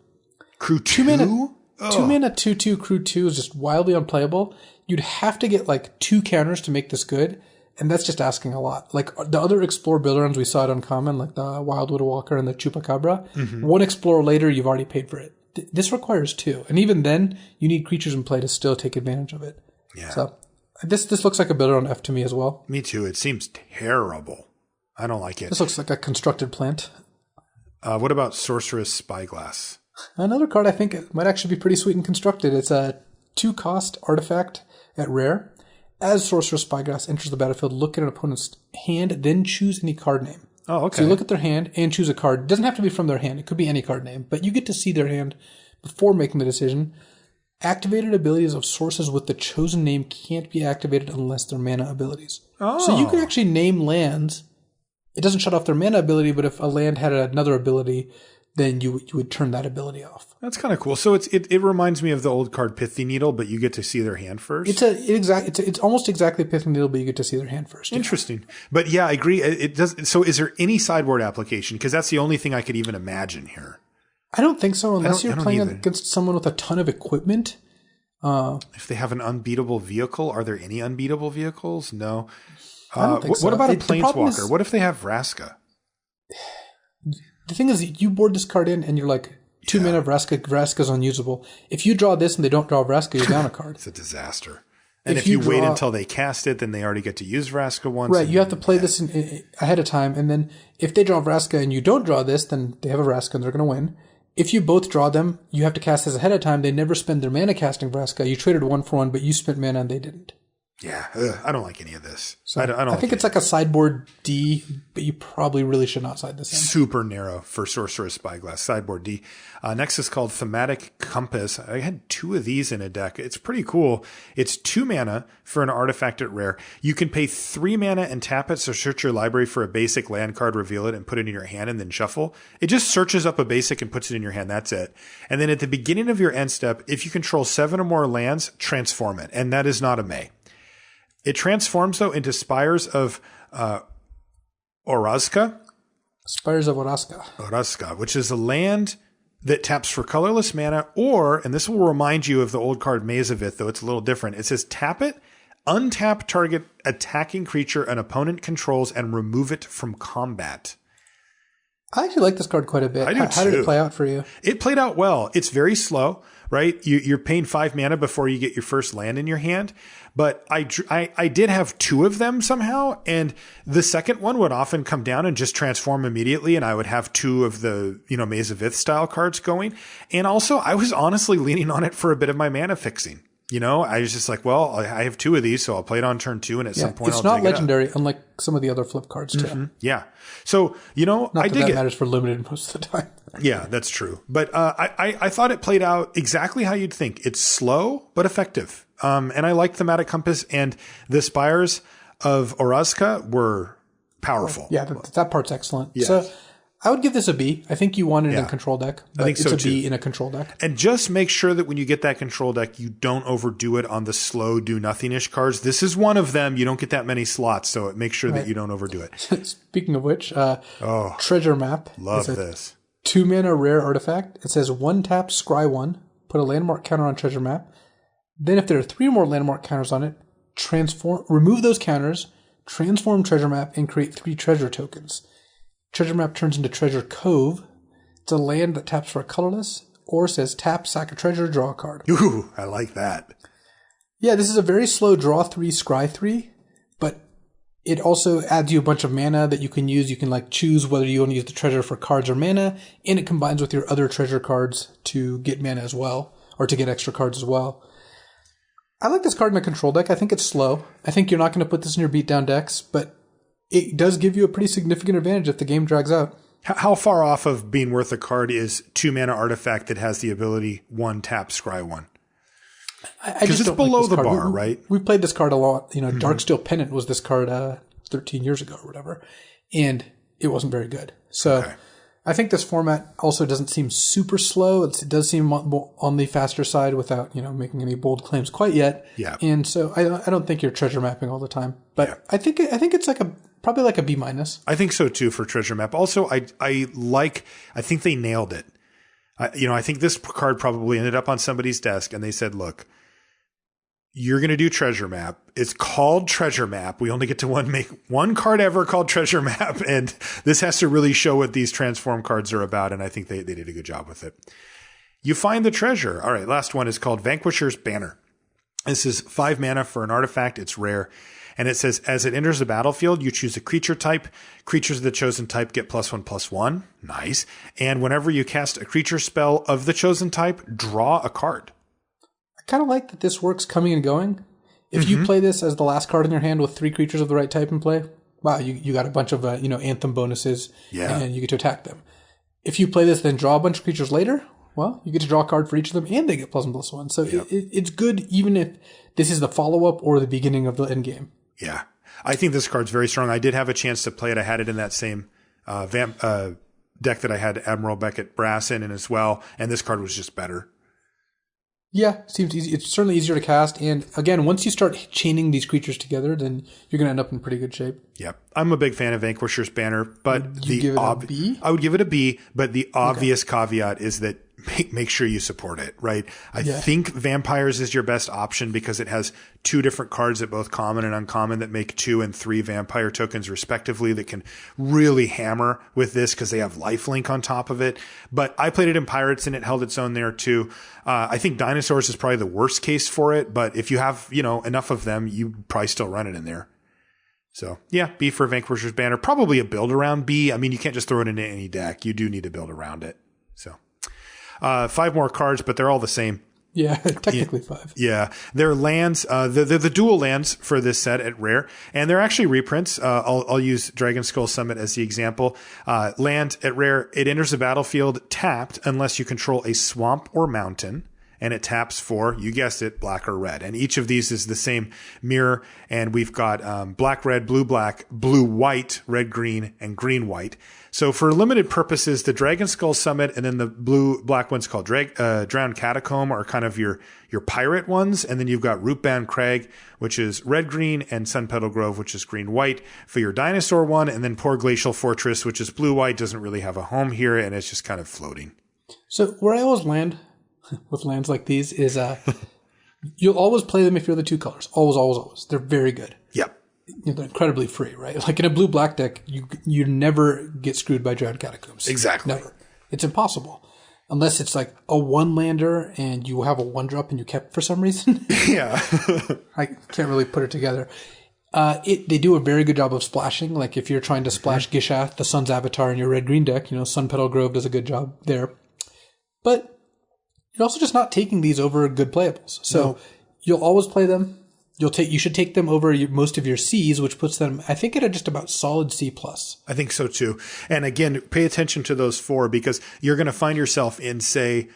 Crew 2? 2 mana, 2/2 crew 2 is just wildly unplayable. You'd have to get like 2 counters to make this good, and that's just asking a lot. Like the other Explore build-arounds we saw at Uncommon, like the Wildwood Walker and the Chupacabra, 1 Explore later, you've already paid for it. This requires 2, and even then, you need creatures in play to still take advantage of it. Yeah. So this looks like a builder on F to me as well. Me too. It seems terrible. I don't like it. This looks like a constructed plant. What about Sorceress Spyglass? Another card I think it might actually be pretty sweet and constructed. It's a 2-cost artifact at rare. As Sorcerer Spyglass enters the battlefield, look at an opponent's hand, then choose any card name. Oh, okay. So you look at their hand and choose a card. It doesn't have to be from their hand. It could be any card name, but you get to see their hand before making the decision. Activated abilities of sources with the chosen name can't be activated unless they're mana abilities. Oh. So you can actually name lands. It doesn't shut off their mana ability, but if a land had another ability, then you would turn that ability off. That's kind of cool. So it reminds me of the old card Pithy Needle, but you get to see their hand first. It's almost exactly Pithy Needle, but you get to see their hand first. Interesting. But yeah, I agree. It does. So is there any sideboard application? Because that's the only thing I could even imagine here. I don't think so, unless you're playing against someone with a ton of equipment. If they have an unbeatable vehicle, are there any unbeatable vehicles? No. I don't think so. What about a Planeswalker? What if they have Vraska? The thing is, you board this card in, and you're like, 2 mana Vraska. Vraska's unusable. If you draw this and they don't draw Vraska, you're down a card. It's a disaster. And if you wait until they cast it, then they already get to use Vraska once. Right, you have to play this ahead of time, and then if they draw Vraska and you don't draw this, then they have a Vraska and they're going to win. If you both draw them, you have to cast this ahead of time. They never spend their mana casting Vraska. You traded 1 for 1, but you spent mana and they didn't. Yeah, I don't like any of this. So I think it's like a sideboard D, but you probably really should not side this in. Super narrow for Sorcerer's Spyglass, sideboard D. Next is called Thematic Compass. I had 2 of these in a deck. It's pretty cool. It's 2 mana for an artifact at rare. You can pay 3 mana and tap it, so search your library for a basic land card, reveal it, and put it in your hand, and then shuffle. It just searches up a basic and puts it in your hand. That's it. And then at the beginning of your end step, if you control 7 or more lands, transform it. And that is not a May. It transforms, though, into Spires of Orazca. Spires of Orazca. Orazca, which is a land that taps for colorless mana, or, and this will remind you of the old card Mazavith, though it's a little different. It says tap it, untap target attacking creature an opponent controls, and remove it from combat. I actually like this card quite a bit. I do How did it play out for you? It played out well. It's very slow, right? You're paying 5 mana before you get your first land in your hand. But I did have 2 of them somehow, and the second one would often come down and just transform immediately, and I would have 2 of the, Maze of Ith style cards going. And also, I was honestly leaning on it for a bit of my mana fixing. I was just like, well, I have 2 of these, so I'll play it on turn 2, and at some point it's not legendary, unlike some of the other flip cards too. Mm-hmm. Yeah. So, not I dig that it. matters for limited most of the time. Yeah, that's true. But I thought it played out exactly how you'd think. It's slow, but effective. And I like Thematic Compass, and the Spires of Orazca were powerful. Yeah, that part's excellent. Yes. So I would give this a B. I think you wanted it in a control deck, but I think so it's a B too. in a control deck. And just make sure that when you get that control deck, you don't overdo it on the slow do-nothing-ish cards. This is one of them. You don't get that many slots, so make sure that you don't overdo it. Speaking of which, Treasure Map. Love this. 2 mana rare artifact. It says 1 tap, scry 1, put a landmark counter on Treasure Map. Then if there are 3 more landmark counters on it, remove those counters, transform Treasure Map, and create 3 treasure tokens. Treasure Map turns into Treasure Cove. It's a land that taps for a colorless, or says tap, sack a treasure, draw a card. Ooh, I like that. Yeah, this is a very slow draw 3, scry 3, but it also adds you a bunch of mana that you can use. You can choose whether you want to use the treasure for cards or mana, and it combines with your other treasure cards to get mana as well, or to get extra cards as well. I like this card in a control deck. I think it's slow. I think you're not going to put this in your beatdown decks, but it does give you a pretty significant advantage if the game drags out. How far off of being worth a card is 2 mana artifact that has the ability 1 tap, scry 1? Because it's below the bar, right? We played this card a lot. Darksteel Pennant was this card 13 years ago or whatever, and it wasn't very good. So I think this format also doesn't seem super slow. It does seem on the faster side without making any bold claims quite yet. Yeah. And so I don't think you're treasure mapping all the time, but I think it's probably like a B-. I think so too for Treasure Map. Also, I think they nailed it. I think this card probably ended up on somebody's desk and they said, look, you're going to do Treasure Map. It's called Treasure Map. We only get to make one card ever called Treasure Map. And this has to really show what these transform cards are about. And I think they did a good job with it. You find the treasure. All right. Last one is called Vanquisher's Banner. This is 5 mana for an artifact. It's rare. And it says, as it enters the battlefield, you choose a creature type. Creatures of the chosen type get +1/+1. Nice. And whenever you cast a creature spell of the chosen type, draw a card. I kind of like that this works coming and going. if you play this as the last card in your hand with 3 creatures of the right type in play, wow, you got a bunch of anthem bonuses, and you get to attack them. If you play this, then draw a bunch of creatures later, well, you get to draw a card for each of them, and they get +1/+1. So it's good even if this is the follow-up or the beginning of the end game. Yeah. I think this card's very strong. I did have a chance to play it. I had it in that same deck that I had Admiral Beckett Brass in as well, and this card was just better. Yeah, seems easy. It's certainly easier to cast, and again, once you start chaining these creatures together, then you're going to end up in pretty good shape. Yep. I'm a big fan of Vanquisher's Banner, but you give it a B? I would give it a B, but the obvious caveat is that make sure you support it, right? I think Vampires is your best option because it has 2 different cards at both common and uncommon that make 2 and 3 vampire tokens respectively that can really hammer with this because they have lifelink on top of it. But I played it in Pirates and it held its own there too. I think Dinosaurs is probably the worst case for it, but if you have, enough of them, you probably still run it in there. So yeah, B for Vanquisher's Banner, probably a build around B. I mean, you can't just throw it into any deck. You do need to build around it. So 5 more cards, but they're all the same. Yeah, technically 5. Yeah, they're lands. They're the dual lands for this set at Rare, and they're actually reprints. I'll use Dragon Skull Summit as the example. Land at Rare, it enters the battlefield tapped unless you control a swamp or mountain, and it taps for, you guessed it, black or red. And each of these is the same mirror, and we've got black, red, blue, black, blue, white, red, green, and green, white. So for limited purposes, the Dragon Skull Summit and then the blue black ones called Drowned Catacomb are kind of your pirate ones. And then you've got Rootbound Crag, which is red green, and Sun Petal Grove, which is green white for your dinosaur one. And then Poor Glacial Fortress, which is blue white, doesn't really have a home here, and it's just kind of floating. So where I always land with lands like these is you'll always play them if you're the 2 colors. Always, always, always. They're very good. Yep. They're incredibly free, right? Like in a blue-black deck, you never get screwed by Drowned Catacombs. Exactly. Never. It's impossible. Unless it's like a 1-lander and you have a 1-drop and you kept for some reason. Yeah. I can't really put it together. They do a very good job of splashing. Like if you're trying to splash Gishath, the Sun's Avatar, in your red-green deck, Sun Petal Grove does a good job there. But you're also just not taking these over good playables. So you'll always play them. You should take them over most of your C's, which puts them, I think, at just about solid C+. I think so too. And again, pay attention to those 4 because you're going to find yourself in, say,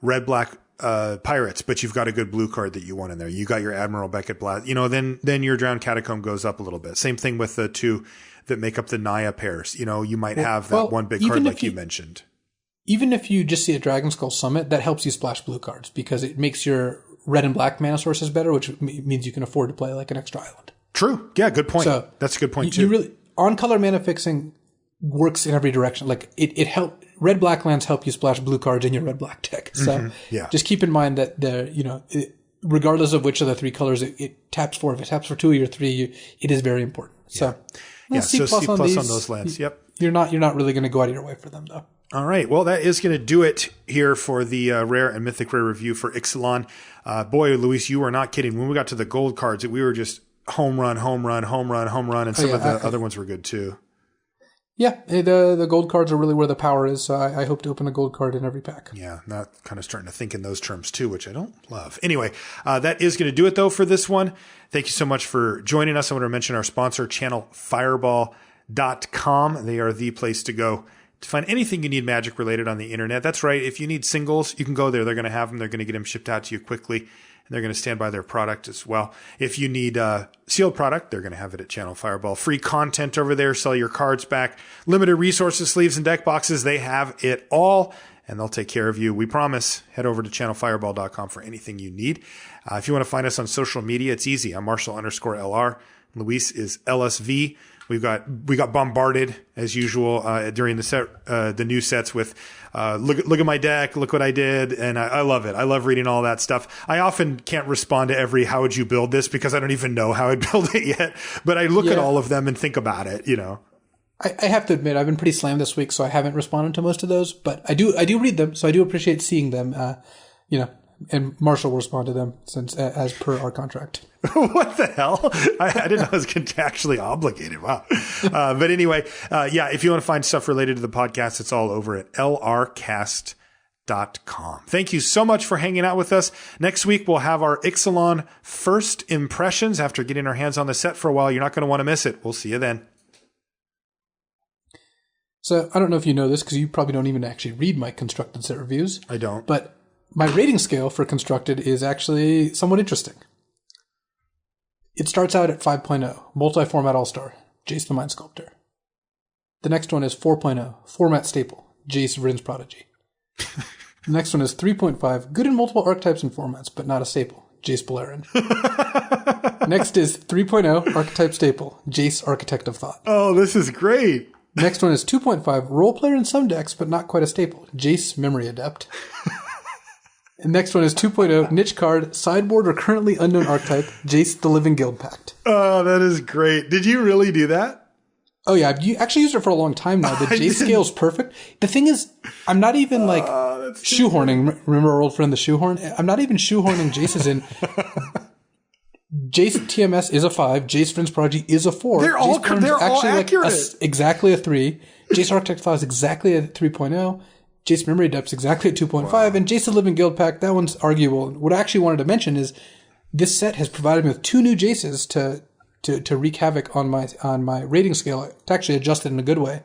red-black Pirates, but you've got a good blue card that you want in there. You got your Admiral Beckett Blast. Then your Drowned Catacomb goes up a little bit. Same thing with the 2 that make up the Naya pairs. You might have that one big card like you mentioned. Even if you just see a Dragon Skull Summit, that helps you splash blue cards because it makes your red and black mana sources better, which means you can afford to play like an extra island. True. Yeah, good point. So that's a good point too. You really, on-color mana fixing works in every direction. Like it help red-black lands help you splash blue cards in your red-black deck. So just keep in mind that regardless of which of the 3 colors it taps for, if it taps for 2 or your 3, it is very important. So C+ on those lands. Yep. You're not really going to go out of your way for them though. All right. Well, that is going to do it here for the Rare and Mythic Rare review for Ixalan. Boy, Luis, you are not kidding. When we got to the gold cards, we were just home run, home run, home run, home run, and some of the other ones were good too. Yeah, the gold cards are really where the power is, so I hope to open a gold card in every pack. Yeah, not kind of starting to think in those terms too, which I don't love. Anyway, that is going to do it though for this one. Thank you so much for joining us. I want to mention our sponsor, channelfireball.com. They are the place to go to find anything you need Magic related on the internet. That's right. If you need singles, you can go there. They're going to have them. They're going to get them shipped out to you quickly. And they're going to stand by their product as well. If you need sealed product, they're going to have it at Channel Fireball. Free content over there. Sell your cards back. Limited resources, sleeves, and deck boxes. They have it all. And they'll take care of you. We promise. Head over to channelfireball.com for anything you need. If you want to find us on social media, it's easy. I'm Marshall_LR. Luis is LSV. We got bombarded as usual during the new sets with look at my deck, look what I did, and I love it. I love reading all that stuff. I often can't respond to every how would you build this because I don't even know how I'd build it yet. But I look at all of them and think about it. I have to admit I've been pretty slammed this week, so I haven't responded to most of those. But I do read them, so I do appreciate seeing them. And Marshall will respond to them since as per our contract. What the hell? I didn't know I was contractually obligated. Wow. But anyway, if you want to find stuff related to the podcast, it's all over at lrcast.com. Thank you so much for hanging out with us. Next week, we'll have our Ixalan first impressions after getting our hands on the set for a while. You're not going to want to miss it. We'll see you then. So I don't know if you know this because you probably don't even actually read my Constructed set reviews. I don't. But my rating scale for Constructed is actually somewhat interesting. It starts out at 5.0, multi-format all-star, Jace the Mind Sculptor. The next one is 4.0, format staple, Jace Vryn's Prodigy. The next one is 3.5, good in multiple archetypes and formats, but not a staple, Jace Balerion. Next is 3.0, archetype staple, Jace Architect of Thought. Oh, this is great. Next one is 2.5, role player in some decks, but not quite a staple, Jace Memory Adept. And next one is 2.0, niche card, sideboard or currently unknown archetype, Jace the Living Guild Pact. Oh, that is great. Did you really do that? Oh yeah, I've actually used it for a long time now. The Jace scale is perfect. The thing is, I'm not even like shoehorning. Remember our old friend the shoehorn? I'm not even shoehorning Jace's in. Jace TMS is a 5. Jace Vryn's Prodigy is a 4. They're all accurate. Like exactly a 3. Jace Architect Thought is exactly a 3.0. Jace Memory Adept exactly at 2.5. Wow. And Jace the Living Guild Pact, that one's arguable. What I actually wanted to mention is this set has provided me with 2 new Jaces to wreak havoc on my rating scale, to actually adjust it in a good way.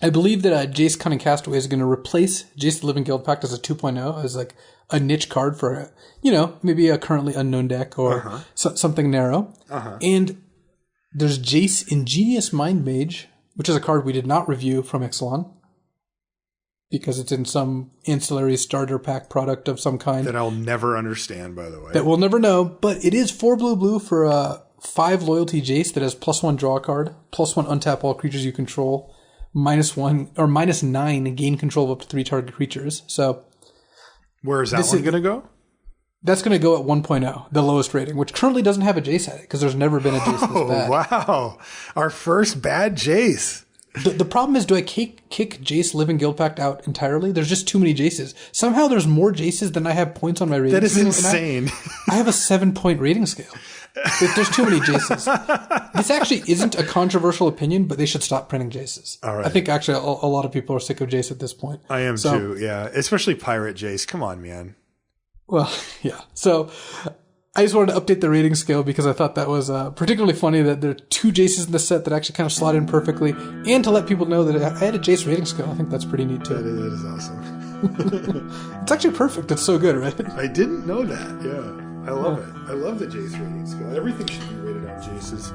I believe that Jace Cunning Castaway is going to replace Jace the Living Guild Pact as a 2.0, as like a niche card for, maybe a currently unknown deck or something narrow. And there's Jace Ingenious Mind Mage, which is a card we did not review from Ixalan, because it's in some ancillary starter pack product of some kind. That I'll never understand, by the way. That we'll never know, but it is 4 blue for 5 loyalty Jace that has +1 draw a card, +1 untap all creatures you control, -1 or -9 gain control of up to 3 target creatures. So where is that one going to go? That's going to go at 1.0, the lowest rating, which currently doesn't have a Jace at it because there's never been a Jace this bad. Wow. Our first bad Jace. The problem is, do I kick Jace Living Guild Pact out entirely? There's just too many Jaces. Somehow there's more Jaces than I have points on my rating scale. That is scale, insane. I have a 7-point rating scale. There's too many Jaces. This actually isn't a controversial opinion, but they should stop printing Jaces. All right. I think actually a lot of people are sick of Jace at this point. I am too, yeah. Especially Pirate Jace. Come on, man. Well, yeah. So I just wanted to update the rating scale because I thought that was particularly funny that there are 2 Jaces in the set that actually kind of slot in perfectly, and to let people know that I had a Jace rating scale. I think that's pretty neat too. That is awesome. It's actually perfect. It's so good, right? I didn't know that. Yeah. I love it. I love the Jace rating scale. Everything should be rated on Jace's.